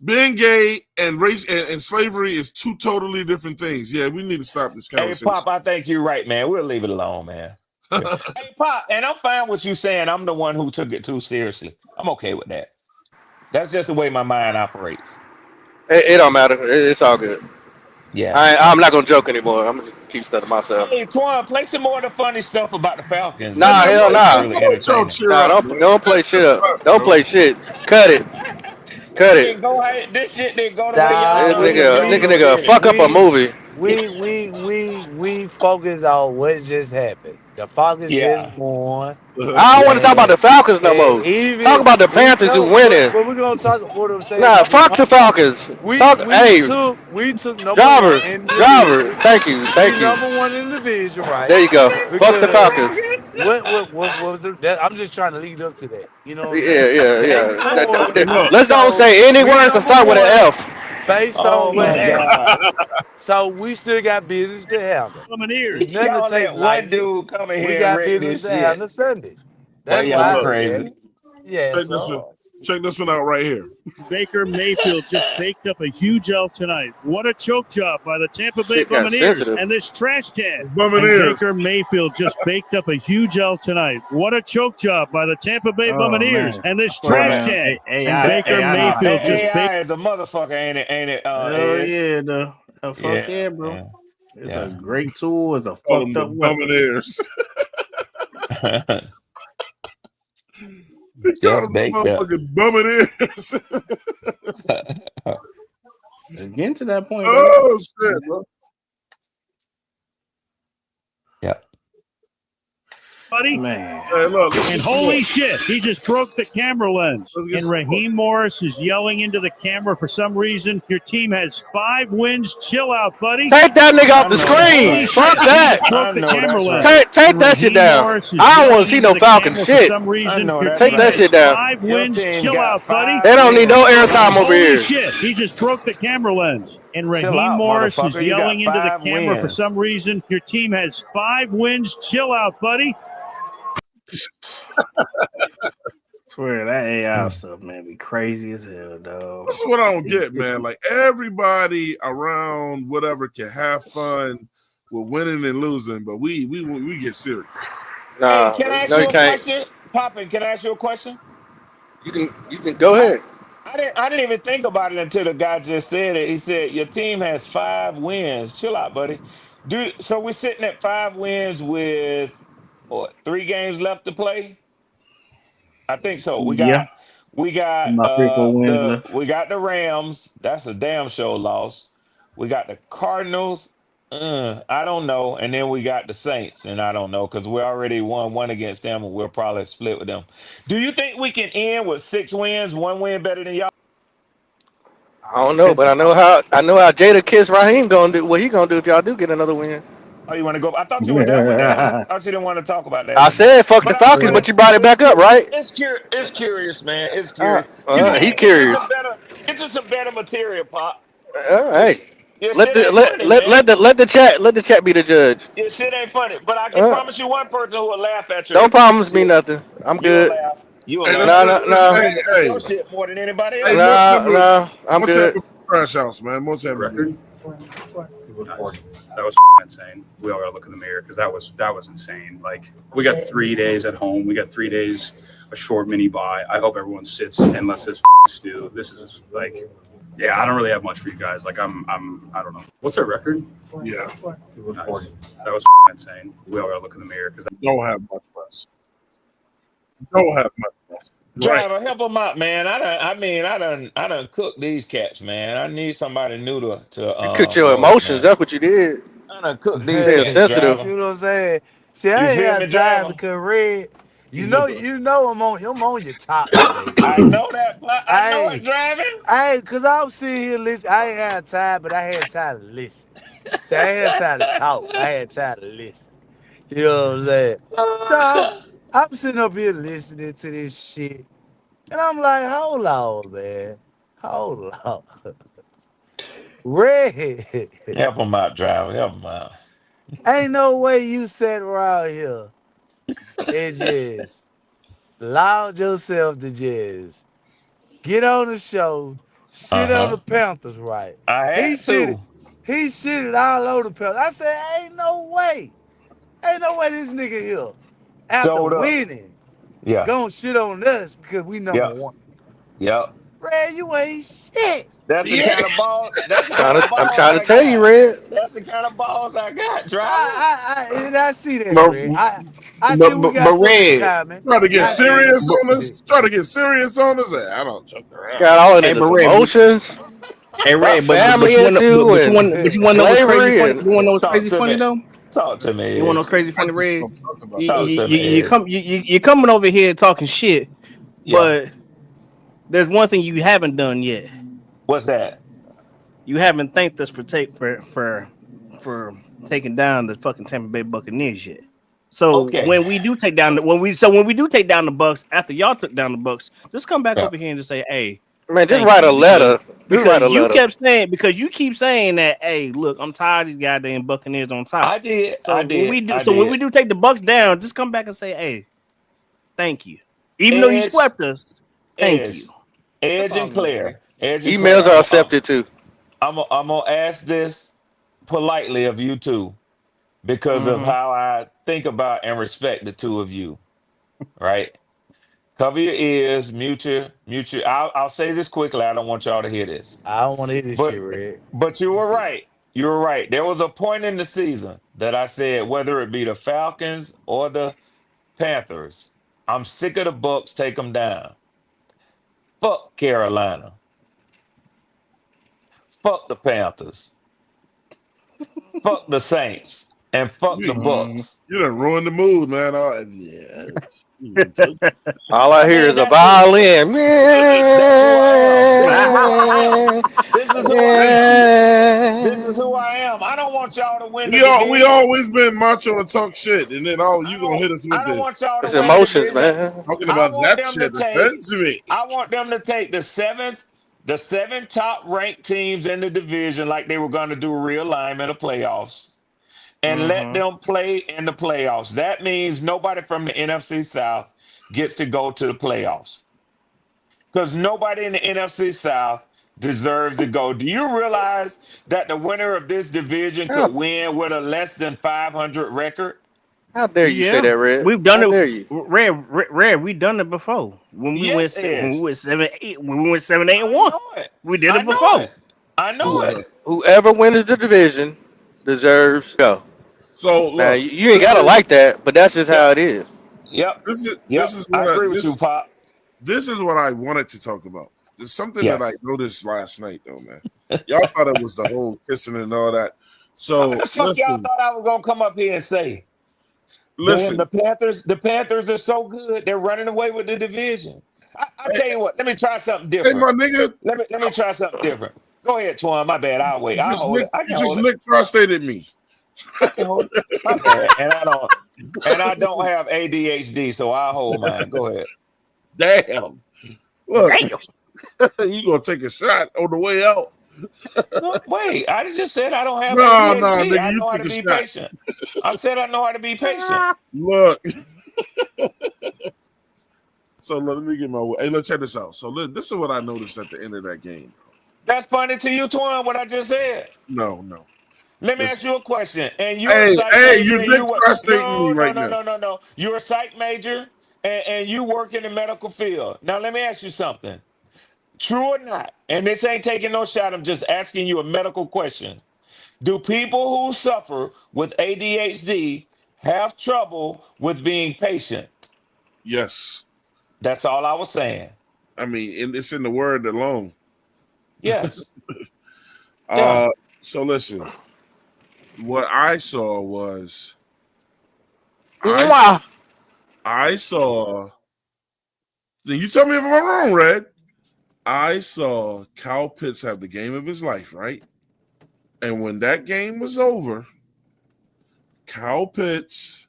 Being gay and race and slavery is two totally different things. Yeah, we need to stop this conversation. Hey, Pop, I think you're right, man. We'll leave it alone, man. Hey, Pop, and I'm fine with you saying I'm the one who took it too seriously. I'm okay with that. That's just the way my mind operates. It don't matter. It's all good. Yeah. I'm not gonna joke anymore. I'm gonna just keep stuff to myself. Hey, Twan, play some more of the funny stuff about the Falcons. Nah, hell nah. Really entertaining. Don't play shit up. Don't play shit. Cut it. Cut it. This shit didn't go the way y'all Nigga, fuck up a movie. We focus on what just happened. The Falcons just won. I don't want to talk about the Falcons no more. Talk about the Panthers who winning. But we're gonna talk what I'm saying. Nah, fuck the Falcons. We took number driver, one in the division. Thank you. Number one in the division, right? There you go. Fuck the Falcons. What was I'm just trying to lead up to that. You know? Yeah. Let's don't say any words to start with an F. Based on what happened. So we still got business to handle. There's nothing to take one dude come in here. We got business to handle Sunday. That's why I'm crazy. Yeah. Check this one out right here. Baker Mayfield just baked up a huge L tonight. What a choke job by the Tampa Bay Buccaneers and this trash can. Baker Mayfield just baked up a huge L tonight. What a choke job by the Tampa Bay Buccaneers and this trash can. And Baker Mayfield just baked is a motherfucker, ain't it? Fuck yeah, bro. It's a great tool. It's a fucked up Buccaneers. He Just called him baked up. motherfucking bumming ears. It's getting to that point. Oh shit, bro. Yep. Buddy. Man. Hey, look, And holy shit, he just broke the camera lens. And Raheem Morris is yelling into the camera for some reason. Your team has 5 wins. Chill out, buddy. Take that nigga off the screen. Fuck that. Broke the camera lens. Take that shit down. I don't want to see no Falcon shit. For some reason, your take team that has shit down. 5 wins. Chill out, buddy. They don't need no airtime over Holy here. shit, he just broke the camera lens. And Raheem out, Morris is motherfucker. You got yelling into the 5 camera for wins. some reason. Your team has 5 wins. Chill out, buddy. Swear that AI stuff, man, be crazy as hell, dog. This is what I don't get, man. Like everybody around whatever can have fun with winning and losing, but we get serious. Nah, Hey, can I ask no, you you a can't. question? Poppin', can I ask you a question? You can go ahead. I didn't even think about it until the guy just said it. He said, your team has 5 wins. Chill out, buddy. So we're sitting at 5 wins with 3 games left to play? I think so. We got About 3-4 wins left. we got the Rams. That's a damn show loss. We got the Cardinals. I don't know. And then we got the Saints, and I don't know because we already won 1 against them, and we'll probably split with them. Do you think we can end with 6 wins, 1 win better than y'all? I don't know, but I know how Jada Kiss Raheem gonna do. What he gonna do if y'all do get another win? Oh, you want to go? I thought you were done with that. I thought you didn't want to talk about that. I said fuck the Falcons, but you brought it back up, right? It's curious, man. It's curious. He curious. Get you some better material, Pop. Hey, Your let shit the ain't let funny, let, man. let the chat be the judge. Your shit ain't funny, but I can promise you one person who will laugh at you. Don't promise me nothing. I'm You'll good. laugh. You'll Hey, laugh. No. Hey, your shit more than anybody else. No, I'm good. Crash house, man. More time record. That was insane. We all gotta look in the mirror because that was insane. Like we got 3 days at home. We got 3 days a short mini bye. I hope everyone sits and lets this stew. This is like, yeah, I don't really have much for you guys. Like I don't know. What's our record? Yeah, nice. That was insane. We all gotta look in the mirror because don't have much less. Don't have much less. Driver, help them out, man. I done cooked these cats, man. I need somebody new to You cooked your emotions. That's what you did. I done cooked these Stay cats, sensitive. See what I'm saying? See, I You ain't feel had me, time driver? because Red, you know I'm on your top today. I know that. I know it, driving. Cause I'm sitting here listening. I ain't had time, but I had time to listen. See, I ain't had time to talk. I had time to listen. You know what I'm saying? So I'm sitting up here listening to this shit. And I'm like, hold on, man. Hold on. Red. Help them out, driver. Help them out. Ain't no way you sat around here and just allowed yourself to just get on the show, shit on the Panthers, right? I had to. He shitted all over the Panthers. I said, ain't no way this nigga here, after winning, gonna shit on us because we number 1. Yep. Red, you ain't shit. That's the kind of ball. I'm trying to tell you, Red. That's the kind of balls I got, driver. I see that, But- Red. I see we got but Red, comment. Try to get serious on us. Try to get serious on us. I don't joke around. Got all of his emotions. Hey, Red, but family you want to know what's slavery crazy funny? You want to know what's crazy funny though? Talk to me. You want to know crazy funny, Red? Talk to me. You're coming over here talking shit, Yeah. but there's one thing you haven't done yet. What's that? You haven't thanked us for taking down the fucking Tampa Bay Buccaneers yet. So when we do take down the Bucks after y'all took down the Bucks, just come back over here and just say, "Hey, man, just write a letter." Because you keep saying that, "Hey, look, I'm tired of these goddamn Buccaneers on top." I did. So when we do take the Bucks down, just come back and say, "Hey, thank you," even though you swept us. Thank you. Edge and Claire. Emails are accepted too. I'm gonna ask this politely of you two because of how I think about and respect the two of you. Right? Cover your ears, mute your. I'll say this quickly. I don't want y'all to hear this. I don't want to hear this shit, Red. But you were right. You were right. There was a point in the season that I said whether it be the Falcons or the Panthers, I'm sick of the Bucks. Take them down. Fuck Carolina. Fuck the Panthers. Fuck the Saints. And fuck the Bucks. You done ruined the mood, man. All I hear is a violin. That's who I am. This is who I am. This is who I am. I don't want y'all to win the division. We always been macho and talk shit, and then you gonna hit us with I don't want y'all to it's win emotions, the division. man. Talking about that shit offends me. I want them to take the seven top ranked teams in the division like they were going to do realignment of playoffs and let them play in the playoffs. That means nobody from the NFC South gets to go to the playoffs because nobody in the NFC South deserves to go. Do you realize that the winner of this division could win with a less than 500 record? How dare you say that, Red? We've done How it. dare you? Red. We've done it before. When we went 7-8, when we went 7-8-1, we did it before. I know it. Whoever wins the division deserves to go. So now look, you ain't gotta like that, but that's just how it is. Yep. This is what I agree with you, Pop. This is what I wanted to talk about. There's something that I noticed last night, though, man. Y'all thought it was the whole kissing and all that. So what the fuck y'all thought I was gonna come up here and say? Listen, the Panthers are so good. They're running away with the division. I tell you what. Let me try something different. Hey, my nigga. Let me try something different. Go ahead, Twan. My bad. I'll wait. I'll hold it. You just licked prostated me. I can hold it. My bad. And I don't have ADHD, so I'll hold mine. Go ahead. Damn. Look, you gonna take a shot on the way out? No, wait, I just said I don't have No, ADHD. nigga, I you know how took to a be shot. patient. I said I know how to be patient. Look. So let me get my way. Hey, let's check this out. So look, this is what I noticed at the end of that game. That's funny to you, Twan, what I just said. No. Let me ask you a question. And you're hey, a psych hey, major. you And dick prostating me right now. No. You're a psych major and you work in the medical field. Now let me ask you something. True or not, and this ain't taking no shot, I'm just asking you a medical question. Do people who suffer with ADHD have trouble with being patient? Yes. That's all I was saying. I mean, it's in the word alone. Yes. Yeah. So listen, what I saw was I saw. Then you tell me if I'm wrong, Red. I saw Kyle Pitts have the game of his life, right? And when that game was over, Kyle Pitts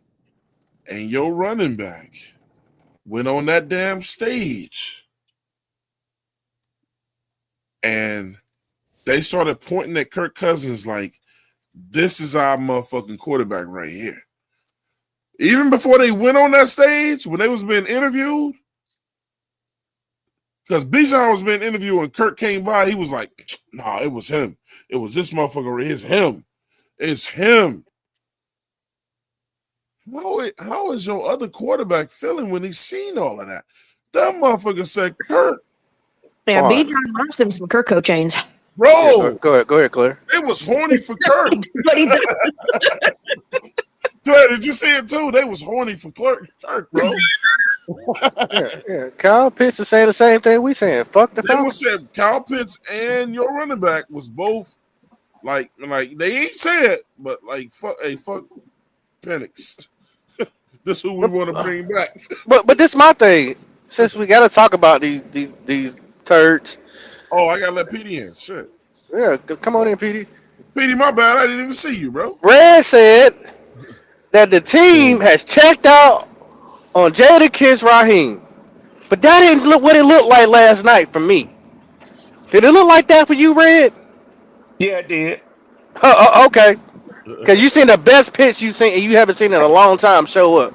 and your running back went on that damn stage and they started pointing at Kirk Cousins like, this is our motherfucking quarterback right here. Even before they went on that stage, when they was being interviewed, because Bijan was being interviewed and Kirk came by, he was like, nah, it was him. It was this motherfucker. It's him. It's him. How is your other quarterback feeling when he's seen all of that? That motherfucker said, Kirk. Yeah, Bijan loves him some Kirko chains. Bro. Yeah, go ahead, Claire. It was horny for Kirk. But he does. Claire, did you see it too? They was horny for Kirk, bro. yeah. Kyle Pitts is saying the same thing we saying. Fuck the Falcons. They said Kyle Pitts and your running back was both like they ain't said, but like fuck Penix. This is who we want to bring back. But this is my thing. Since we got to talk about these turds. Oh, I gotta let PD in. Shit. Yeah, come on in, PD. PD, my bad. I didn't even see you, bro. Red said that the team has checked out on Jadakiss Raheem, but that didn't look what it looked like last night for me. Did it look like that for you, Red? Yeah, it did. Okay. Because you seen the best pitch you seen, and you haven't seen in a long time show up.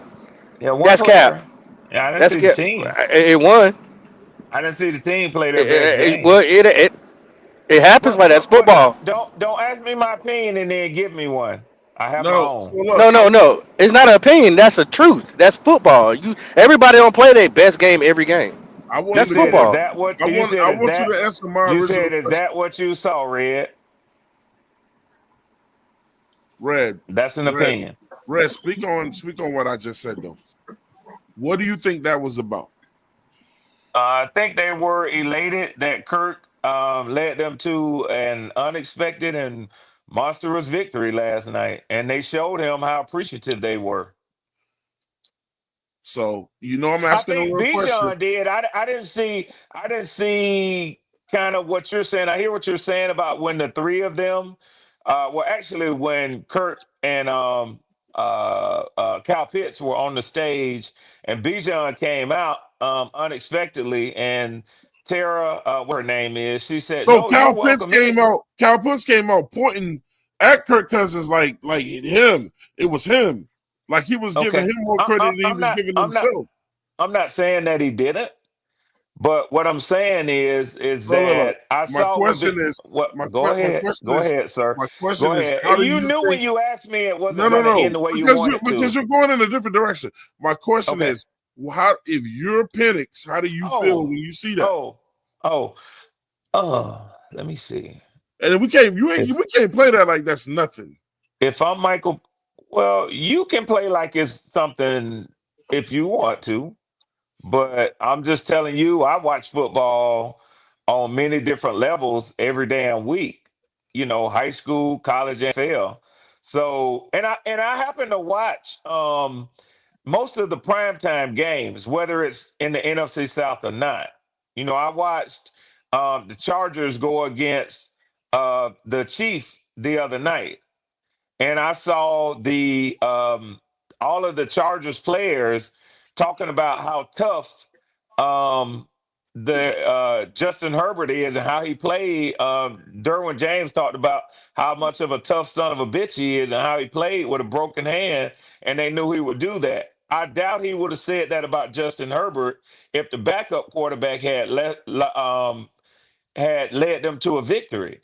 Yeah, that's player. cap. Yeah, I didn't see the team. It won. I didn't see the team play their best game. Well, it happens like that's football. Don't ask me my opinion and then give me one. I have my own. No. It's not an opinion. That's a truth. That's football. Everybody don't play their best game every game. That's football. Is that what I want you to answer my original said, is question. that what you saw, Red? Red. That's an opinion. Red, speak on what I just said though. What do you think that was about? I think they were elated that Kirk led them to an unexpected and monstrous victory last night, and they showed him how appreciative they were. So I'm I asking a think real question. Bijan did. I didn't see kind of what you're saying. I hear what you're saying about when the three of them, well, actually when Kurt and Kyle Pitts were on the stage, and Bijan came out unexpectedly, and Tara, what her name is, she said, No, "No, you're Cal Pitts welcome in." came out pointing at Kirk Cousins like him. It was him. Like he was giving Okay, him more credit than he was giving himself. I'm not saying that he didn't. But what I'm saying is Look. that I My saw question is, what go ahead, sir. my question Go is, ahead. how do You you knew when think? you asked me it wasn't going to No, end the way you because wanted to. you're going in a different direction. My question Okay. is, how if you're Penix, how do you feel when you see that? Let me see. And we can't play that like that's nothing. If I'm Michael, well, you can play like it's something if you want to. But I'm just telling you, I watch football on many different levels every damn week. High school, college, and NFL. So, and I happen to watch most of the primetime games, whether it's in the NFC South or not. I watched the Chargers go against the Chiefs the other night, and I saw the all of the Chargers players talking about how tough the Justin Herbert is and how he played. Derwin James talked about how much of a tough son of a bitch he is and how he played with a broken hand, and they knew he would do that. I doubt he would have said that about Justin Herbert if the backup quarterback had led them to a victory.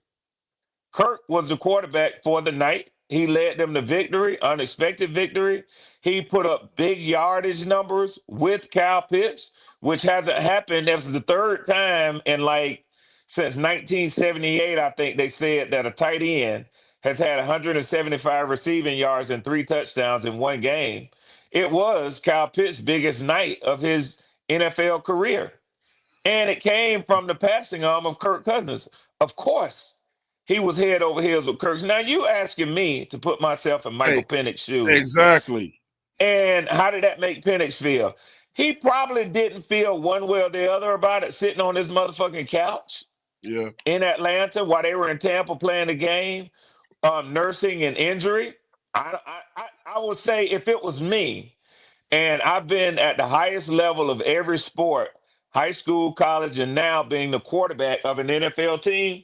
Kirk was the quarterback for the night. He led them to victory, unexpected victory. He put up big yardage numbers with Kyle Pitts, which hasn't happened. This is the third time since 1978, I think they said that a tight end has had 175 receiving yards and 3 touchdowns in one game. It was Kyle Pitts' biggest night of his NFL career. And it came from the passing arm of Kirk Cousins. Of course, he was head over heels with Kirk. Now you asking me to put myself in Michael Penix's shoes. Exactly. And how did that make Penix feel? He probably didn't feel one way or the other about it sitting on his motherfucking couch in Atlanta while they were in Tampa playing the game, nursing an injury. I would say if it was me, and I've been at the highest level of every sport, high school, college, and now being the quarterback of an NFL team,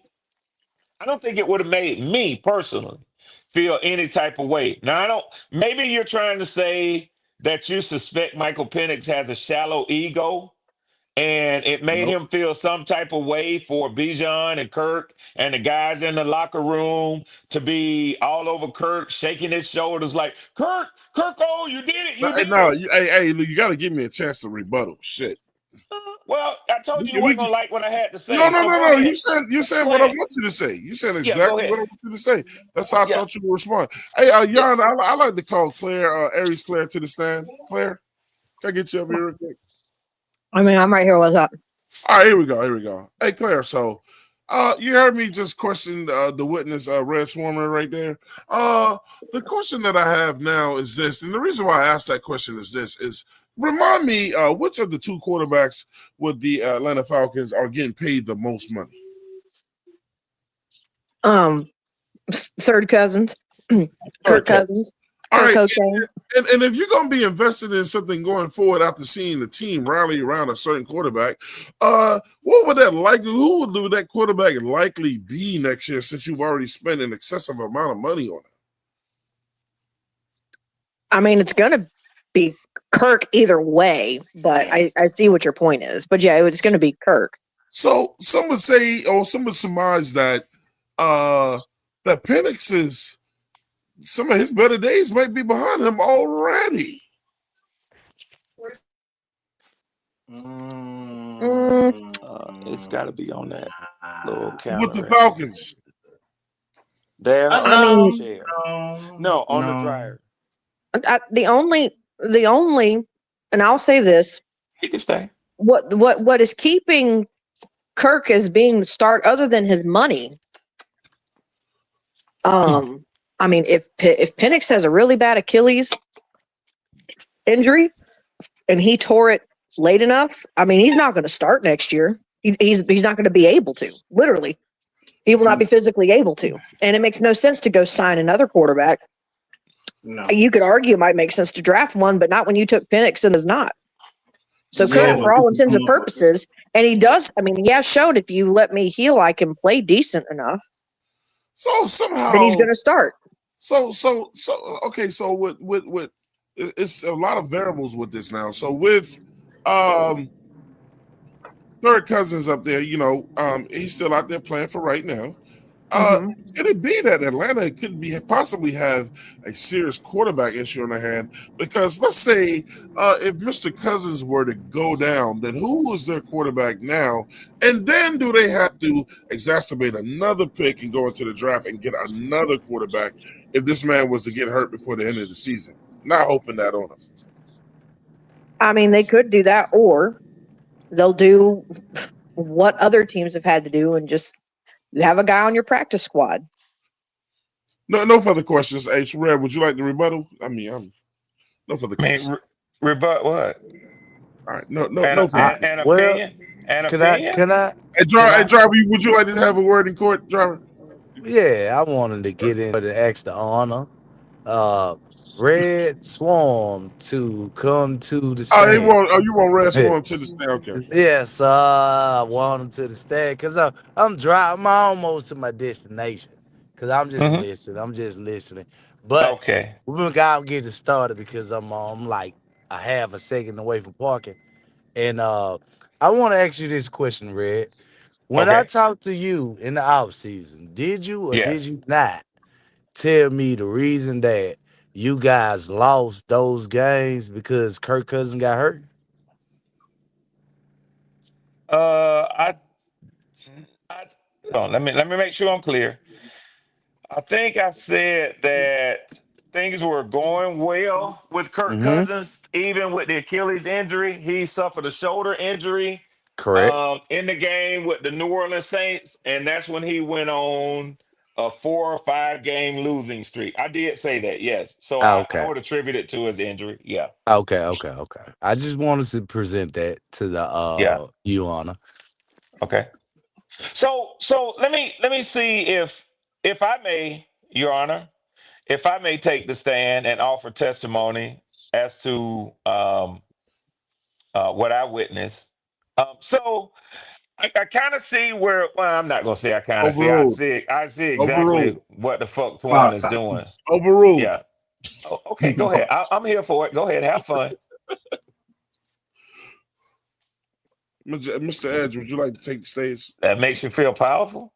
I don't think it would have made me personally feel any type of way. Now, maybe you're trying to say that you suspect Michael Penix has a shallow ego and it made him feel some type of way for Bijan and Kirk and the guys in the locker room to be all over Kirk, shaking his shoulders like, Kirk, oh, you did it. You did it. You got to give me a chance to rebuttal. Shit. Well, I told you weren't gonna like what I had to say. No. You said what I want you to say. You said exactly what I want you to say. That's how I thought you would respond. Hey, Jan, I like to call Claire, Aries Claire to the stand. Claire, can I get you up here real quick? I mean, I'm right here. What's up? All right, here we go. Hey, Claire, so you heard me just question the witness, Red Swarmer, right there. The question that I have now is this, and the reason why I asked that question is this, is remind me which of the two quarterbacks with the Atlanta Falcons are getting paid the most money? Third Cousins. Kirk Cousins. All right, and if you're going to be invested in something going forward after seeing the team rally around a certain quarterback, what would who would that quarterback likely be next year since you've already spent an excessive amount of money on it? I mean, it's going to be Kirk either way, but I see what your point is. But yeah, it's going to be Kirk. So some would say, or some would surmise that that Penix is, some of his better days might be behind him already. It's got to be on that little counter with the Falcons. There, on the dryer. The only and I'll say this: He can stay. What is keeping Kirk as being the start, other than his money? I mean, if Penix has a really bad Achilles injury and he tore it late enough, I mean, he's not going to start next year. He's not going to be able to. Literally, he will not be physically able to. And it makes no sense to go sign another quarterback. No. You could argue it might make sense to draft one, but not when you took Penix and is not. So Kirk, for all intents and purposes, and he does. I mean, he has shown if you let me heal, I can play decent enough. So somehow, then he's going to start. So okay. So with it's a lot of variables with this now. So with Kirk Cousins up there, he's still out there playing for right now. Could it be that Atlanta could possibly have a serious quarterback issue on their hand? Because let's say if Mr. Cousins were to go down, then who is their quarterback now? And then do they have to exacerbate another pick and go into the draft and get another quarterback if this man was to get hurt before the end of the season? Not hoping that on him. I mean, they could do that, or they'll do what other teams have had to do and just have a guy on your practice squad. No further questions. H. Red, would you like the rebuttal? I mean, no further questions. Rebut what? All right, no. An opinion. Can I? Hey, driver, would you like to have a word in court, driver? Yeah, I wanted to get in the extra honor. Red Swarm to come to the stand. You want Red Swarm to the stand? Okay. Yes, I want him to the stand because I'm driving. I'm almost to my destination because I'm just listening. I'm just listening. But okay, we're gonna get it started because I'm like a half a second away from parking, and I want to ask you this question, Red. When I talked to you in the off season, did you or did you not tell me the reason that you guys lost those games because Kirk Cousins got hurt? Let me make sure I'm clear. I think I said that things were going well with Kirk Cousins, even with the Achilles injury. He suffered a shoulder injury. Correct. In the game with the New Orleans Saints, and that's when he went on a 4 or 5 game losing streak. I did say that, yes. So I would attribute it to his injury. Yeah. Okay. I just wanted to present that to the you honor. Okay. So let me see if I may, Your Honor, if I may take the stand and offer testimony as to what I witnessed. So I kind of see where. Well, I'm not gonna say I kind of see. I see exactly what the fuck Twan is doing. Overruled. Yeah. Oh, okay, go ahead. I'm here for it. Go ahead, have fun. Mr. Edge, would you like to take the stage? That makes you feel powerful?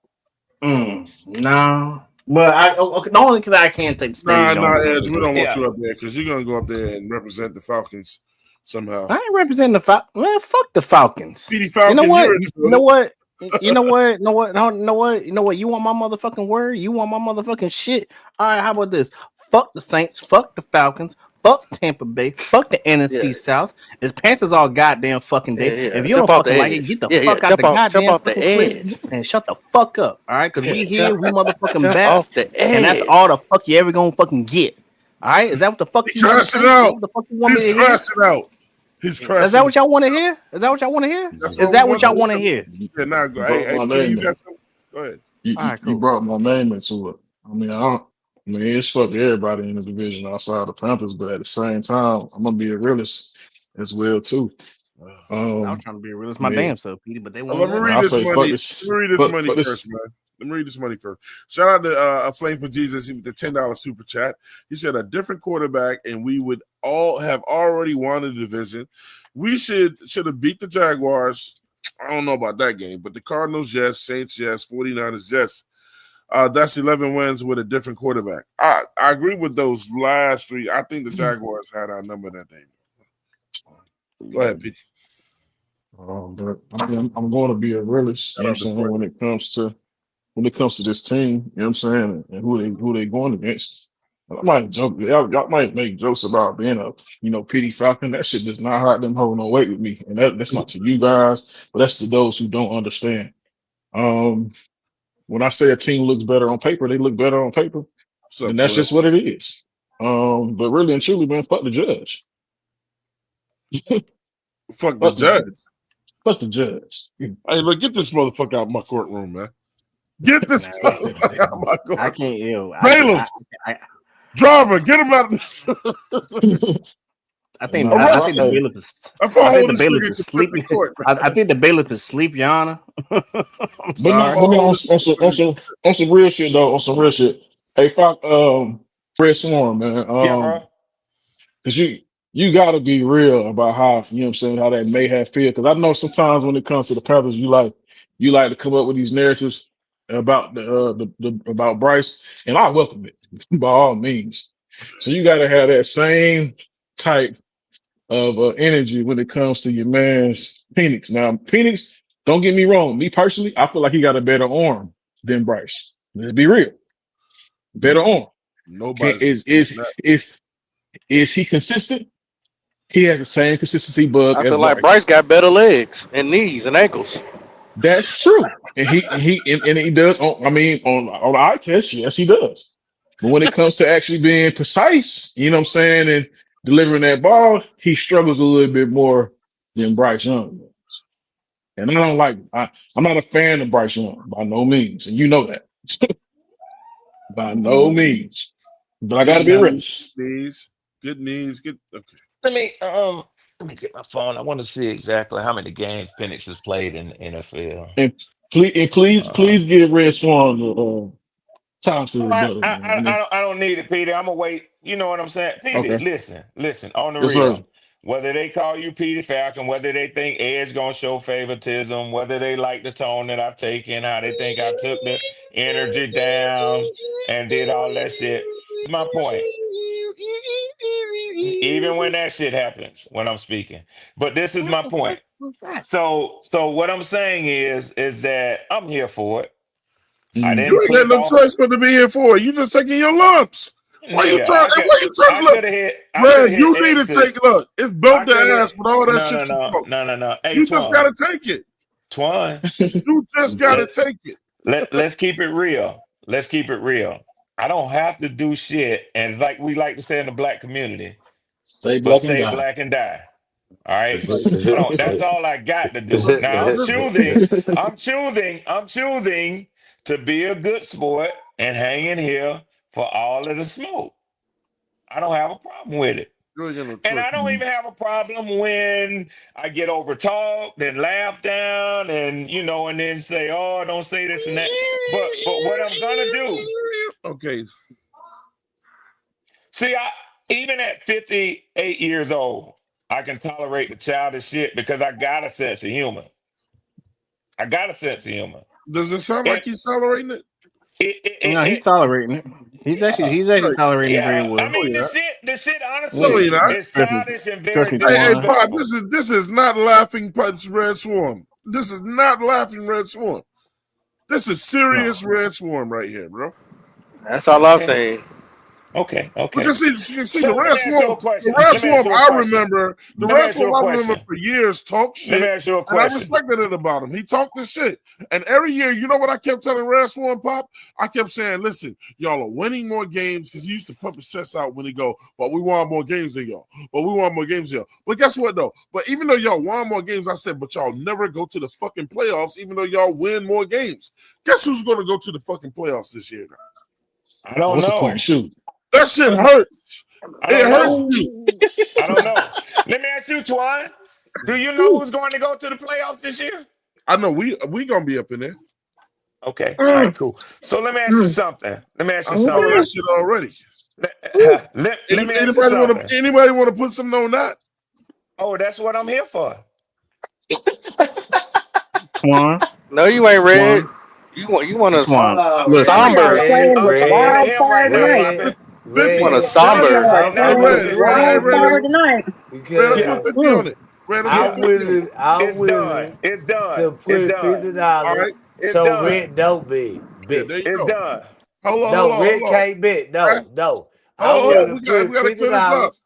No. But the only because I can't take the stage. Edge, we don't want you up there because you're gonna go up there and represent the Falcons somehow. I ain't representing the Falcons. Man, fuck the Falcons. Falcon, you know what? You know what? You know what? You want my motherfucking word? You want my motherfucking shit? All right, how about this? Fuck the Saints. Fuck the Falcons. Fuck Tampa Bay. Fuck the NFC South. It's Panthers all goddamn fucking day. If you don't fucking like it, get the fuck out the goddamn fucking cliff and shut the fuck up. All right, because we here, we motherfucking back, and that's all the fuck you ever gonna fucking get. All right, is that what the fuck you want to hear? He's crashing out. He's crashing. Is that what y'all want to hear? Is that what y'all want to hear? Is that what y'all want to hear? Yeah, now go. You got some. Go ahead. You brought my name into it. I mean, it's fuck everybody in the division outside the Panthers, but at the same time, I'm gonna be a realist as well too. I was trying to be a realist my damn self, Petey, but they won't. Let me read this money first, man. Let me read this money first. Shout out to A Flame for Jesus with the $10 super chat. He said a different quarterback, and we would all have already won the division. We should have beat the Jaguars. I don't know about that game, but the Cardinals, yes. Saints, yes. 49ers, yes. That's 11 wins with a different quarterback. I agree with those last 3. I think the Jaguars had our number that day. Go ahead, Pete. But I'm going to be a realist. You know what I'm saying, when it comes to this team. You know what I'm saying, and who they going against. I might joke. Y'all might make jokes about being a pity falcon. That shit does not hurt them hold no weight with me, and that's not to you guys, but that's to those who don't understand. Um, when I say a team looks better on paper, they look better on paper, What's and up, that's Cliff? just what it is. But really and truly, man, fuck the judge. Fuck the judge. Fuck the judge. Hey, look, get this motherfucker out of my courtroom, man. Get this motherfucker out of my courtroom. I can't ill. Bailiffs, driver, get him out. I think the bailiff is. I think the bailiff is sleeping. I think the bailiff is sleep, Your Honor. But no, on some real shit though. On some real shit. Hey, fuck, Fred Swarm, man. Yeah, bro. Because you got to be real about how how that may have feel. Because I know sometimes when it comes to the Panthers, you like to come up with these narratives about about Bryce, and I welcome it by all means. So you got to have that same type of energy when it comes to your man's Penix. Now, Penix, don't get me wrong. Me personally, I feel like he got a better arm than Bryce. Let's be real. Better arm. Nobody's is he consistent? He has the same consistency bug. I feel like Bryce got better legs and knees and ankles. That's true, and he does. On the eye test, yes, he does. But when it comes to actually being precise, you know what I'm saying, and delivering that ball, he struggles a little bit more than Bryce Young. And I don't like. I'm not a fan of Bryce Young by no means, and you know that. By no means, but I got to be rich. Good knees. Okay. Let me get my phone. I want to see exactly how many games Penix has played in the NFL. And please give Red Swan time to rebuttal. I don't need it, Peter. I'm gonna wait. You know what I'm saying, Peter? Okay. Listen. On the Yes, real, sir. whether they call you Peter Falcon, whether they think Ed's gonna show favoritism, whether they like the tone that I've taken, how they think I took the energy down and did all that shit. My point. Even when that shit happens, when I'm speaking. But this is my point. So what I'm saying is that I'm here for it. I didn't You ain't got no click choice but to be here for it. You just taking your lumps. Why you Nigga, trying to look? Man, you need to take look. It's built the ass with all that shit you spoke. No. Hey, you Twan. just gotta take it. Twan. You just gotta take it. Let's keep it real. Let's keep it real. I don't have to do shit, and like we like to say in the black community, stay black and die. All right. That's all I got to do. Now I'm choosing to be a good sport and hang in here for all of the smoke. I don't have a problem with it. And I don't even have a problem when I get over talked and laughed down and and then say, oh, don't say this and that. But what I'm gonna do. Okay. See, even at 58 years old, I can tolerate the childish shit because I got a sense of humor. Does it sound like he's tolerating it? No, he's tolerating it. He's actually tolerating it very well. I mean, the shit honestly is childish and very disrespectful. Hey, Pop, this is not laughing punch Red Swarm. This is not laughing Red Swarm. This is serious Red Swarm right here, bro. That's all I'm saying. Okay. Because see the Red Swarm. The Red Swarm I remember. The Red Swarm I remember for years talk shit. Let me ask you a question. And I respected it about him. He talked this shit. And every year, you know what I kept telling Red Swarm, Pop? I kept saying, listen, y'all are winning more games, because he used to pump his chest out when he go, but we won more games than y'all. But guess what, though? But even though y'all won more games, I said, but y'all never go to the fucking playoffs, even though y'all win more games. Guess who's going to go to the fucking playoffs this year now? I don't know. Shoot. That shit hurts. It hurts you. I don't know. Let me ask you, Twan. Do you know who's going to go to the playoffs this year? I know we gonna be up in there. Okay, all right, cool. So let me ask you something. I know that shit already. Let me ask you something. Anybody want to put something on that? Oh, that's what I'm here for. Twan. No, you ain't red. You want a somber. You want a somber. I'm willing it's done. to put $50 so Red don't bid. It's done. Red can't bid. No. I'm Oh, willing we to got put to clear this up. $50.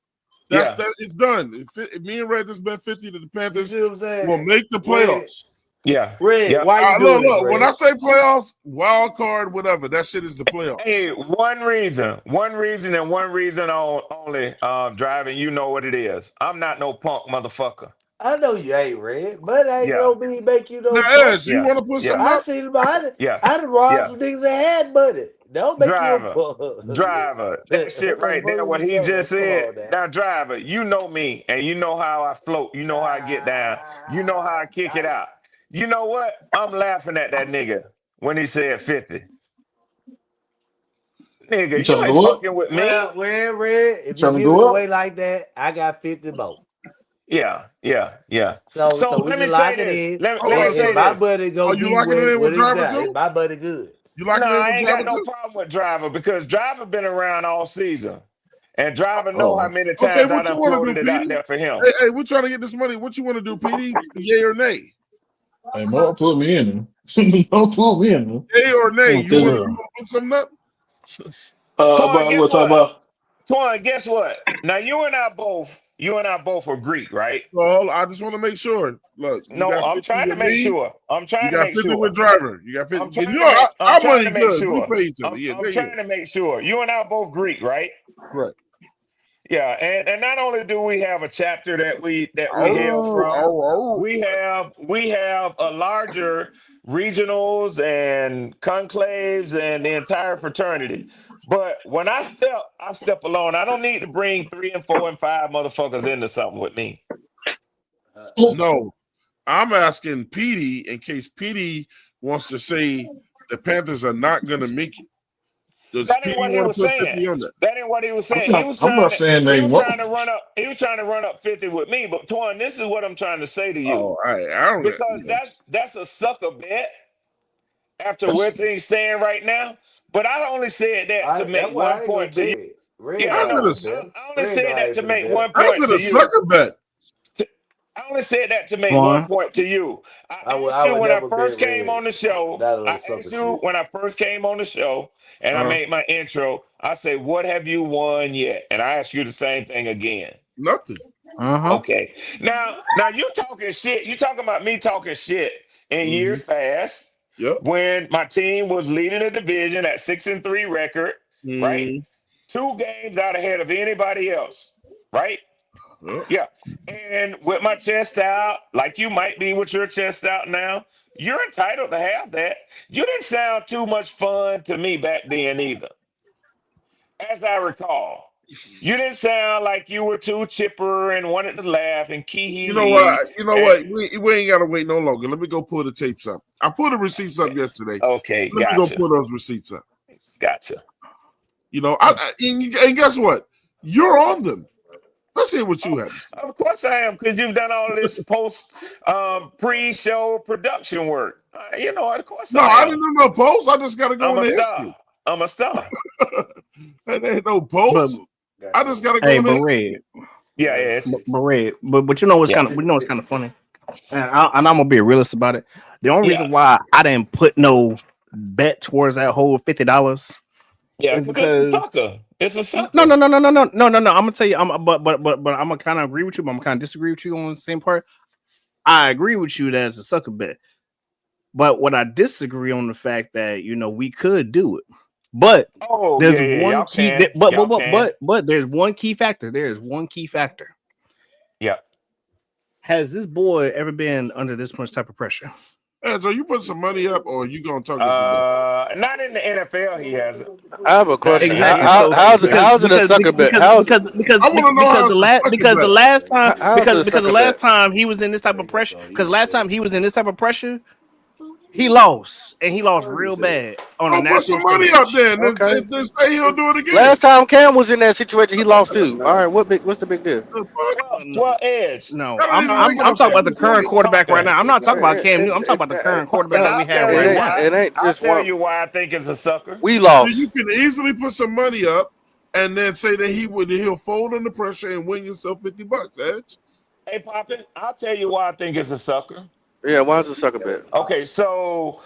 That it's done. If me and Red just bet 50 to the You Panthers see what I'm will saying? make the Red, playoffs. Yeah. Red, Yeah. why you Look, doing this, when I Red? say playoffs, wild card, whatever, that shit is the playoffs. Hey, one reason, and one reason only, driving, you know what it is. I'm not no punk motherfucker. I know you ain't Red, but I ain't Yeah. gonna be make you no Now, punk. Edge, you want to put something I up? seen him. I Yeah. done robbed Yeah. some niggas that had money. Don't make you a Driver. punk. That shit right there, what he just Come said. on now. Now, driver, you know me, and you know how I float. You know how I get down. You know how I kick it out. You know what? I'm laughing at that nigga when he said 50. You Nigga, trying you to ain't go up? fucking with me. Well, Red, You if you trying to give it go away up? like that, I got 50 more. Yeah. So we Let me can say lock it this. in. Let me And say my this. buddy Are gonna you be locking it in what with it's driver got. too? My buddy good. You No, locking it in I with ain't driver got no too? problem with Driver because Driver been around all season. And Driver know how Oh, many Okay, times I what you done want to floated do, it out Petey? there for him. Hey, we're trying to get this money. What you want to do, Petey? Yay or nay? hey, Mo, put me in there. Don't put me in there. Yay or nay? You want Because, to put something up? Twan, about guess what talk what? about? Twan, guess what? Now you and I both are Greek, right? So I just want to make sure. Look, you No, got I'm 50 trying to with make me. sure. I'm You trying to got make 50 with sure. driver. You got 50. I'm You trying to know, make I'm our trying to money make good. We sure. pay each other. I'm, Yeah, I'm there you trying to make sure. You and I both Greek, right? go. Right. Yeah, and not only do we have a chapter that we hail Oh, from, oh, we have a larger regionals and conclaves and the entire fraternity. But when I step alone. I don't need to bring 3 and 4 and 5 motherfuckers into something with me. oh. No, I'm asking Petey in case Petey wants to say the Panthers are not going to make it. Does That ain't Petey what he want was to put saying. 50 on that? That ain't what he was saying. I'm not saying He they was won't. trying to run up. He was trying to run up 50 with me. But Twan, this is what I'm trying to say to you. Oh, I don't get. Because Yeah. that's a sucker bet after where That's, things stand right now. But I only said that to That's make why one I ain't gonna point to you. bet. Red Yeah, I know How's I it know. a ain't bet. I only Red know said I that ain't to finna make bet. one how's point it to a you. sucker bet? I only said that to make one One. point to you. I asked I you would when I never first bet came Red. on the show. Not on I no sucker asked you shit. when I first came on the show and I Uh, made my intro. I say, what have you won yet? And I asked you the same thing again. Nothing. Uh-huh. Okay. Now you talking shit. You talking about me talking shit in Mm-hmm. years past Yep. when my team was leading the division at 6-3 record, right? Mm, 2 games out ahead of anybody else, right? yep. Yeah. And with my chest out, like you might be with your chest out now, you're entitled to have that. You didn't sound too much fun to me back then either, as I recall. You didn't sound like you were too chipper and wanted to laugh and kee hee You know what? hee. You know And what? We ain't got to wait no longer. Let me go pull the tapes up. I pulled the receipts up yesterday. okay, Let me go gotcha. pull those receipts up. Gotcha. You know, and guess what? You're on them. Let's hear what you have to say. Of course I am, because you've done all this post pre-show production work. You know, of course No, I I am. didn't do no post. I just got to go I'm in a the star. history. I'm a star. There ain't no But post. I just got to go hey, in the but history. Red, Yeah, it's Red, but you know what's yeah, kind of funny, and I'm gonna be a realist about it. The only yeah, reason why I didn't put no bet towards that whole $50 yeah. is Because it's a because sucker. It's a no. sucker. I'm gonna tell you. But I'm gonna kind of agree with you. But I'm kind of disagree with you on the same part. I agree with you that it's a sucker bet, but what I disagree on the fact that we could do it, but Oh there's yeah, yeah. one Y'all key. can. Y'all can. But there's one key factor. There is one key factor. Yeah. Has this boy ever been under this much type of pressure? So you put some money up, or you gonna talk us about? Not in the NFL. He hasn't. I have a Not in question. the, he Exactly. hasn't So How's it, publicly. how's it a sucker bet? I want to know how it's a sucker because the bet. last time How's it a because the sucker last bet? time he was in this type of pressure he lost, and he lost real bad on a Go put some national money up stage. there, and Okay. then say he'll do it again. Last time Cam was in that situation, he lost too. All right, what's the big deal? The fuck? Well, Edge. No, That don't even make it I'm a talking about the fucking current point. quarterback right Pumping. now. I'm not talking about It, Cam it, Newton. I'm talking about the current Pumping. quarterback that we I'll have tell right you now. it why. ain't I'll just tell one. you why I think it's a sucker. We So you lost. can easily put some money up, and then say that he'll fold under pressure and win yourself $50, Edge. Hey, Poppin, I'll tell you why I think it's a sucker. Yeah, why is it a sucker bet? Okay, so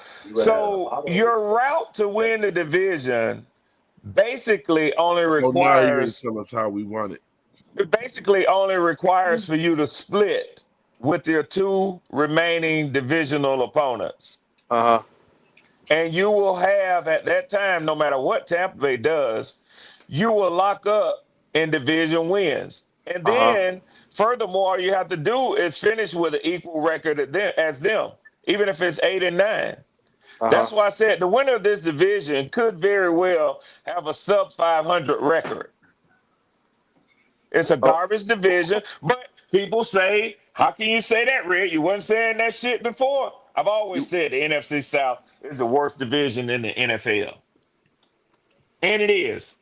your route to win the division basically only Oh, now you're gonna requires tell us how we want it. it basically only requires for you to split with your two remaining divisional opponents. Uh-huh. And you will have at that time, no matter what Tampa Bay does, you will lock up in division wins. And Uh-huh. then, furthermore, all you have to do is finish with an equal record as them, even if it's 8-9. Uh-huh. That's why I said the winner of this division could very well have a sub 500 record. It's a Oh, garbage division, but people say, how can you say that, Red? You wasn't saying that shit before. I've always you said the NFC South is the worst division in the NFL. And it is.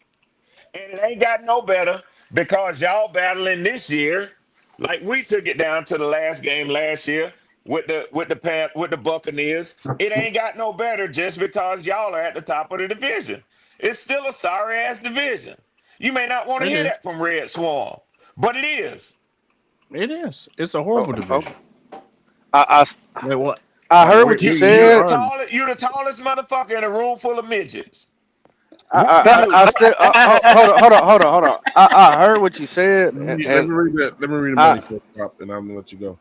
And it ain't got no better because y'all battling this year, like we took it down to the last game last year with the Buccaneers. It ain't got no better just because y'all are at the top of the division. It's still a sorry ass division. You may not want to It hear is. that from Red Swarm, but it is. It is. It's a oh, horrible oh. division. I Wait, what? I heard Where what you You the said. are? tallest, you the tallest motherfucker in a room full of midgets. I Whoop-de-doo. still hold on. I heard what you said, Let and me read that. Let me read the money I for a drop, and I'm gonna let you go.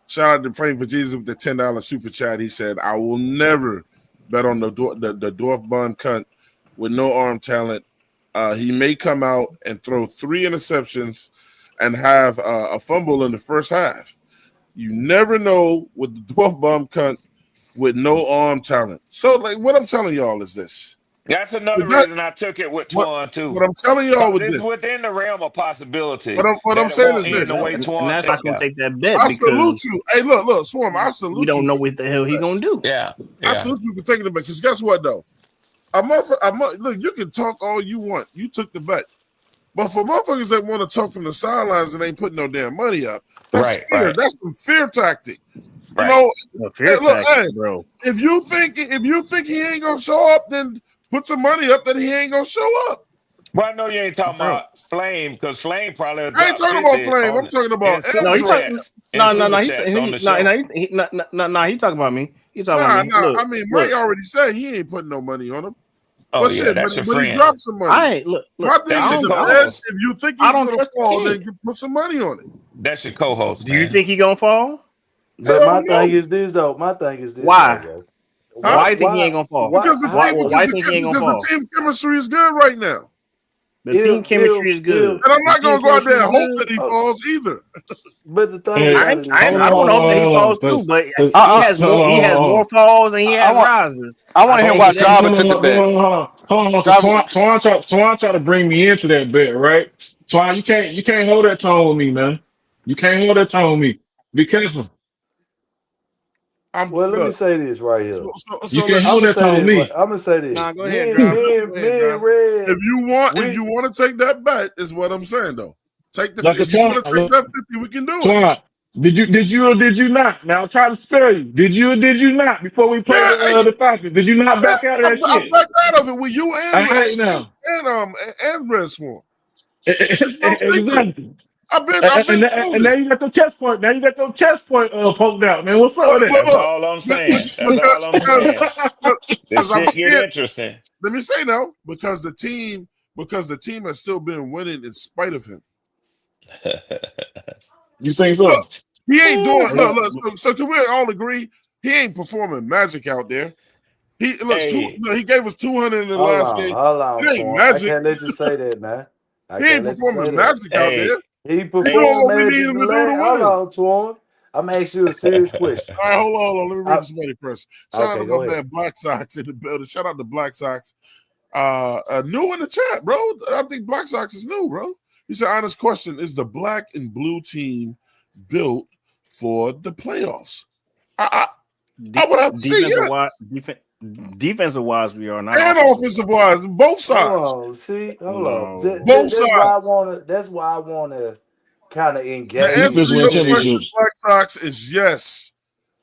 Shout out to Frank for Jesus with the $10 super chat. He said, "I will never bet on the dwarf bun cunt with no arm talent. He may come out and throw 3 interceptions and have a fumble in the first half. You never know with the dwarf bum cunt with no arm talent. So, like, what I'm telling y'all is this. That's another That, reason I took it with what Twan too. what I'm telling y'all Because with it's this. within the realm of possibility What I'm that it saying won't is end this. the way And Twan that's why I think gonna out. take that bet I salute because you. Hey, look, Swarm. I we salute don't you know for what the taking hell the he bet. gonna do. Yeah, I yeah. salute you for taking the bet. Because guess what, though? Look, you can talk all you want. You took the bet. But for motherfuckers that want to talk from the sidelines and ain't putting no damn money up, that's Right, fear. right, That's some fear tactic. You right. know, A fear look, tactic, hey, bro. if you think he ain't gonna show up, then put some money up that he ain't gonna show up. Well, I know you ain't talking Bro. about Flame because Flame probably will I ain't drop talking about 50 Flame. I'm on talking in about No, super he talk. everybody. chats No, no, no. on the No, show. he talking about me. He talking about me. Nah. Look, I mean, Mike look. already said he ain't putting no money on him. Oh But yeah, shit, that's your but he friend. dropped some money. I ain't look. My thing That's I your is, don't. co-host. if you think I he's don't gonna trust the fall, kid. then you put some money on it. That's your co-host, Do you man. think he gonna fall? But Hell my thing no. is this though. My thing is this though, Why? bro. Huh? Why you think he ain't gonna fall? Because the Why? team, Well, why you think he ain't gonna because the fall? team chemistry is good right now, The team chemistry is good. and I'm The not team gonna go out chemistry there is and hope good. that he falls either. But the thing Hey, about it is I hold this, on, don't bro. hope that he hold on, falls too, but he I has hold more. He has more on. falls than he I has want rises. I I want to hear tell why you Hold that. Java on, took the bet. hold on. Java, Swan tried to bring me into that bet, right? Swan, you can't hold that tone with me, man. You can't hold that tone with me. Be careful. Well, let me Look. say this right here. You So can't listen. I'm hold gonna that say tone with this. Right, me. I'm gonna say Nah, this. go ahead, drive. Go ahead, Me and drive. Red, If we you want to take that bet, is what I'm saying though. Like a If you Swan, want to take that 50, we can do it. Swan. Did you or did you not? Now I'm trying to spare you. Did you or did you not before we play Yeah, the Falcons? Did you not back out of that I shit? backed out of it with you All right now. and Red Swarm. It's no secret. Exactly. I've been And through now this. you got your chest point. Now you got your chest point poked out, man. What's up But, with but That's look, all I'm be- saying. be- That's all I'm saying. This because I'm shit get scared. interesting. Let me say now, because the team has still been winning in spite of him. You think Look, so? he ain't doing. Look, So can we all agree he ain't performing magic out there? Hey, He gave us 200 in the last game. hold on, It ain't Twan. I magic. can't let you say that, man. I He ain't can't let you say performing that. magic out hey, there. He He doing hey, performed what we need magic him the to do to last. Hold win. on, Twan. I'm gonna ask you a serious question. All right, hold on. Let me read I, this money first. Shout out to okay, my go ahead. man Black Sox in the building. Shout out to Black Sox. New in the chat, bro. I think Black Sox is new, bro. He said, honest question: is the black and blue team built for the playoffs? I would have to say defensive wise, we are not and offensive offensive wise. wise, both sides. Hold on. See, hold on. No, Both That's why I sides. wanna. That's why I wanna kind of The engage answer Defense to with win your you in question, this. championships. Black Sox, is yes.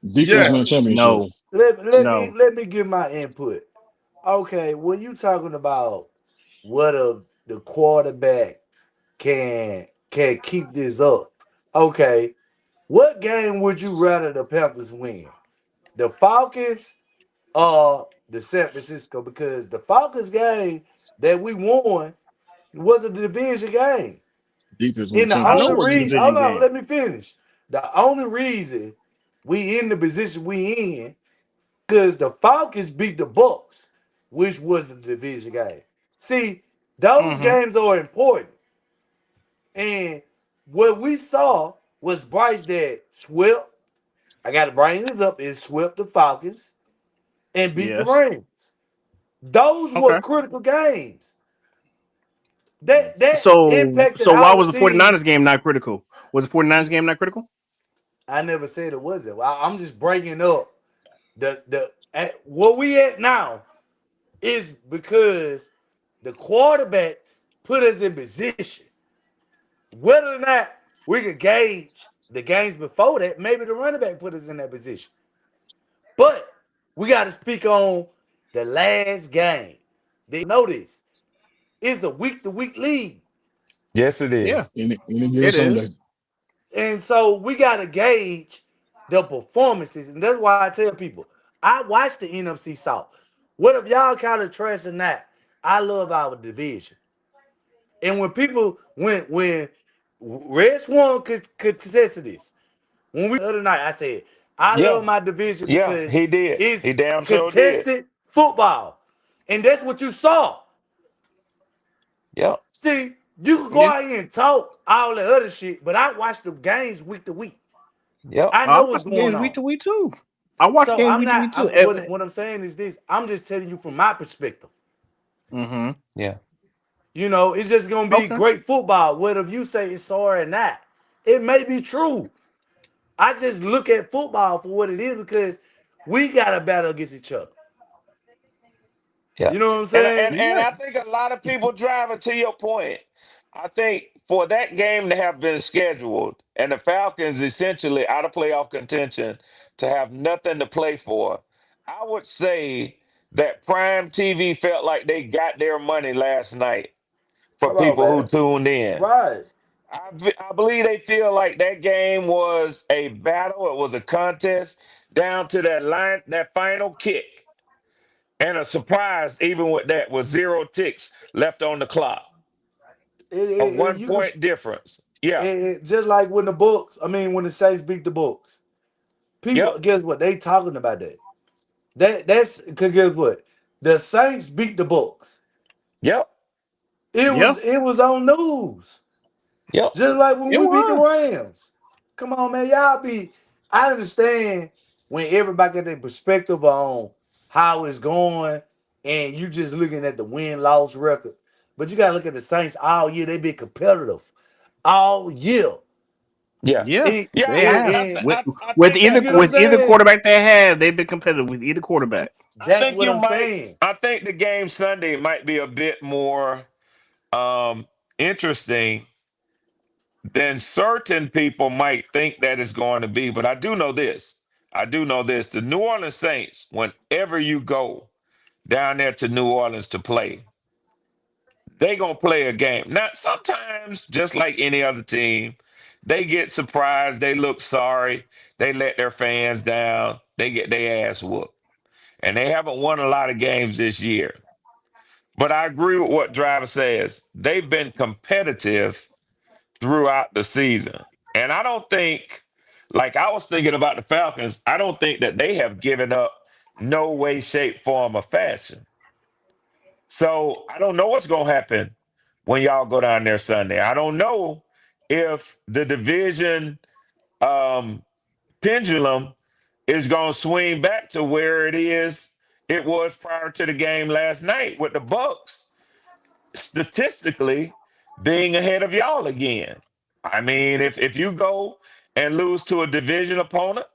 Defense Yes. win championships. no, no. Let me give my input. Okay, when you talking about whether the quarterback can keep this up, okay, what game would you rather the Panthers win? The Falcons or the San Francisco because the Falcons game that we won was a division game. Defense won And the I know only it championships. was a reason, division hold on, game. let me finish. The only reason we in the position we in because the Falcons beat the Bucks, which was the division game. See, those games are important. And what we saw was Bryce that swept. I got to bring this up. It swept the Falcons and beat the Yes. Rams. Those were Okay. critical games. That So impacted so why our was the team. 49ers game not critical? Was the 49ers game not critical? I never said it wasn't. I'm just breaking up what we at now is because the quarterback put us in position. Whether or not we could gauge the games before that, maybe the running back put us in that position. But we got to speak on the last game. They know this. It's a week-to-week league. Yes, it Yeah, is. Any given it Sunday. is. And so we got to gauge the performances. And that's why I tell people, I watch the NFC South. What if y'all kind of trash or not? I love our division. And when people, when Red Swan could attest to this, when we the other night, I said, I love Yeah. my division Yeah, because he did. it's He damn sure did. contested football. And that's what you saw. Yep. See, you can go Yeah. out here and talk all the other shit, but I watch the games week to week. Yep. I I know watch what's the going games week on. to week too. I watch So games I'm week to not. week too. What I'm saying is this. I'm just telling you from my perspective. Mm-hmm. Yeah. You know, it's just gonna be Okay. great football. Whether you say it's sorry or not, it may be true. I just look at football for what it is because we got to battle against each other. Yeah. You know what I'm And saying? and and Yeah. I think a lot of people driving to your point. I think for that game to have been scheduled and the Falcons essentially out of playoff contention to have nothing to play for, I would say that Prime TV felt like they got their money last night for Come on, people who man. tuned in. Right. I believe they feel like that game was a battle. It was a contest down to that line, that final kick. And a surprise, even with that, was 0 ticks left on the clock. A one You can point difference. Yeah. just like when when the Saints beat the Bucks. People, Yep. guess what? They talking about that. That's because guess what? The Saints beat the Bucks. Yep. Yeah. It was on news. Yep. Just like when It we beat the was. Rams. Come on, man. I understand when everybody got their perspective on how it's going and you just looking at the win-loss record. But you gotta look at the Saints all year. They've been competitive all year. Yeah. Yeah. And, Yeah. They have. and I think you that get what I'm With either saying? quarterback they have, they've been competitive with either quarterback. I That's think what you I'm might saying. I think the game Sunday might be a bit more interesting than certain people might think that it's going to be. But I do know this. I do know this. The New Orleans Saints, whenever you go down there to New Orleans to play, they gonna play a game. Now, sometimes, just like any other team, they get surprised, they look sorry, they let their fans down, they get their ass whooped. And they haven't won a lot of games this year. But I agree with what Driver says. They've been competitive throughout the season. And I don't think, like I was thinking about the Falcons, I don't think that they have given up no way, shape, form, or fashion. So I don't know what's going to happen when y'all go down there Sunday. I don't know if the division pendulum is going to swing back to where it was prior to the game last night with the Bucks statistically being ahead of y'all again. I mean, if you go and lose to a division opponent,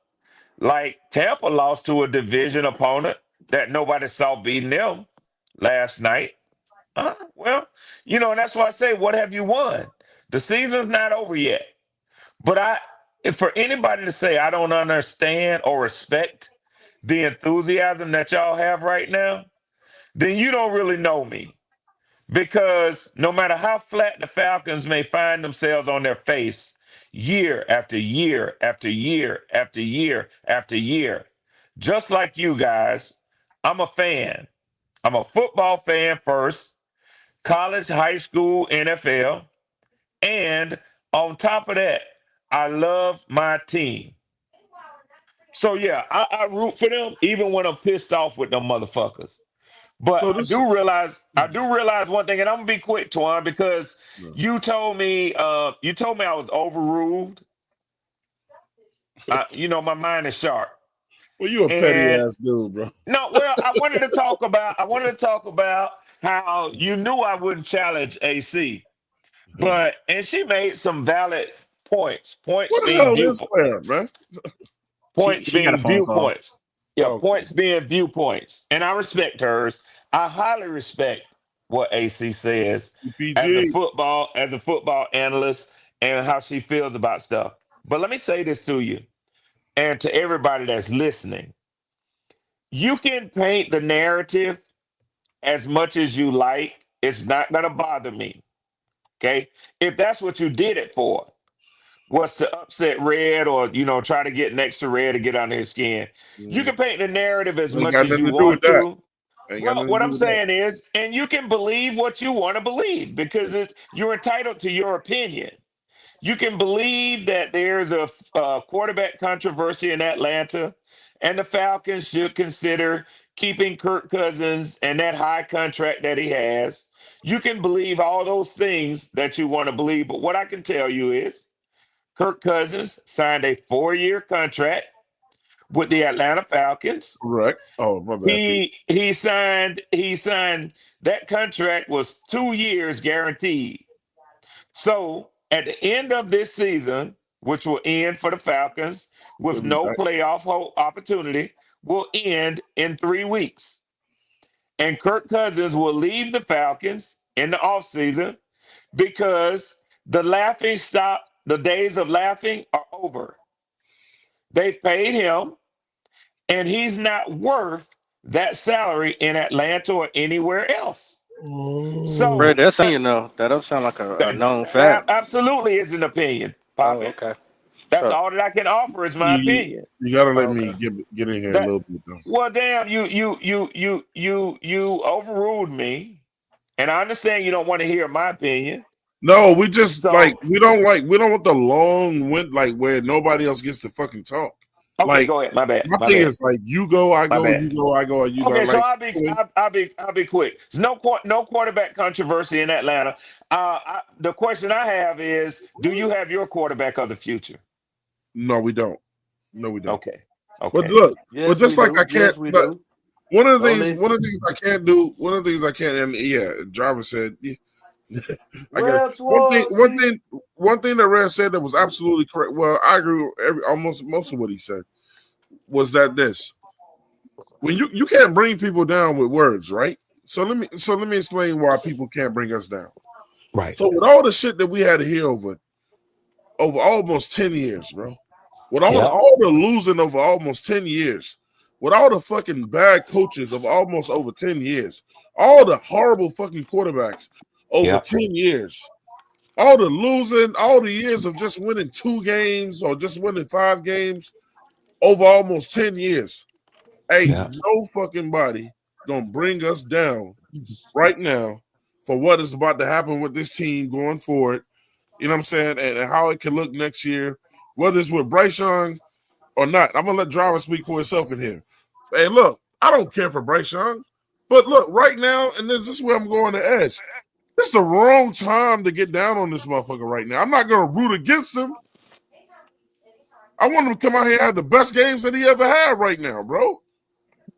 like Tampa lost to a division opponent that nobody saw beating them last night. Well, and that's why I say, what have you won? The season's not over yet. But if for anybody to say I don't understand or respect the enthusiasm that y'all have right now, then you don't really know me. Because no matter how flat the Falcons may find themselves on their face, year after year after year after year after year, just like you guys, I'm a fan. I'm a football fan first, college, high school, NFL. And on top of that, I love my team. So yeah, I root for them even when I'm pissed off with them motherfuckers. But So I this, do realize one thing, and I'm gonna be quick, Twan, because you told me I was overruled. My mind is sharp. well, you a petty And ass dude, bro. no, well, I wanted to talk about how you knew I wouldn't challenge AC. And she made some valid points. Points What the being hell is viewpoints. Claire, man? Points She got a being phone call. viewpoints. Yeah, Okay. points being viewpoints. And I respect hers. I highly respect what AC says PG. as a football analyst and how she feels about stuff. But let me say this to you and to everybody that's listening. You can paint the narrative as much as you like. It's not gonna bother me. Okay. If that's what you did it for, was to upset Red or try to get next to Red to get under his skin. You can paint the narrative as Ain't much got as nothing you to do with want that. to. Ain't got Well, nothing to what do I'm with that. saying is, and you can believe what you want to believe because you're entitled to your opinion. You can believe that there's a quarterback controversy in Atlanta, and the Falcons should consider keeping Kirk Cousins and that high contract that he has. You can believe all those things that you want to believe, but what I can tell you is Kirk Cousins signed a 4-year contract with the Atlanta Falcons. Correct. Oh, my bad, Pete. He signed that contract was 2 years guaranteed. So at the end of this season, which will end for the Falcons with He'll be no back. playoff opportunity, will end in 3 weeks. And Kirk Cousins will leave the Falcons in the offseason because the days of laughing are over. They've paid him, and he's not worth that salary in Atlanta or anywhere else. Fred, So that's that does sound like a that, known that fact. absolutely is an opinion, Oh, Poppy. okay. That's So, all that I can offer is my opinion. You got to let okay. me get in here a That little bit, though. well, damn, you overruled me, and I understand you don't want to hear my opinion. No, we just So we don't want the long wind where nobody else gets to fucking talk. okay, Like go ahead. My bad. my My thing bad. is you go, I My go, bad. you go, I go, and you not Okay, so like. I'll be quick. There's no quarterback controversy in Atlanta. The question I have is, do you have your quarterback of the future? No, we don't. No, we don't. Okay. But Okay. look, but Yes, we just like do. I can't. Yes, we But do. one of the Don't things listen. I can't do. One of the things I can't. And yeah, driver said. Yeah, I get it. Well, see, One thing that Red said that was absolutely correct. Well, I agree with almost most of what he said. Was that this? When you can't bring people down with words, right? So let me explain why people can't bring us down. Right. So with all the shit that we had to hear over almost 10 years, bro. With Yeah. all the losing over almost 10 years, with all the fucking bad coaches of almost over 10 years, all the horrible fucking quarterbacks over Yeah. 10 years, all the losing, all the years of just winning 2 games or just winning 5 games over almost 10 years. Ain't Yeah. no fucking body gonna bring us down right now for what is about to happen with this team going forward. You know what I'm saying? And how it can look next year, whether it's with Bryce Young or not. I'm gonna let Driver speak for himself in here. Hey, look, I don't care for Bryce Young, but look, right now, and this is where I'm going to edge. It's the wrong time to get down on this motherfucker right now. I'm not gonna root against him. I want him to come out here and have the best games that he ever had right now, bro.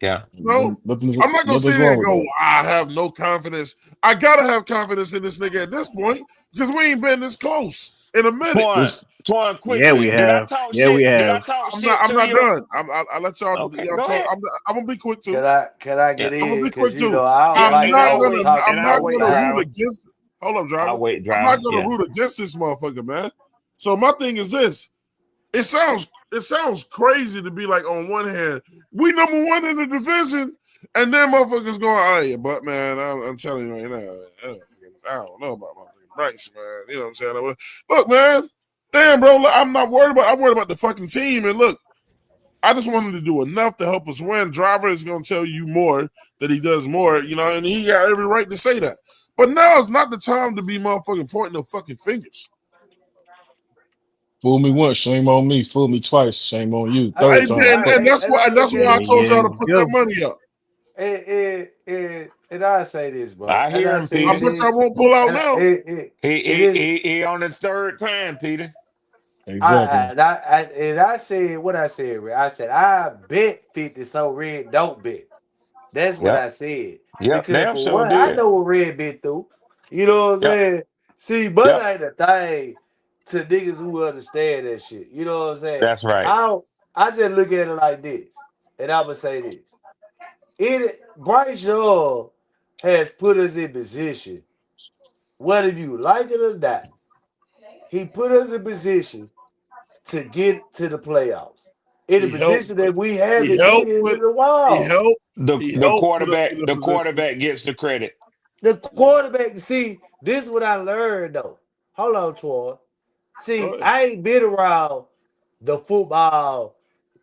Yeah. No, Nothing's I'm not gonna sit here wrong and with go, that. I have no confidence. I gotta have confidence in this nigga at this point because we ain't been this close in a minute. Twan, Yeah, we quickly. Did I have. talk Yeah, we shit? Did I have. talk I'm shit to not you? done. I let Okay, y'all go talk. ahead. I'm gonna be quick too. can I get Yeah. I'm gonna in? be quick Because, too. I don't Yeah, like and I'll always wait. I'm talking And not I'll both wait, gonna root driver. sides. against. Hold up, driver. I'll wait, I'm not driver. gonna Yeah. root against this motherfucker, man. So my thing is this. It sounds crazy to be like on one hand, we number one in the division, and then motherfuckers going, oh yeah, but man, I'm telling you right now, I don't know about motherfucking Bryce, man. You know what I'm saying? Look, man, damn, bro, look, I'm worried about the fucking team. And look, I just want him to do enough to help us win. Driver is going to tell you more that he does more, and he got every right to say that. But now is not the time to be motherfucking pointing no fucking fingers. Fool me once, shame on me. Fool me twice, shame on you. And Third time. that's why I told y'all to put that money up. And I say this, bro. I And hear I him, say I Peter. bet y'all this. won't pull out And now. it is. He on his third time, Peter. Exactly. I said what I said. I said I bet 50 so Red don't bet. That's what I Yep. said. Yep. Because Damn for sure one, I did. know what Red been through. You know what I'm Yep. saying? See, but Yep. ain't a thing to niggas who understand that shit. You know what I'm saying? That's right. I just look at it like this, and I'ma say this. Bryce Young has put us in position, whether you like it or not. He put us in position to get to the playoffs. In a He helped. position that we He haven't been helped. in a He while. helped. The He the helped put us in quarterback the the position. quarterback gets the credit. The quarterback, see, this is what I learned though. Hold on, Troy. See, I ain't been around the football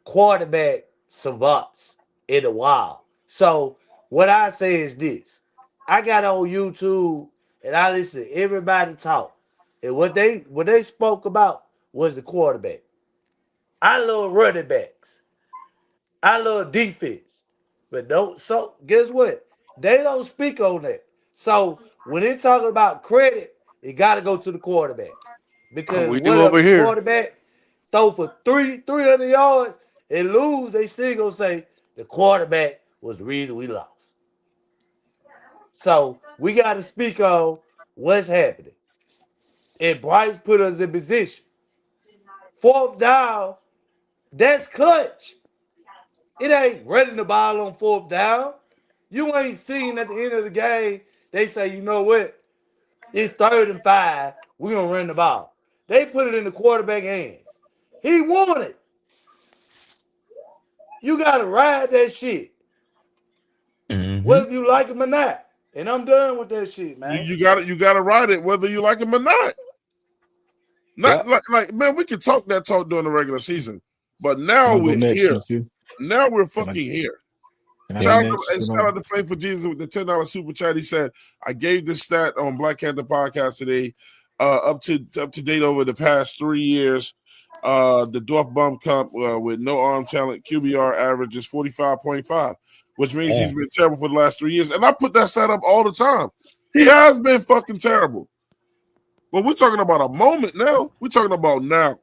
quarterback savants in a while. So what I say is this. I got on YouTube and I listen to everybody talk. And what they spoke about was the quarterback. I love running backs. I love defense. But don't so guess what? They don't speak on that. So when they talking about credit, it gotta go to the quarterback. Because We what do if over the here. quarterback throw for 300 yards and lose, they still gonna say the quarterback was the reason we lost. So we gotta speak on what's happening. And Bryce put us in position. Fourth down, that's clutch. It ain't running the ball on fourth down. You ain't seen at the end of the game, they say, you know what? It's 3rd and 5. We're going to run the ball. They put it in the quarterback hands. He won it. You got to ride that shit. Mm-hmm. Whether you like him or not. And I'm done with that shit, man. You got to ride it whether you like him or not. Not like man, we can talk that talk during the regular season, but now I'll go we're next, here. TQ. Now we're Can I fucking here. go Shout next? out to Faithful Jesus with the $10 super chat. He said, "I gave this stat on Black Panther podcast today, up to date over the past 3 years. The Dorf Bum Cup with no arm talent QBR average is 45.5, which means he's been terrible for the last 3 years. And I put that stat up all the time. He has been fucking terrible. But we're talking about a moment now. We're talking about now.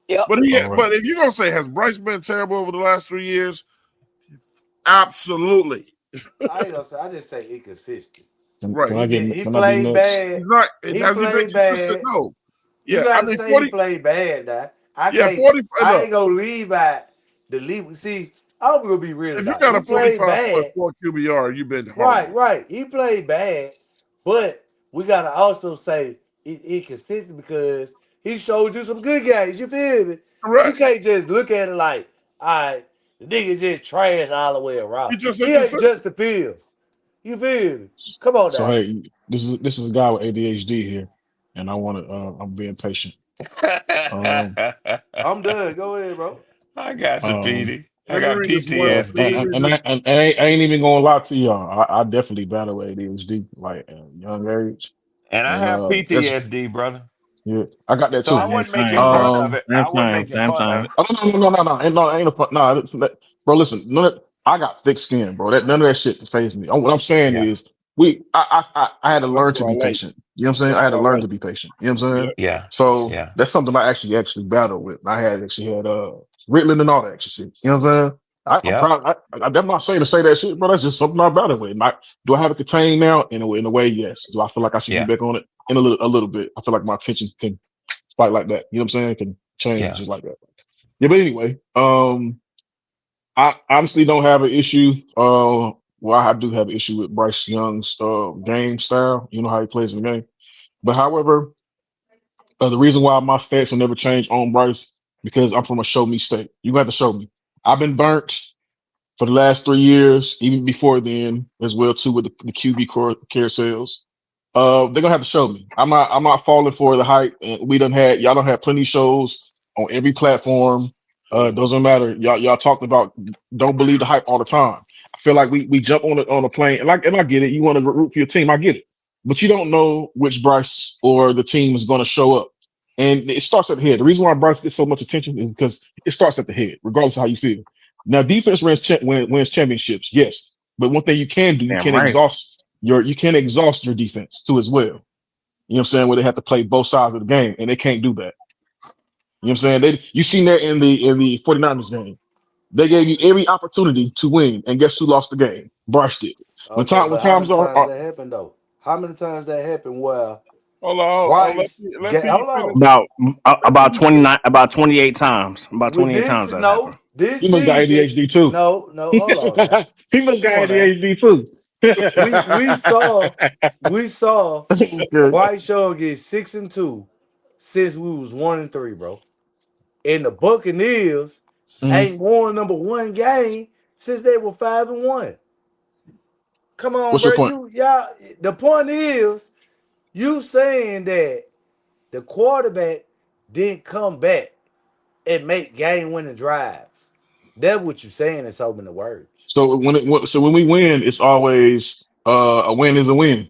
Yep. But but if you're gonna say has Bryce been terrible over the last 3 years? Absolutely. I ain't gonna say. I just say inconsistent. Right. He Can I be played next? bad. He's not. He Has he been played consistent? bad. No. You Yeah, I gotta mean say he 40. played bad now. I Yeah, can't 40. I Look, ain't gonna leave out the leave. See, I'm gonna be real if you about it. got a He played 45.4 bad. QBR, you've been horrible. Right. He played bad, but we gotta also say inconsistent because he showed you some good games. You feel me? You Correct. can't just look at it like, all right, the nigga just trash all the way around. He's just He ain't inconsistent. Justin Fields. You feel me? Come on So now. hey, this is a guy with ADHD here, and I want to. I'm being patient. Um, I'm done. Go ahead, bro. I got you, um, Petey. I Let me got read this one. Let me PTSD. read and this. I ain't even gonna lie to y'all. I definitely battle with ADHD, like at a young age, And I and have that's PTSD, brother. yeah. I got that So I too. Same, wasn't making same, bro. fun of Um, it. Same I wasn't time. making Same fun of time. it. oh, ain't no fun. No, bro. Listen, I got thick skin, bro. None of that shit faze me. What I'm saying Yeah. is, I had to That's learn to what be I like. patient. You know what I'm saying? That's I had to what I learn like. to be patient. You know what I'm saying? Yeah. Yeah. So Yeah. that's something I actually battled with. I had Ritalin and all that shit. You know what I'm saying? I'm Yep. proud. I'm not saying to say that shit, bro. That's just something I battled with. Do I have it contained now? In a way, yes. Do I feel like I should be Yeah. back on it? In a little bit. I feel like my attention can spike like that. You know what I'm saying? It can change Yeah. just like that. Yeah, but anyway, I honestly don't have an issue. Well, I do have an issue with Bryce Young's game style. You know how he plays in the game. But however, the reason why my stance will never change on Bryce because I'm from a show me state. You got to show me. I've been burnt for the last 3 years, even before then as well too with the carousels. They're gonna have to show me. I'm not falling for the hype. And y'all don't have plenty of shows on every platform. Doesn't matter. Y'all talked about don't believe the hype all the time. I feel like we jump on a plane and I get it. You want to root for your team, I get it, but you don't know which Bryce or the team is going to show up, and it starts at the head. The reason why Bryce gets so much attention is because it starts at the head, regardless of how you feel. Now, defense wins championships, yes, but one thing you can do, Damn right. you can't exhaust your defense too as well. You know what I'm saying? Where they have to play both sides of the game, and they can't do that. You know what I'm saying? You seen that in the 49ers game. They gave you every opportunity to win, and guess who lost the game? Bryce did. When Okay, but how times many times are that happened though? How many times that happened where Hold on. Bryce Let P hold finish. on. About 29, about 28 times. About With 28 times this that happened. this he must got season, ADHD too. no, hold on now. He must Come got on now. ADHD too. We saw Good. Bryce Young get 6-2 since we was 1-3, bro. And the Buccaneers Mhm. ain't won number one game since they were 5-1. Come on, What's your bro. point? The point is, you saying that the quarterback didn't come back and make game winning drives. That's what you're saying in so many words. So when we win, it's always a win is a win.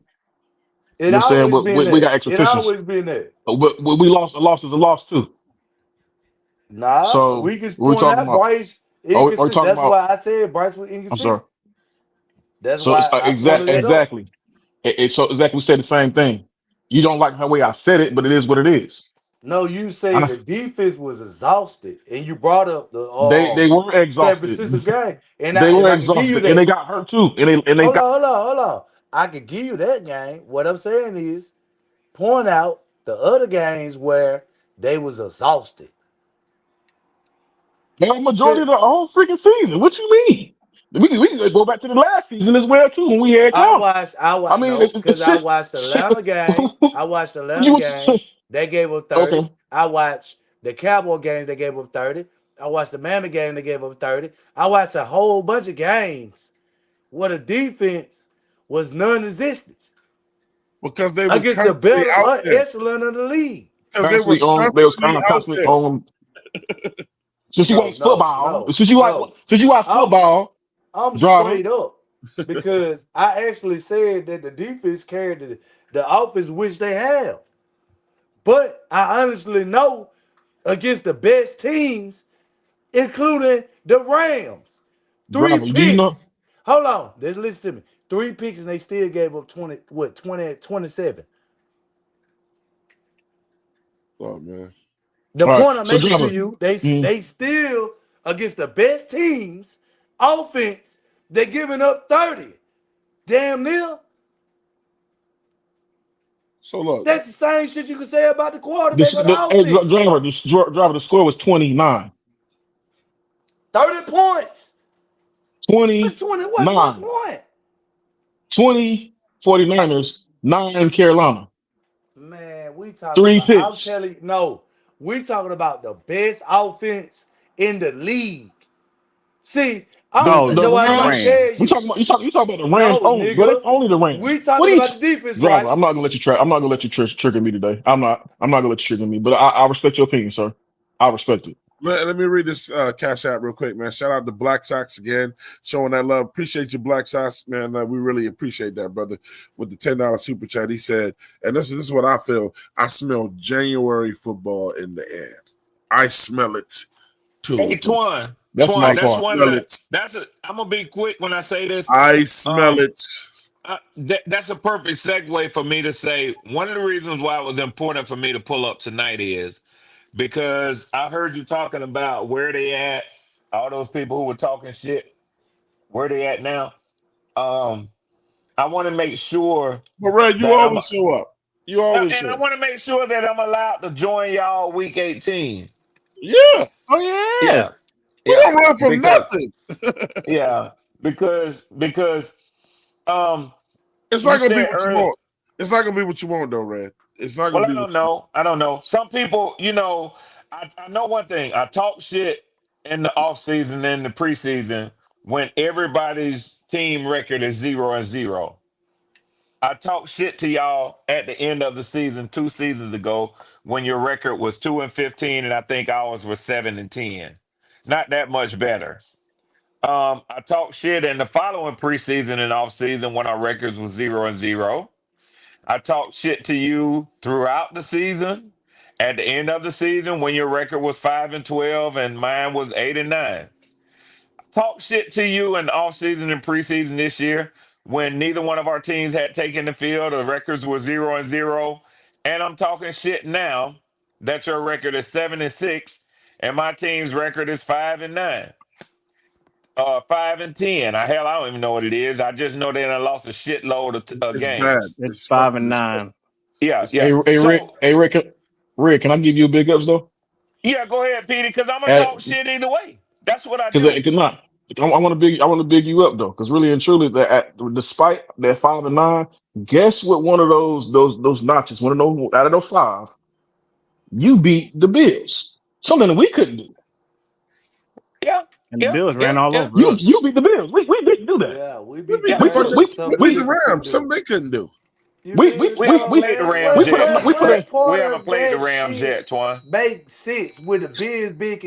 It You know what I'm saying? always But been we that. got It expectations. always been that. But we lost. A loss is a loss too. Nah, So we can what we point talking out about? Bryce Are we inconsistent. talking That's about? why I said Bryce was I'm sorry. inconsistent. That's So it's why I pointed that up. exactly. So exactly, we said the same thing. You don't like the way I said it, but it is what it is. No, you say I, the defense was exhausted, and you brought up the they were San exhausted. Francisco game, and They I were I can give you exhausted, and they that. got hurt too. And they got. Hold on. I can give you that game. What I'm saying is, point out the other games where they was exhausted. The majority 'Cause of the whole freaking season. What you mean? We can go back to the last season as well too when we had Cam. I I watched mean, no, because I shit. watched the Atlanta game. I watched the Atlanta What you game. say? They gave up Okay, 30. I watched the Cowboy games. They gave up 30. I watched the Miami game. They gave up 30. I watched a whole bunch of games where the defense was non-existent Because they were against the constantly better out there. echelon of the league. Because they were constantly on. They was constantly out constantly there. on. Since you watch football, No. since you watch I'm football, I'm driving. straight up because I actually said that the defense carried the offense, which they have. But I honestly know against the best teams, including the Rams, three Driver, do you know? picks. Hold on, just listen to me. 3 picks and they still gave up 27. Oh man. The All right, point I'm so making to driver. you, they Mm, they still against the best teams, offense, they're giving up 30. Damn near. So look, That's the same shit you can say about the quarterback this of the hey, offense. driver. The score was 29. 30 points. What's 20? What's 1 29. point? 20 49ers, 9 Carolina. Man, we talking Three about, I'm picks. telling you, no, we talking about the best offense in the league. See, No, The what I'm trying to Rams. tell Rams. We you. talking about you talking about the Rams No, only, bro. That's nigga, only the Rams. we What talking about the each defense, driver? right? I'm not gonna let you try. I'm not gonna let you trigger me today. I'm not gonna let you trigger me. But I respect your opinion, sir. I respect it. let me read this cash app real quick, man. Shout out to Black Sox again, showing that love. Appreciate you, Black Sox, man. We really appreciate that, brother. With the $10 super chat, he said, and this is what I feel. I smell January football in the air. I smell it Hey, too. Twan, That's I my That's part. one of smell the. it. I'm gonna be quick when I say this. I smell Um, it. that's a perfect segue for me to say one of the reasons why it was important for me to pull up tonight is because I heard you talking about where they at, all those people who were talking shit, where they at now. Um, I want to make sure But Red, you that always show up. You always and show I up. want to make sure that I'm allowed to join y'all week 18. Yeah. Oh yeah. Yeah, We yeah, don't run from because nothing. yeah, because um, It's you not gonna be said what you earlier. want. It's not gonna be what you want, though, Red. It's not Well, gonna I be what don't you know. I don't know. Some people, I know one thing. I talk shit in the off season and the preseason when everybody's team record is 0-0. I talk shit to y'all at the end of the season 2 seasons ago when your record was 2-15 and I think ours was 7-10. not that much better. I talked shit in the following preseason and offseason when our records was 0-0. I talked shit to you throughout the season. At the end of the season, when your record was 5-12 and mine was 8-9. Talk shit to you in the offseason and preseason this year when neither one of our teams had taken the field. The records were 0-0. And I'm talking shit now that your record is 7-6 and my team's record is 5-9. 5-10. Hell, I don't even know what it is. I just know they done lost a shitload of It's bad. games. It's 5-9. Yeah, It's yeah. Hey, So Rick, can I give you a big ups though? yeah, go ahead, Petey, because I'm gonna talk shit either way. That's what I do. Because not. I want to big you up though, because really and truly, despite that 5-9, guess what? One of those notches, one of those out of those five, you beat the Bills. Something that we couldn't do. Yeah, And the Bills ran all over You us. beat the Bills. We didn't do that. Yeah, we We beat beat the the, Rams. we beat the Rams. Something they couldn't do. You We feel We me haven't though, played the man? Rams yet. What We part haven't of played the that Rams yet, shit Twan. makes sense with the Bills being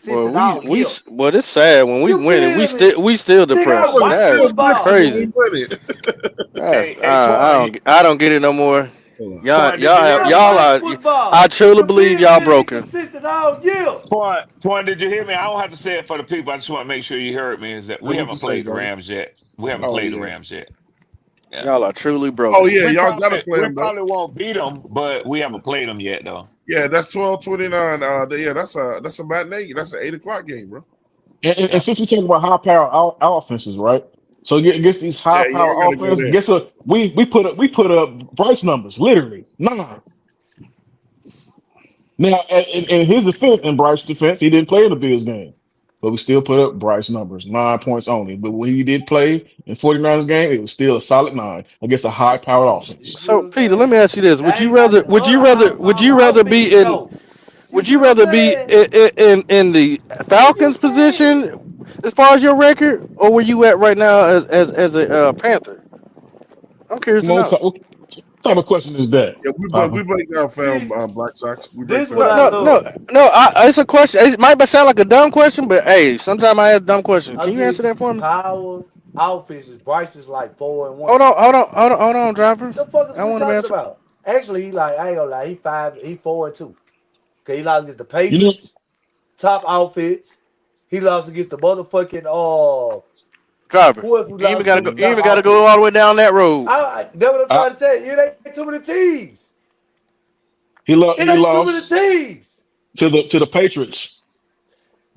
Well, inconsistent all year? well, it's sad when we You win it. feel me? We still Nigga, I depressed. Well, it's watch still That's football. different when we crazy. win it. That's Hey, Twan, I don't get it no more. Twan, did you hear me? I watch I football. truly The believe Bills y'all been broken. inconsistent all year. Twan, did you hear me? I don't have to say it for the people. I just want to make sure you heard me. Is that we What you haven't say, played the brother? Rams yet? We haven't Oh played the yeah. Rams yet. Yeah. Y'all are truly Oh broken. yeah. We Y'all gotta probably play we them though. probably won't beat them, but we haven't played them yet though. Yeah, that's 12:29. Yeah, that's a matinee. That's an 8 o'clock game, bro. And since we talking about high power offenses, right? So against these Yeah, high y'all power gotta go offenses, there. guess what? We put up Bryce numbers, literally 9. Now, in his defense, in Bryce's defense, he didn't play in the Bills game, but we still put up Bryce numbers, 9 points only. But when he did play in 49ers game, it was still a solid 9 against a high powered You offense. see what So I'm Peter, let saying? me ask you this: That ain't like the other high Would power you rather be offenses in? though. You Would see you what I'm rather be saying? in the What you Falcons saying? position as far as your record, or where you at right now as a Panther? I'm curious to know. What type of question is that, Yeah, Papa? we break down film See, Black Sox. We break this film what No, I down. no, no, love no. It's a question. It might sound like a dumb question, but hey, sometimes I ask dumb questions. Can you answer against that for me? power offenses. Bryce is like 4-1. Hold on, driver. The fuck is I we want to talking answer. about? Actually, he like I ain't gonna lie. He 4-2. Okay, he lost against the You know, Patriots, top offense. He lost against the motherfucking Driver, who else we you even lost gotta to? go. The You top even gotta go offense. all the way down that road. That's what I'm I, trying to tell you. It ain't too many teams. It he ain't too many lost teams. to the Patriots.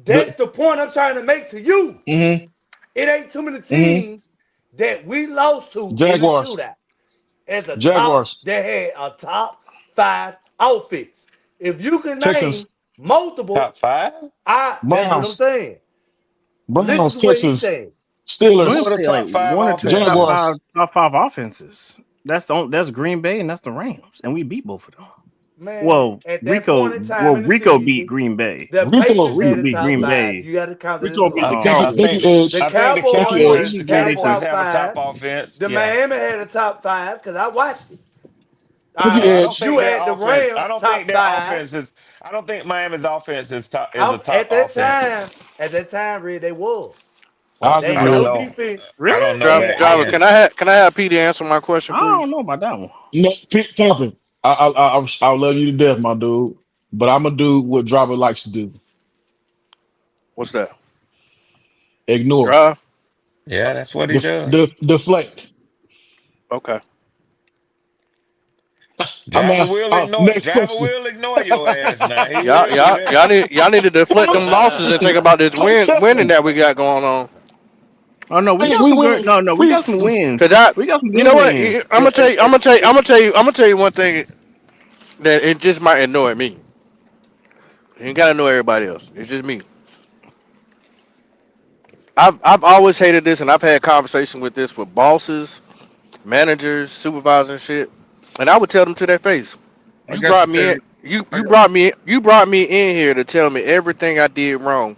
That's The the point I'm trying to make to you. hmm It ain't too many hmm teams that we lost to in the Jaguars, shootout as a top Jaguars, that had a top 5 offense. If you can name Texans, multiple, Top five? that's what I'm Browns, saying. Listen Browns, to what he's Texans, saying. We only Who are Steelers, the play like top five one or two offenses? Jaguars. top five offenses. That's Green Bay and that's the Rams, and we beat both of them. Man, Well, at that point in time in the Rico beat season, Green Bay. the Rico, Patriots Rico had the beat top Green five. Bay. You got to count that as a Rico beat the loss. I Thank you, think Cowboys. Edge. The I think the Thank you, Cowboys Edge. Cowboys the had a They Cowboys too. top have a top five. offense. The Yeah. Miami had a top 5 because I watched it. Thank you, All right. I don't Edge. You think their had the offense. I Rams don't think top their 5. offense is. I don't think Miami's offense is a I'm top offense. at that time, Red, they was. I They agree I had with don't no that. know. defense. I don't Really? know They Driver, that had I driver, then. can can I have PD answer my question, I please? don't know about that one. No, Papa, I love you to death, my dude. But I'm gonna do what Driver likes to do: What's that? ignore, Drive. Yeah, that's what he does. deflect. Okay. I'm Java will ignore. next Java question. will ignore your ass. Now he will do that. Y'all need to deflect them losses and think about this winning that we got going on. Oh no, we Hey, got we some good. win. No, we We got some wins. Cause We got some you good know what? wins. I'm gonna tell you one thing that it just might annoy me. You ain't gotta annoy everybody else. It's just me. I've always hated this, and I've had conversation with this with bosses, managers, supervisors, and shit. And I would tell them to their face, I "You got you, brought me in. Terry. I You got brought me in here to tell me everything I did wrong.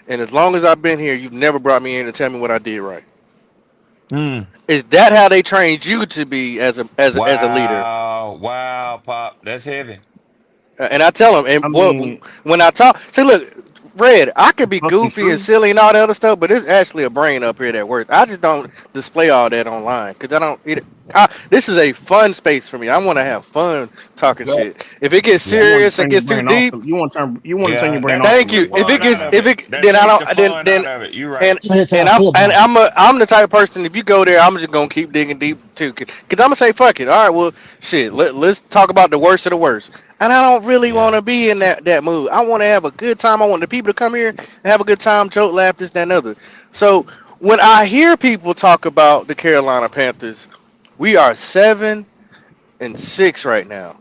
And as long as I've been here, you've never brought me in to tell me what I did right. Hmm. Is that how they trained you to be as a leader?" Wow, Pop, that's heavy. And I tell them, I and boy, mean, when I talk, say, look, Red, I could be fucking goofy and true. silly and all that other stuff, but there's actually a brain up here that works. I just don't display all that online because I don't. This is a fun space for me. I want to have fun talking shit. If it gets Yeah. You want to serious and turn your gets too brain off. deep, You want to turn. You want to turn your Yeah, brain that off a thank takes little the you. bit. If I it fun gets, out get of that. if it. it, That then I takes the don't. fun Then out of it. You're right. and I'm the type of person. If you go there, I'm just gonna keep digging deep too. Cause I'm gonna say fuck it. All right, well, shit. Let's talk about the worst of the worst. And I don't really want Yeah. to be in that mood. I want to have a good time. I want the people to come here and have a good time, joke, laugh, this, that, and other. So when I hear people talk about the Carolina Panthers, we are 7-6 right now.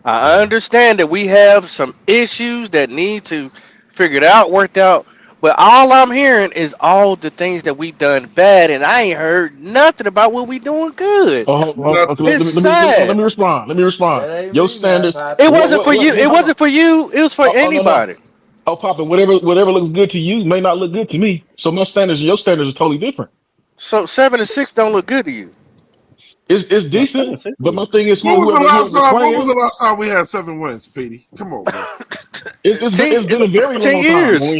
I Yeah. understand that we have some issues that need to figured out, worked out. But all I'm hearing is all the things that we done bad, and I ain't heard nothing about what we doing good. Okay, Nothing. It's let sad. me respond. Let me respond. That ain't Your me now, standards. It Poppy. wasn't for you. It Hold on. wasn't for you. It was for No, no. anybody. Oh, Papa, whatever looks good to you may not look good to me. So my standards and your standards are totally different. So 7-6 don't look good to you. It's No, seven decent, six but is my thing is When was the last whoever's time? When was playing, the last time we had 7 wins, Petey? Come on, bro. ten, it's been a very 10 long time. when years.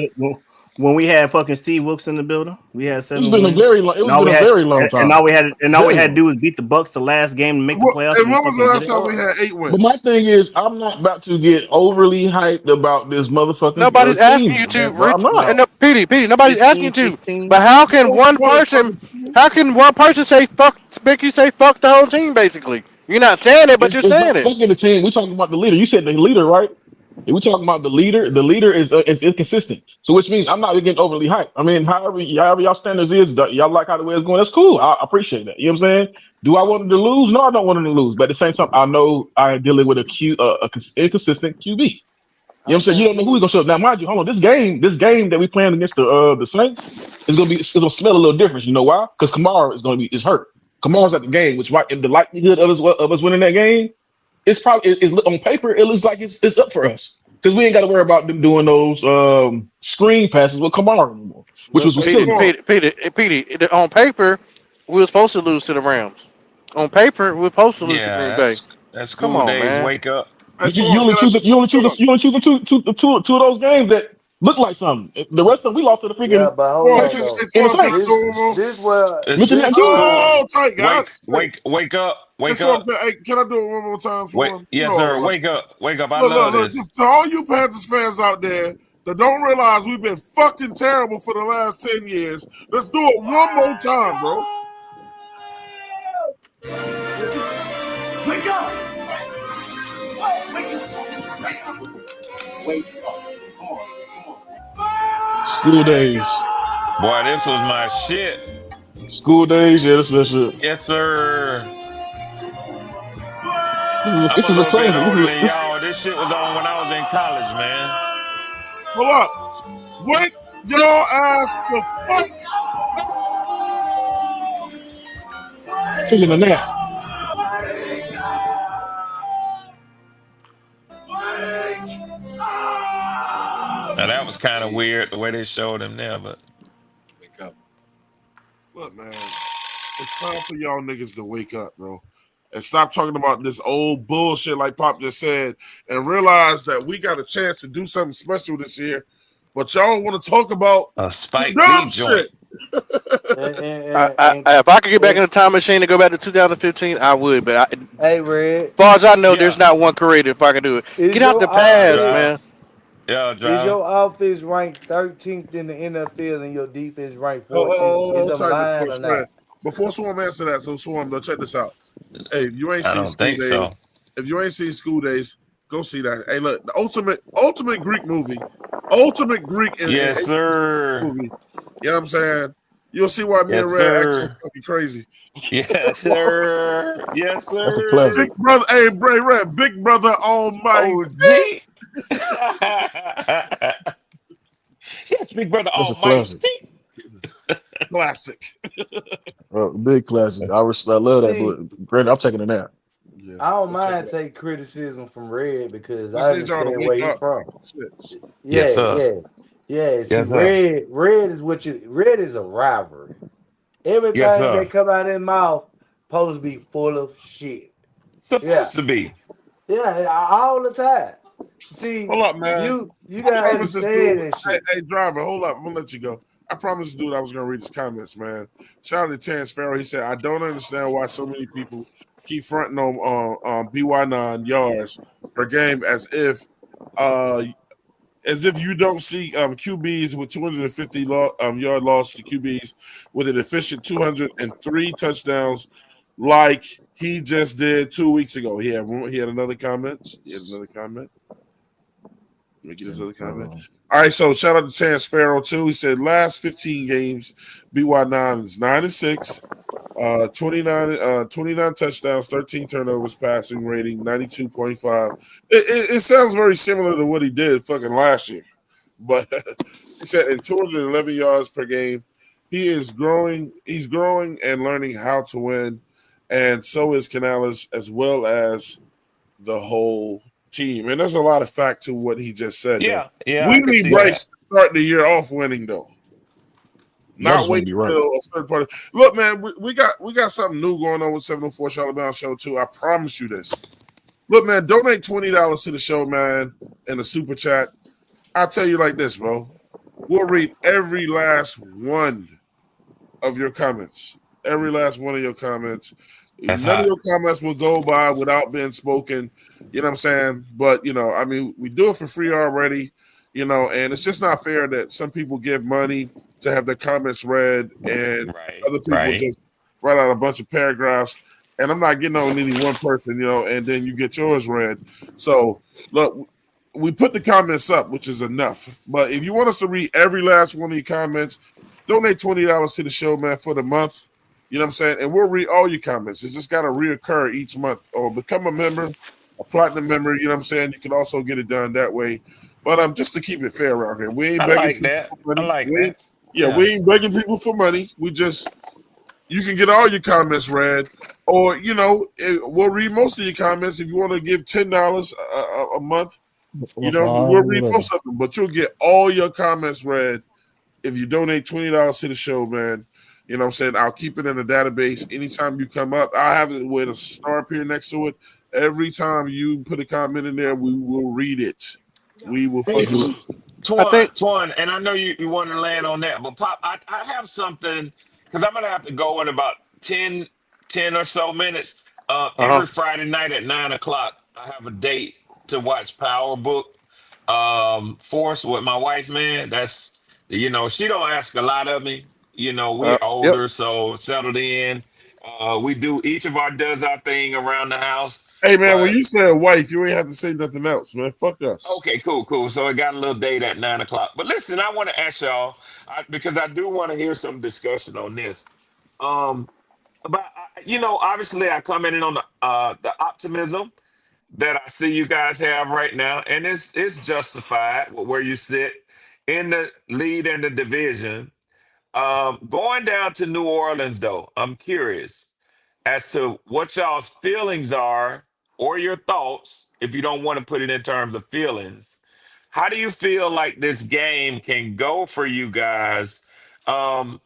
we had fucking Steve Wilkes in the building. We had It's 7 been a wins. very long. It And was all been we a had, very long and time. all we Very had to long. do was beat the Bucks the last game to make the playoffs, And and we when was the fucking did last it. time we had 8 But my wins? thing is, I'm not about to get overly hyped about this motherfucking Nobody's asking you team, to, man, bro. I'm and not. no, Petey, nobody's asking 15, you to. 16. But how can What's the one point of person, talking? how can one person say fuck, make you say fuck the whole team? Basically, you're not saying it, but you're It's saying not it. fucking the team. We talking about the leader. You said the leader, right? If we talking about the leader, the leader is inconsistent. So which means I'm not getting overly hyped. I mean, however y'all standards is, y'all like how the way it's going. That's cool. I appreciate that. You know what I'm saying? Do I want them to lose? No, I don't want them to lose. But at the same time, I know I'm dealing with inconsistent QB. You know what I'm saying? You Okay, don't know who he's see, gonna show up. Now, mind you, hold on. This game that we playing against the Saints it's gonna smell a little different. You know why? Because Kamara is hurt. Kamara's at the game, which right in the likelihood of us winning that game, it's probably it's on paper. It looks like it's up for us because we ain't got to worry about them doing those screen passes with Kamara anymore, which but was but Petey, silly. see, on paper, we were supposed to lose to the Rams. On paper, we were supposed to lose to Green Yeah, Bay. that's Come school on, days. man. Wake up. And so can I, You only choose two of those games that look like something. The rest of them we lost to the yeah, freaking but hold Swan, on can, Saints though. hey, in the Swan, can I do Saints. This one more? this where Mention that this too. where Oh, tight Wake, guys. Hey, wake, wake up, hey, wake Swan, up. can I do it one more time, Wait, Swan? You yes, know I sir. love Wake up, wake up. I Look, love look, this. just to all you Panthers fans out there that don't realize we've been fucking terrible for the last 10 years, let's do it one more time, bro. Wake up! Wake up! Wake up! Come on, come School days, Boy, this was my shit. school days. Yeah, that's shit. Yes, sir. I'm This a is a little bit classic. older than This y'all. This shit was on when I was in college, man. Hold up. Wake your ass the fuck. taking a nap. Now that was kind of weird the way they showed him there, but Wake up. Look, man, it's time for y'all niggas to wake up, bro. And stop talking about this old bullshit like Pop just said and realize that we got a chance to do something special this year. But y'all want to talk about a the Spike Lee dumb joint. shit. If I could get back in and the time machine and go back to 2015, I would. But hey, Red, as far as I know, Yeah, there's not one creator if I can do it. Get is out your the past, drive. man. offense Yeah, is drive. your offense ranked 13th in the NFL and your defense ranked Oh, 14th? Is I'm type it lying or first, man. not? Before Swarm answer that, so Swarm, check this out. Hey, if you ain't I seen don't School think Days, so. if you ain't seen School Days, go see that. Hey, look, the ultimate Greek movie, ultimate Greek and Yes, sir. movie. You know what I'm saying? You'll see why me Yes, and Red act so sir. fucking crazy. Yes, sir. Yes, That's a Big classic. sir. brother, hey, Red, Big Brother on my OG. Yes, big brother That's a almighty. classic. classic. Big classic. I love that, See, but granted, I'm taking a nap. Yeah, I don't let's check it mind out. take criticism from Red because Just I need y'all to understand where wake he up, from. man. Shit. Yes, Yeah, sir. yeah, yeah. See, Yes, sir. Red is a rivalry. Yes, Everything sir. that come out of his mouth supposed to be full of shit. Supposed Yeah, to be. yeah, all the time. See, Hold up, man. you I gotta promise this dude. understand that shit. Hey, driver, hold up. I'm gonna let you go. I promised this dude I was gonna read his comments, man. Shout out to Terrence Farrell. He said, "I don't understand why so many people keep fronting on BY9 yards per game as if you don't see QBs with 250 yard loss to QBs with an efficient 203 touchdowns like he just did 2 weeks ago." He had another comment. Let me get his other comment. All right, so shout out to Chance Farrell too. He said last 15 games, BY9 is 9-6, 29 touchdowns, 13 turnovers, passing rating 92.5. It sounds very similar to what he did fucking last year, but he said in 211 yards per game, he is growing. He's growing and learning how to win, and so is Canales as well as the whole team. And there's a lot of fact to what he just said. Yeah, We I can need see Bryce that. to start the year off winning though. Not wait till a certain part. Look, man, we got something new going on with 704 Charlotte Brown Show too. I promise you this. Look, man, donate $20 to the show, man, in the super chat. I'll tell you like this, bro. We'll read every last one of your comments. Every last one of your comments. That's None of hot. your comments will go by without being spoken. You know what I'm saying? But, I mean, we do it for free already, and it's just not fair that some people give money to have their comments read and other people Right. just write out a bunch of paragraphs. And I'm not getting on any one person, and then you get yours read. So, look, we put the comments up, which is enough. But if you want us to read every last one of your comments, donate $20 to the show, man, for the month. You know what I'm saying? And we'll read all your comments. It's just got to reoccur each month or become a member, a platinum member. You know what I'm saying? You can also get it done that way. But just to keep it fair around here, we ain't I begging like people that. for I money. like We that. ain't begging people for money. You can get all your comments read, or we'll read most of your comments if you want to give $10 a month. We'll read most of them, but you'll get all your comments read if you donate $20 to the show, man. You know what I'm saying? I'll keep it in the database. Anytime you come up, I'll have it with a star up here next to it. Every time you put a comment in there, we will read it. We will Hey, fucking read it. Twan, and I know you want to land on that, but Pop, I have something because I'm gonna have to go in about 10 or so minutes. Every Friday night at 9 o'clock, I have a date to watch Power Book Force with my wife. Man, that's she don't ask a lot of me. We're Yep. older, so settled in. We do each of our does our thing around the house. Hey, man, when But you say a wife, you ain't have to say nothing else, man. Fuck us. okay, cool. So it got a little date at 9 o'clock. But listen, I want to ask y'all because I do want to hear some discussion on this. But obviously, I commented on the optimism that I see you guys have right now, and it's justified with where you sit in the lead in the division. Going down to New Orleans, though, I'm curious as to what y'all's feelings are or your thoughts, if you don't want to put it in terms of feelings. How do you feel like this game can go for you guys? I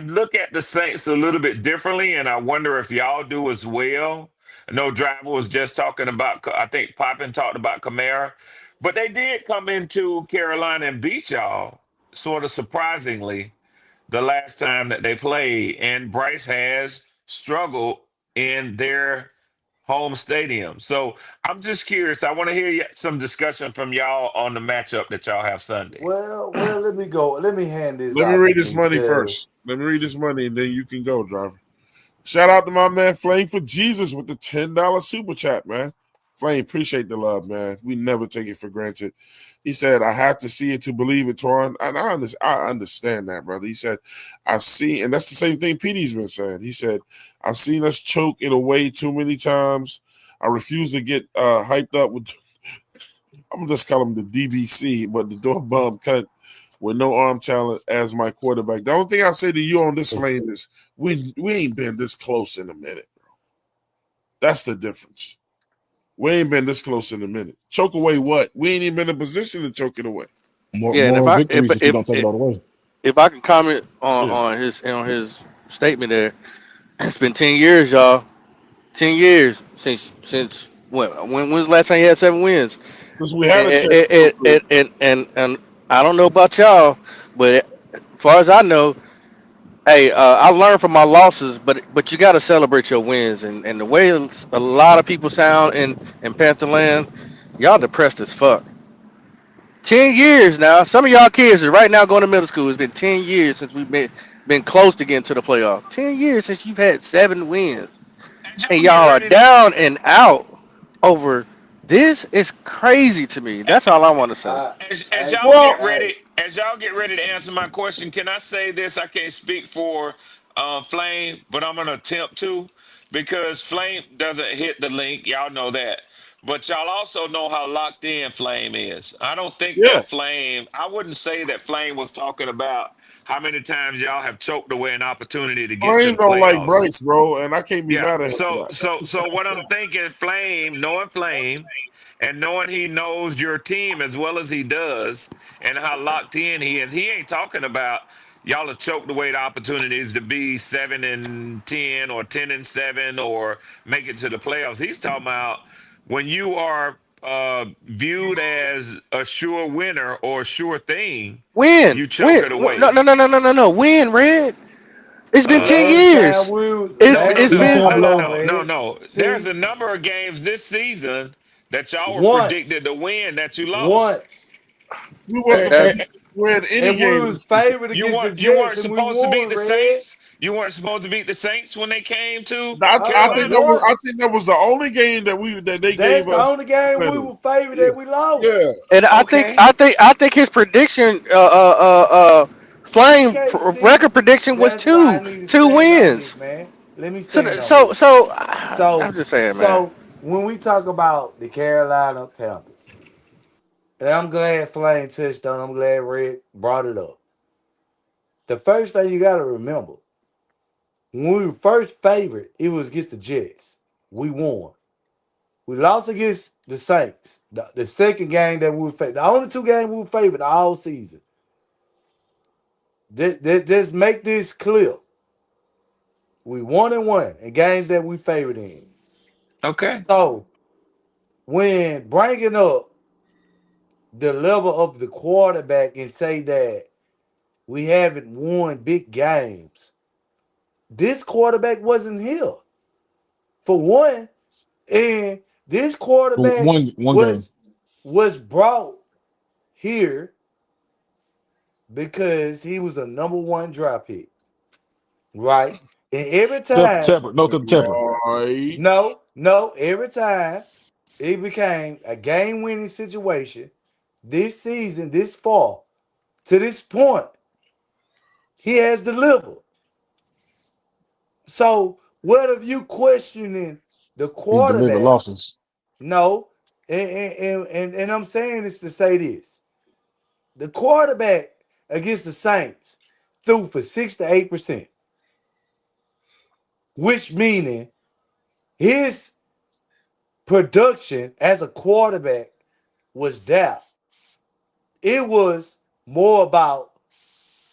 look at the Saints a little bit differently, and I wonder if y'all do as well. I know Driver was just talking about, I think Poppin talked about Kamara, but they did come into Carolina and beat y'all, sort of surprisingly, the last time that they played. And Bryce has struggled in their home stadium. So I'm just curious. I want to hear some discussion from y'all on the matchup that y'all have Sunday. Well, let me go. Let me hand this Let me out to read this money because first. Let me read this money, and then you can go, driver. Shout out to my man Flame for Jesus with the $10 super chat, man. Flame, appreciate the love, man. We never take it for granted. He said, I have to see it to believe it, Torn. And I understand that, brother. He said, I've seen, and that's the same thing Petey's been saying. He said, I've seen us choke it away too many times. I refuse to get hyped up with, I'm going to just call him the DBC, but the door bomb cut with no arm talent as my quarterback. The only thing I say to you on this lane is we ain't been this close in a minute, bro. That's the difference. We ain't been this close in a minute. Choke away what? We ain't even been in a position to choke it away. Yeah, and if I can comment on his statement there, it's been 10 years, y'all. 10 years since when was the last time you had 7 wins? Because we had a And, chance to go through. and I don't know about y'all, but as far as I know, hey, I learned from my losses, but you got to celebrate your wins. And the way a lot of people sound in Pantherland, y'all depressed as fuck. 10 years now. Some of y'all kids are right now going to middle school. It's been 10 years since we've been close to getting to the playoff. 10 years since you've had 7 wins, As and y'all get y'all are ready to down and out over this. Is crazy to me. That's all I want to say. as Hey, y'all Well, get hey, ready, as y'all get ready to answer my question, can I say this? I can't speak for Flame, but I'm gonna attempt to because Flame doesn't hit the link. Y'all know that. But y'all also know how locked in Flame is. I don't think yeah, that Flame, I wouldn't say that Flame was talking about how many times y'all have choked away an opportunity to get to Flame the don't like playoffs. Bryce, bro, and I can't be Yeah. mad at him for So that. so what I'm thinking, Flame, knowing Flame, and knowing he knows your team as well as he does, and how locked in he is, he ain't talking about y'all have choked away the opportunities to be 7-10 or 10-7 or make it to the playoffs. He's talking about when you are viewed as a sure winner or a sure thing, Win, you choke win. it No, away. no, no, no, no, no, no. Win, Red. It's been ten last time years. we was It's No, no, last it's no, time. been. no, Hold no, on, no, no, Red. no. There's See, a number of games this season that y'all were predicted once, to win that you lost. once, We Hey, wasn't That, hey, predicted to win any and we game was this season. favored You against the weren't you Jets, weren't and we supposed to beat won, the Red. Saints. You weren't supposed to beat the Saints when they came to I Hold on, think you Carolina. right. that was the only game that they That's gave the us. only game we were favored Yeah, that we lost. yeah. and Okay. I think his prediction, You Flame can't see. record prediction was That's why I need to two stand on this, wins. man. Let me So stand on so this. so I'm So, just saying, man. so when we talk about the Carolina Panthers, and I'm glad Flame touched on. I'm glad Red brought it up. The first thing you got to remember, when we were first favored, it was against the Jets. We won. We lost against the Saints. The second game that we were favored. The only two games we were favored all season. Just make this clear. We won and won in games that we favored in. Okay. So when bringing up the level of the quarterback and say that we haven't won big games, this quarterback wasn't here for one, and this quarterback one game. was brought here because he was a number one draft pick, right? And every time, Temper. No, because temper. Right. no, every time it became a game winning situation this season, this fall, to this point, he has delivered. So, what if you questioning the He's delivered quarterback? losses. No. And I'm saying this to say this. The quarterback against the Saints threw for 6 to 8%, which meaning his production as a quarterback was down. It was more about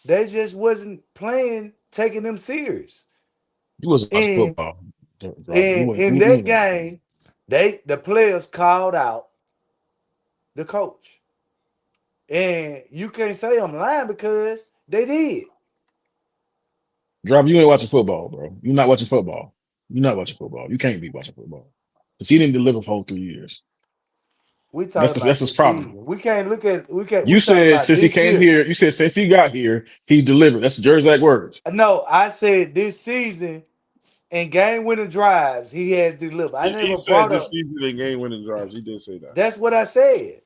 they just wasn't playing, taking them serious. You wasn't watching And football, Rob. You and went. in that game, the players called out the coach. And you can't say I'm lying because they did. Rob, you ain't watching football, bro. You're not watching football. You're not watching football. You can't be watching football because he didn't deliver for whole 3 years. We talking That's about his this problem. season. We can't look at we You talking said about since he this came year. here, you said since he got here, he's delivered. That's Jersey like words. No, I said this season in game winning drives, he has delivered. I He never said brought this up. season in game winning drives. He did say that. That's what I said.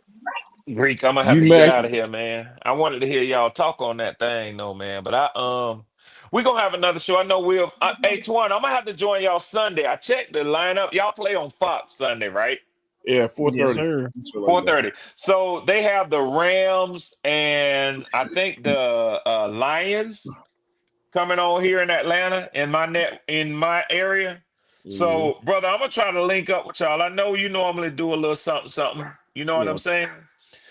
Greek, I'm gonna have You to get mad? out of here, man. I wanted to hear y'all talk on that thing, though, man. But we're gonna have another show. I know hey Twan, I'm gonna have to join y'all Sunday. I checked the lineup. Y'all play on Fox Sunday, right? Yeah, Yes, 4:30. sir. Like that. 4:30. So they have the Rams and I think the Lions coming on here in Atlanta in my area. Mm-hmm. So, brother, I'm gonna try to link up with y'all. I know you normally do a little something, something. You know what Yeah. I'm saying?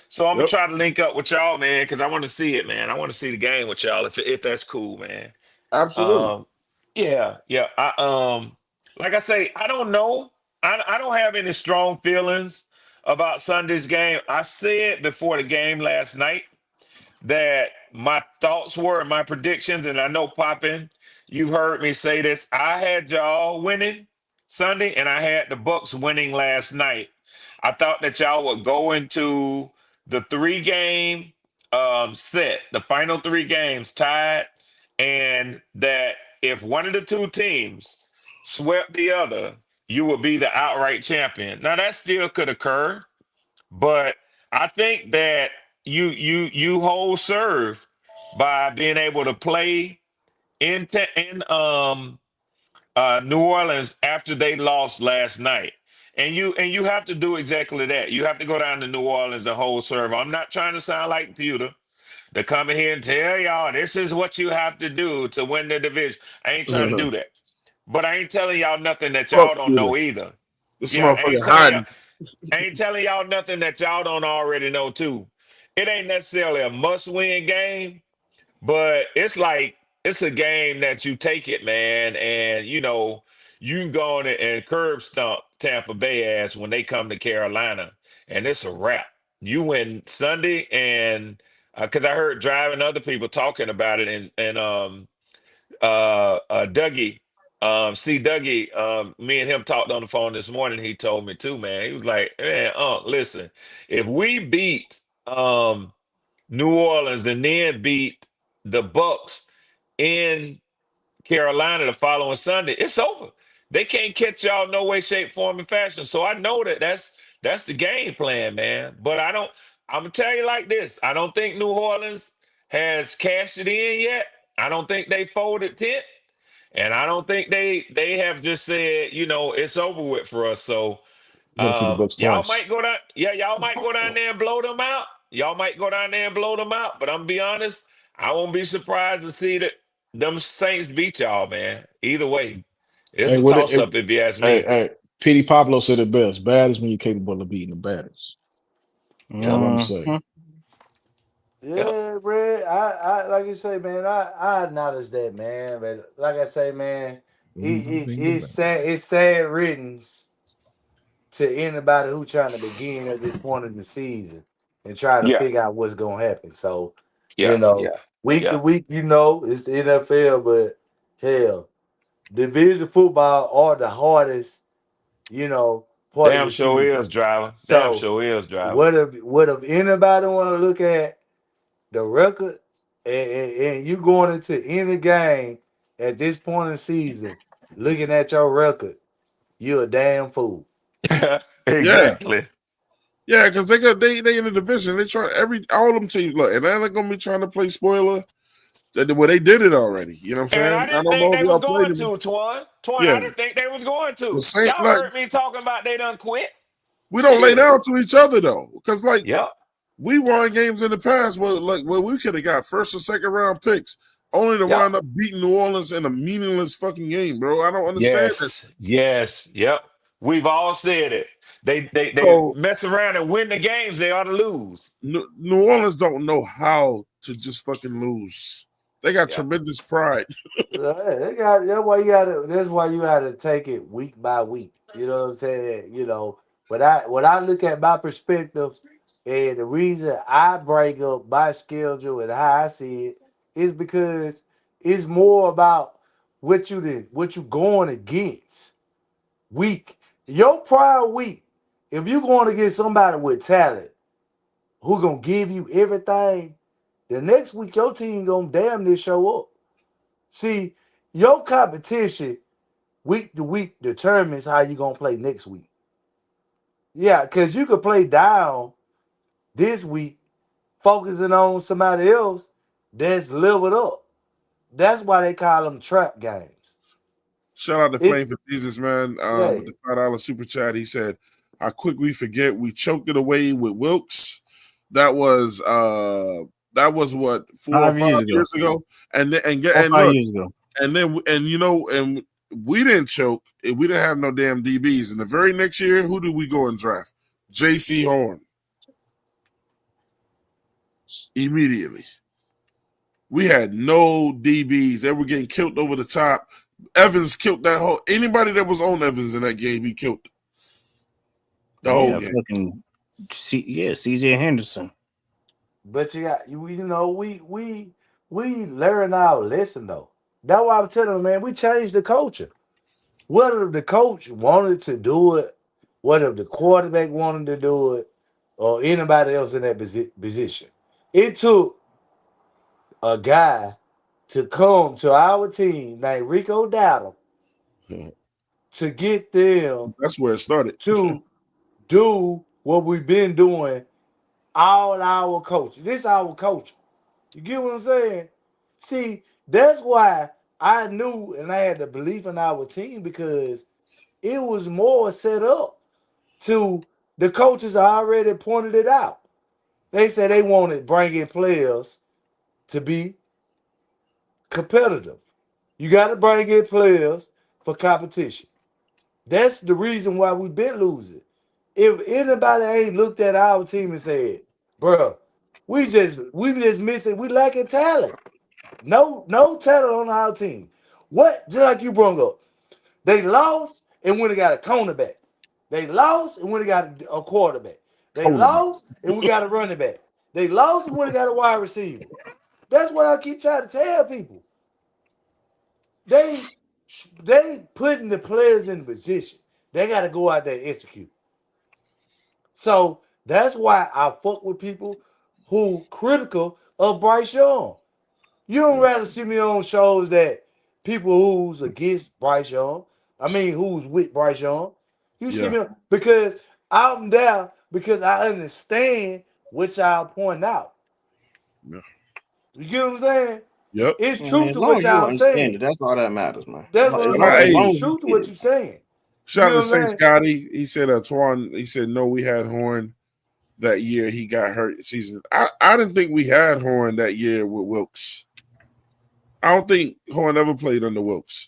So I'm gonna Yep. try to link up with y'all, man, because I want to see it, man. I want to see the game with y'all if that's cool, man. Absolutely. Um, yeah, yeah. Like I say, I don't know. I don't have any strong feelings about Sunday's game. I said before the game last night that my thoughts were and my predictions, and I know Poppin, you've heard me say this. I had y'all winning Sunday, and I had the Bucks winning last night. I thought that y'all would go into the 3-game set, the final 3 games tied, and that if one of the 2 teams swept the other, you would be the outright champion. Now that still could occur, but I think that you hold serve by being able to play in New Orleans after they lost last night. And you have to do exactly that. You have to go down to New Orleans and hold serve. I'm not trying to sound like Peter to come in here and tell y'all this is what you have to do to win the division. I ain't trying to do that. But I ain't telling y'all nothing that Fuck y'all don't Peter. know either. This Yeah, motherfucker hiding. I ain't telling y'all nothing that y'all don't already know too. It ain't necessarily a must-win game, but it's a game that you take it, man, and you can go on and curb stomp Tampa Bay ass when they come to Carolina, and it's a wrap. You win Sunday, and because I heard driving other people talking about it, and Dougie, see Dougie, me and him talked on the phone this morning. He told me too, man. He was like, man, listen, if we beat New Orleans and then beat the Bucks in Carolina the following Sunday, it's over. They can't catch y'all no way, shape, form, and fashion. So I know that's the game plan, man. But I'm gonna tell you like this. I don't think New Orleans has cashed it in yet. I don't think they folded tent. And I don't think they have just said, it's over with for us. So You gotta see the Bucks y'all twice. might go down, y'all might go down there and blow them out. Y'all might go down there and blow them out. But I'm gonna be honest, I won't be surprised to see that them Saints beat y'all, man. Either way, it's Hey, a what it, toss up if you ask hey, me. hey, Petey Pablo said it best. Bad is when you're capable of beating the baddest. That's all I'm saying. Yep. Yeah, bro. I like you say, man. I acknowledge that, man. But like I say, man, it's sad riddance to anybody who trying to begin at this point in the season and try to Yeah. figure out what's gonna happen. So, Yeah. Yeah. week to Yeah. week, it's the NFL, but hell, division football are the hardest, part of Damn the sure season. is, driver. Damn So, sure is, driver. what if anybody want to look at the record and you going into any game at this point in the season looking at your record, you're a damn fool. Yeah. Exactly. Yeah, because they in the division. They try all them teams. Look, Atlanta gonna be trying to play spoiler. Well, they did it already. You know what I'm And I saying? I didn't don't think know if they was y'all played going them. to, Twan. Twan, I Yeah, didn't think they was going the to. same. Y'all Like heard me talking about they done quit. we don't lay Shit. down to each other though, because like Yep. we won games in the past where we could have got first or second round picks, only to Yep. wind up beating New Orleans in a meaningless fucking game, bro. I don't understand that. Yes. Yes. Yep. We've all said it. They So mess around and win the games they ought to lose. New Orleans don't know how to just fucking lose. They got Yeah. tremendous pride. That's why you gotta take it week by week. You know what I'm saying? When I look at my perspective and the reason I bring up my schedule and how I see it is because it's more about what you going against week. Your prior week, if you're going to get somebody with talent who gonna give you everything, the next week your team gonna damn near show up. See, your competition week to week determines how you gonna play next week. Yeah, because you could play down this week, focusing on somebody else that's leveled up. That's why they call them trap games. Shout out to It, Flame for Jesus, man. yeah, With the $5 super chat, he said, "How quick we forget we choked it away with Wilkes. That was what 4 or 5 5 years ago. years ago. And Four or and five look, years ago. and then and we didn't choke. We didn't have no damn DBs. And the very next year, who did we go and draft? J.C. Horn. Immediately, we had no DBs. They were getting killed over the top. Evans killed that whole. Anybody that was on Evans in that game, he killed the whole game. Fucking CJ Henderson. But you got we learn our lesson though. That's why I'm telling them, man, we changed the culture. Whether the coach wanted to do it, whether the quarterback wanted to do it, or anybody else in that position, it took a guy to come to our team named Rico Dowdle to get them. That's where it started. To do what we've been doing all our coaching. This is our culture. You get what I'm saying? See, that's why I knew and I had the belief in our team because it was more set up to the coaches already pointed it out. They said they wanted bringing players to be competitive. You got to bring in players for competition. That's the reason why we've been losing. If anybody ain't looked at our team and said, bro, we just missing, we lacking talent. No talent on our team. What? Just like you brought up. They lost and went and got a cornerback. They lost and went and got a quarterback. They lost and we got a running back. They lost and went and got a wide receiver. That's what I keep trying to tell people. They putting the players in the position. They got to go out there and execute. So that's why I fuck with people who critical of Bryce Young. You don't rather see me on shows that people who's against Bryce Young. I mean, who's with Bryce Young. You see me because I'm there because I understand what y'all point out. Yeah. You get what I'm saying? Yep. It's true to what y'all saying. That's all that matters, man. That's what I'm saying. It's true to what you're saying. Shout out to Saint Scotty. He said Twan, he said no, we had Horn that year. He got hurt season. I didn't think we had Horn that year with Wilkes. I don't think Horn ever played under Wilkes.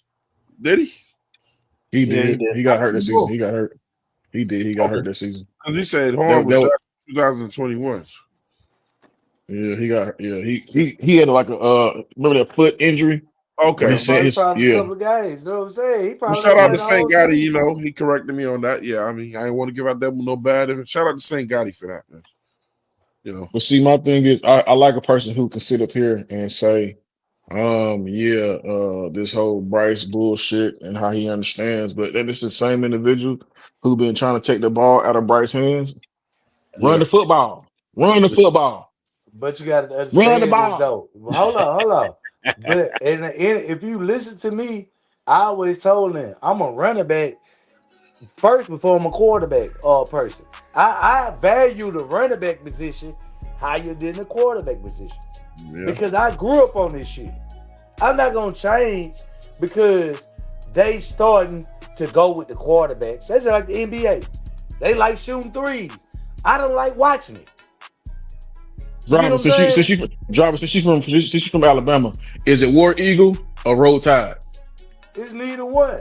Did he? He did. He got hurt this season. He got hurt. He did. He got hurt this season. Because he said Horn was 2021. Yeah, he got. Yeah, he had like a remember that foot injury. Okay, he probably a couple of guys. You know what I'm saying? He probably shout out to Saint Gotti. You know, he corrected me on that. Yeah, I mean, I didn't want to give out them no bad. Shout out to Saint Gotti for that, man. You know, but see, my thing is, I like a person who can sit up here and say, this whole Bryce bullshit and how he understands, but then it's the same individual who been trying to take the ball out of Bryce's hands. Run the football. Run the football. But you got to understand this, though. Hold on. But if you listen to me, I always told them I'm a running back first before I'm a quarterback person. I value the running back position higher than the quarterback position because I grew up on this shit. I'm not gonna change because they starting to go with the quarterbacks. That's like the NBA. They like shooting threes. I don't like watching it. Driver, since she's from Alabama, is it War Eagle or Roll Tide? It's neither one.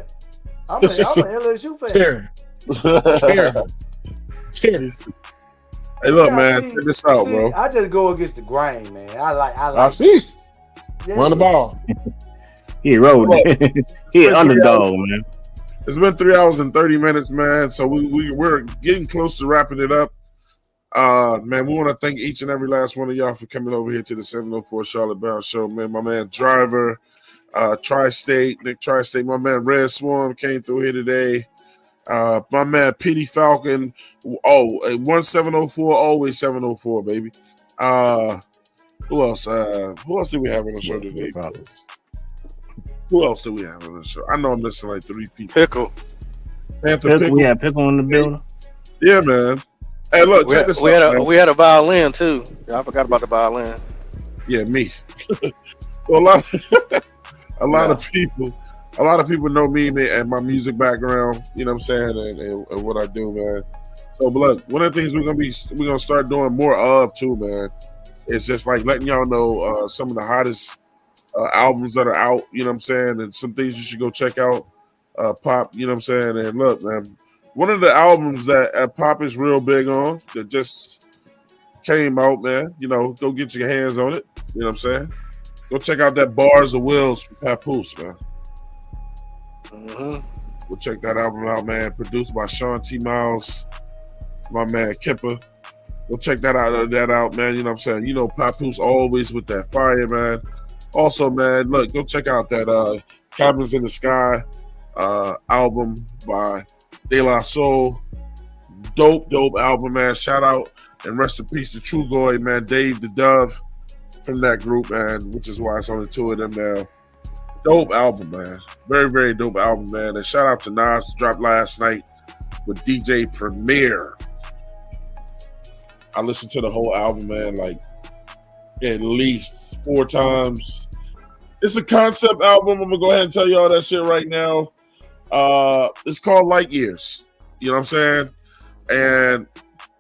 I'm an LSU fan. Scary. Hey, look, man, check this out, bro. I just go against the grain, man. I see. Yeah. Run the ball. He rolled it. He an underdog, man. It's been 3 hours and 30 minutes, man. So we're getting close to wrapping it up. Man, we want to thank each and every last one of y'all for coming over here to the 704 Charlotte Brown Show, man. My man Driver, Tri-State, Nick Tri-State, my man Red Swarm came through here today. My man Petey Falcon, 1704, always 704, baby. Who else? Who else did we have on the show today? Who else did we have on the show? I know I'm missing like 3 people. Pickle. Panther Pickle. We had Pickle in the building. Yeah, man. Hey, look, check this out. We had a violin too. I forgot about the violin. Yeah, me. So a lot of people know me and my music background. You know what I'm saying, and what I do, man. So, but look, one of the things we're gonna start doing more of too, man. It's just like letting y'all know some of the hottest albums that are out. You know what I'm saying, and some things you should go check out. Pop, you know what I'm saying, and look, man. One of the albums that Pop is real big on that just came out, man. You know, go get your hands on it. You know what I'm saying? Go check out that Bars of Wills from Papoose, man. Go check that album out, man. Produced by Sean T. Miles. It's my man Kipper. Go check that out, man. You know what I'm saying? You know, Papoose always with that fire, man. Also, man, look, go check out that Cabins in the Sky album by De La Soul. Dope album, man. Shout out and rest in peace to True Goy, man. Dave the Dove from that group, man, which is why it's only two of them now. Dope album, man. Very, very dope album, man. And shout out to Nas, dropped last night with DJ Premier. I listened to the whole album, man, like at least 4 times. It's a concept album. I'm gonna go ahead and tell you all that shit right now. It's called Light Years. You know what I'm saying? And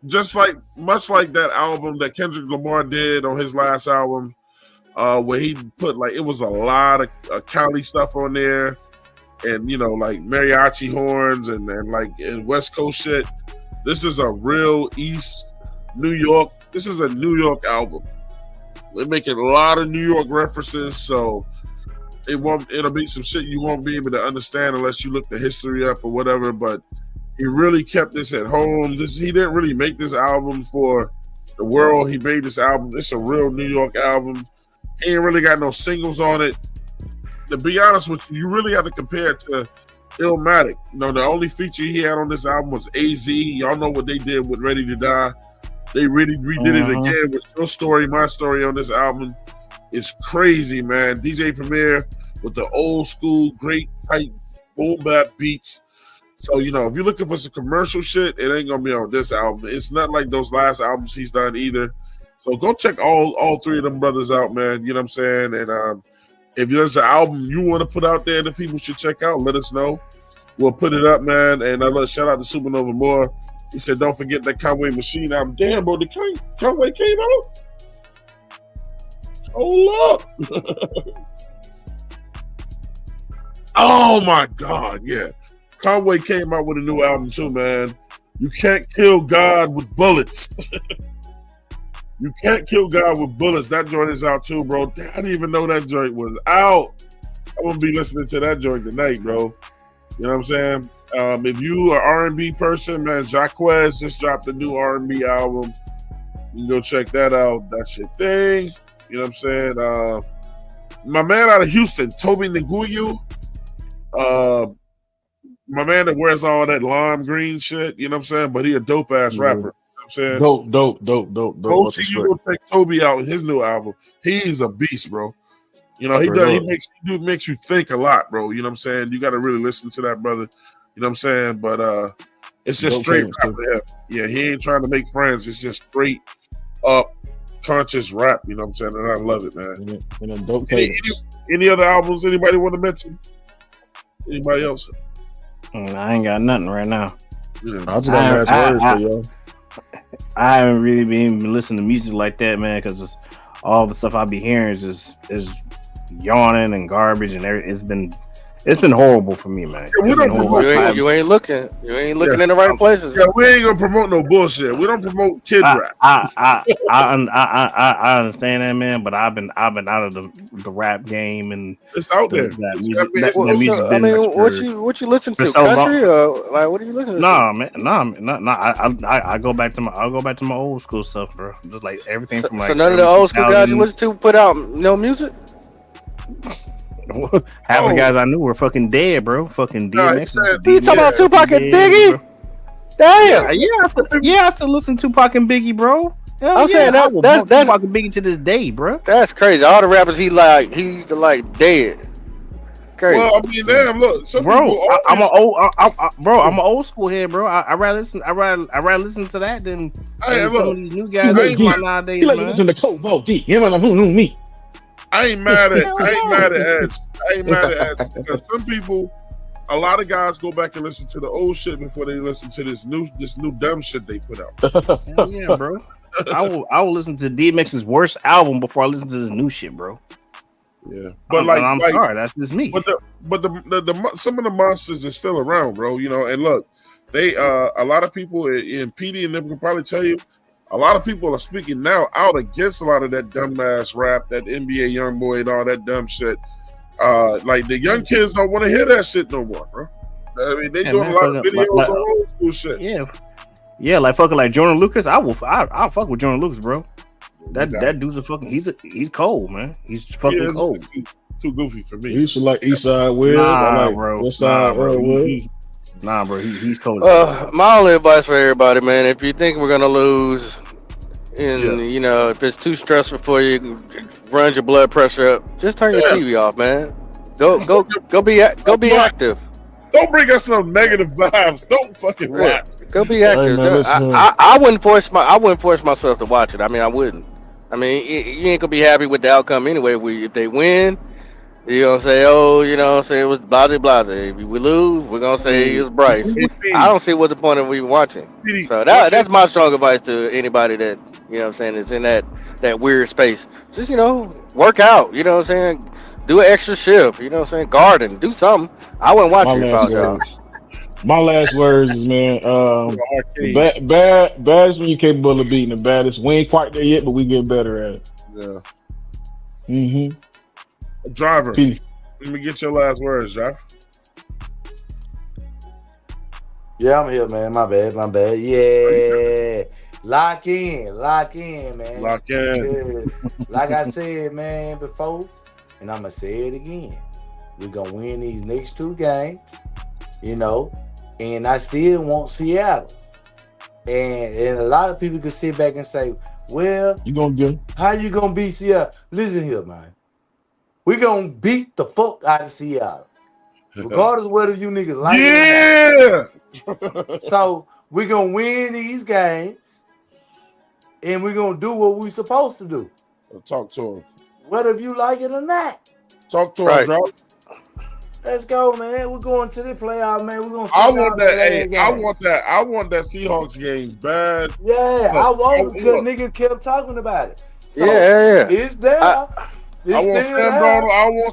just like much like that album that Kendrick Lamar did on his last album, where he put like it was a lot of Cali stuff on there, and you know, like mariachi horns and like and West Coast shit. This is a real East New York. This is a New York album. They're making a lot of New York references, so it'll be some shit you won't be able to understand unless you look the history up or whatever. But he really kept this at home. He didn't really make this album for the world. He made this album. It's a real New York album. He ain't really got no singles on it. To be honest with you, you really have to compare it to Illmatic. You know, the only feature he had on this album was AZ. Y'all know what they did with Ready to Die. They really redid it again with Your Story, My Story on this album. It's crazy, man. DJ Premier with the old school, great, tight, boom bap beats. So, you know, if you're looking for some commercial shit, it ain't gonna be on this album. It's not like those last albums he's done either. So go check all 3 of them brothers out, man. You know what I'm saying? And if there's an album you want to put out there that people should check out, let us know. We'll put it up, man. And shout out to Supernova Moore. He said, don't forget that Conway Machine album. Damn, bro, the Conway came out? Hold up. Oh, my God, yeah. Conway came out with a new album, too, man. You can't kill God with bullets. You can't kill God with bullets. That joint is out, too, bro. I didn't even know that joint was out. I'm going to be listening to that joint tonight, bro. You know what I'm saying? If you are R&B person, man, Jacquez just dropped a new R&B album. You can go check that out. That's your thing. You know what I'm saying? My man out of Houston, Toby Nguyu, my man that wears all that lime green shit, you know what I'm saying? But he a dope-ass rapper. You know what I'm saying? Dope. Go see you go check Toby out in his new album. He's a beast, bro. You know, he makes you think a lot, bro. You know what I'm saying? You got to really listen to that brother. You know what I'm saying? But it's just straight rap for him. Yeah, he ain't trying to make friends. It's just straight up conscious rap. You know what I'm saying? And I love it, man. Any other albums anybody want to mention? Anybody else? I ain't got nothing right now. Yeah. I just got last words for y'all. I haven't really been listening to music like that, man, because all the stuff I be hearing is yawning and garbage and everything. It's been horrible for me, man. Yeah, you ain't looking in the right places. Yeah, we ain't gonna promote no bullshit. We don't promote kid rap. I understand that, man, but I've been out of the rap game and it's out there. What you listen to? Country or like what are you listening to? Nah, man. I go back to my old school stuff, bro. Just like everything from like. So none of the old school guys you listen to put out no music. Half the guys I knew were fucking dead, bro. Fucking DMX. You talking about Tupac and Biggie? Damn. I still listen to Tupac and Biggie, bro. I'm saying that's Tupac and Biggie to this day, bro. That's crazy. All the rappers he used to like dead. Crazy. Well, I mean, damn, look, I'm an old school head, bro. I rather listen to that than some of these new guys nowadays. Like listen to Kobo D. Me. I ain't mad at ads because some people, a lot of guys go back and listen to the old shit before they listen to this new dumb shit they put out. Hell yeah, bro. I will listen to DMX's worst album before I listen to the new shit, bro. Yeah, but I'm sorry, that's just me. But the some of the monsters are still around, bro. You know, and look, they a lot of people in PD and them can probably tell you. A lot of people are speaking now out against a lot of that dumbass rap, that NBA YoungBoy and all that dumb shit. Like the young kids don't want to hear that shit no more, bro. I mean, they doing a lot of videos on old school shit. Yeah, like fucking like Jordan Lucas. I'll fuck with Jordan Lucas, bro. That dude's a fucking he's cold, man. He's fucking cold. Too goofy for me. He used to like Eastside Webb. Nah, I like bro. Westside Bro. He's cold. My only advice for everybody, man, if you think we're gonna lose, and you know, if it's too stressful for you, runs your blood pressure up, just turn your TV off, man. Go be active. Don't bring us no negative vibes. Don't fucking watch. Go be active. I wouldn't force myself to watch it. I mean, I wouldn't. I mean, you ain't gonna be happy with the outcome anyway. If they win, you're gonna say, oh, you know, say it was blase blase. If we lose, we're gonna say it was Bryce. I don't see what the point of even watching. So that's my strong advice to anybody that, you know what I'm saying, is in that weird space. Just, you know, work out, you know what I'm saying? Do an extra shift, you know what I'm saying? Garden, do something. I wouldn't watch it if I was y'all. My last words is, man, bad is when you're capable of beating the baddest. We ain't quite there yet, but we get better at it. Yeah. Mm-hmm. Driver, Peace. let me get your last words, Driver. Yeah, I'm here, man. My bad. Yeah. Lock in, man. Lock in. Like I said, man, before, and I'm going to say it again. We're going to win these next 2 games, you know, and I still want Seattle. And a lot of people can sit back and say, well, you gonna get how you going to beat Seattle? Listen here, man. We're going to beat the fuck out of Seattle. Regardless of whether you niggas like it or not. So we're going to win these games, and we're going to do what we're supposed to do. Talk to him. Whether you like it or not. Talk to him, Driver. Let's go, man. We're going to the playoff, man. We're gonna. I want that. I want that Seahawks game bad. Yeah, I want because niggas kept talking about it. So yeah. It's there. I want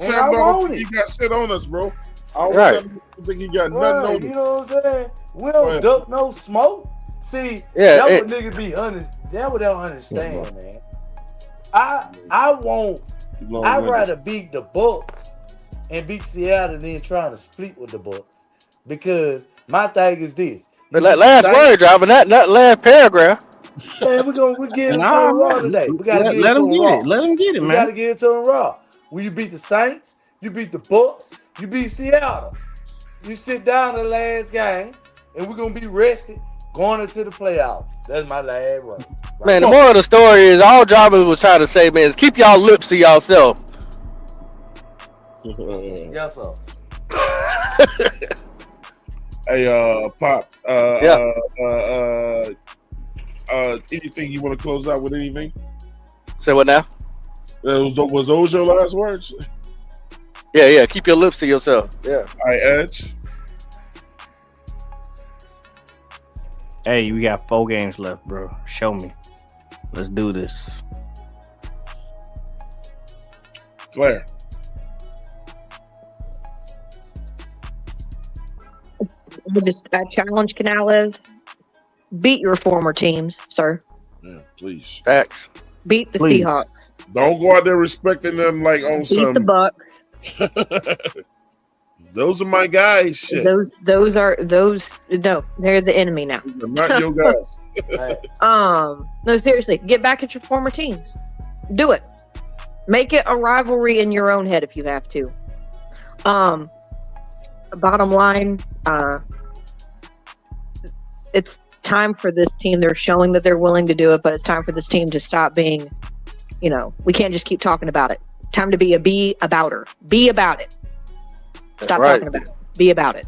Sam Darnold. He got shit on us, bro. I don't think he got nothing on you know what I'm saying? We don't duck no smoke. See, that's what niggas be that what they don't understand, man. I'd rather beat the Bucks and beat Seattle than trying to split with the Bucks. Because my thing is this. But last word, Driver, not last paragraph. Man, we're getting into it raw today. We gotta get into it raw. Let him get it, man. We gotta get into it raw. When you beat the Saints, you beat the Bucks, you beat Seattle. You sit down in the last game, and we're gonna be rested going into the playoffs. That's my last word. Right. Man, the moral of the story is all Driver was trying to say, man, is keep y'all lips to yourself. Yes, sir. Hey, Pop. Anything you want to close out with? Anything? Say what now? Was those your last words? Yeah. Keep your lips to yourself. Yeah. All right, Edge. Hey, we got 4 games left, bro. Show me. Let's do this. Claire. I challenge Canales. Beat your former teams, sir. Yeah, please. Facts. Beat the Seahawks. Don't go out there respecting them like on some. Beat the Bucks. Those are my guys. Shit. Those are no, they're the enemy now. Not your guys. No, seriously, get back at your former teams. Do it. Make it a rivalry in your own head if you have to. Bottom line, it's time for this team. They're showing that they're willing to do it, but it's time for this team to stop being, we can't just keep talking about it. Time to be abouter. Be about it. Stop talking about it. Be about it.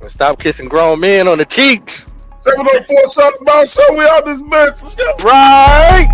Stop kissing grown men on the cheeks. 704 something about so we out this mess. Let's go. Right.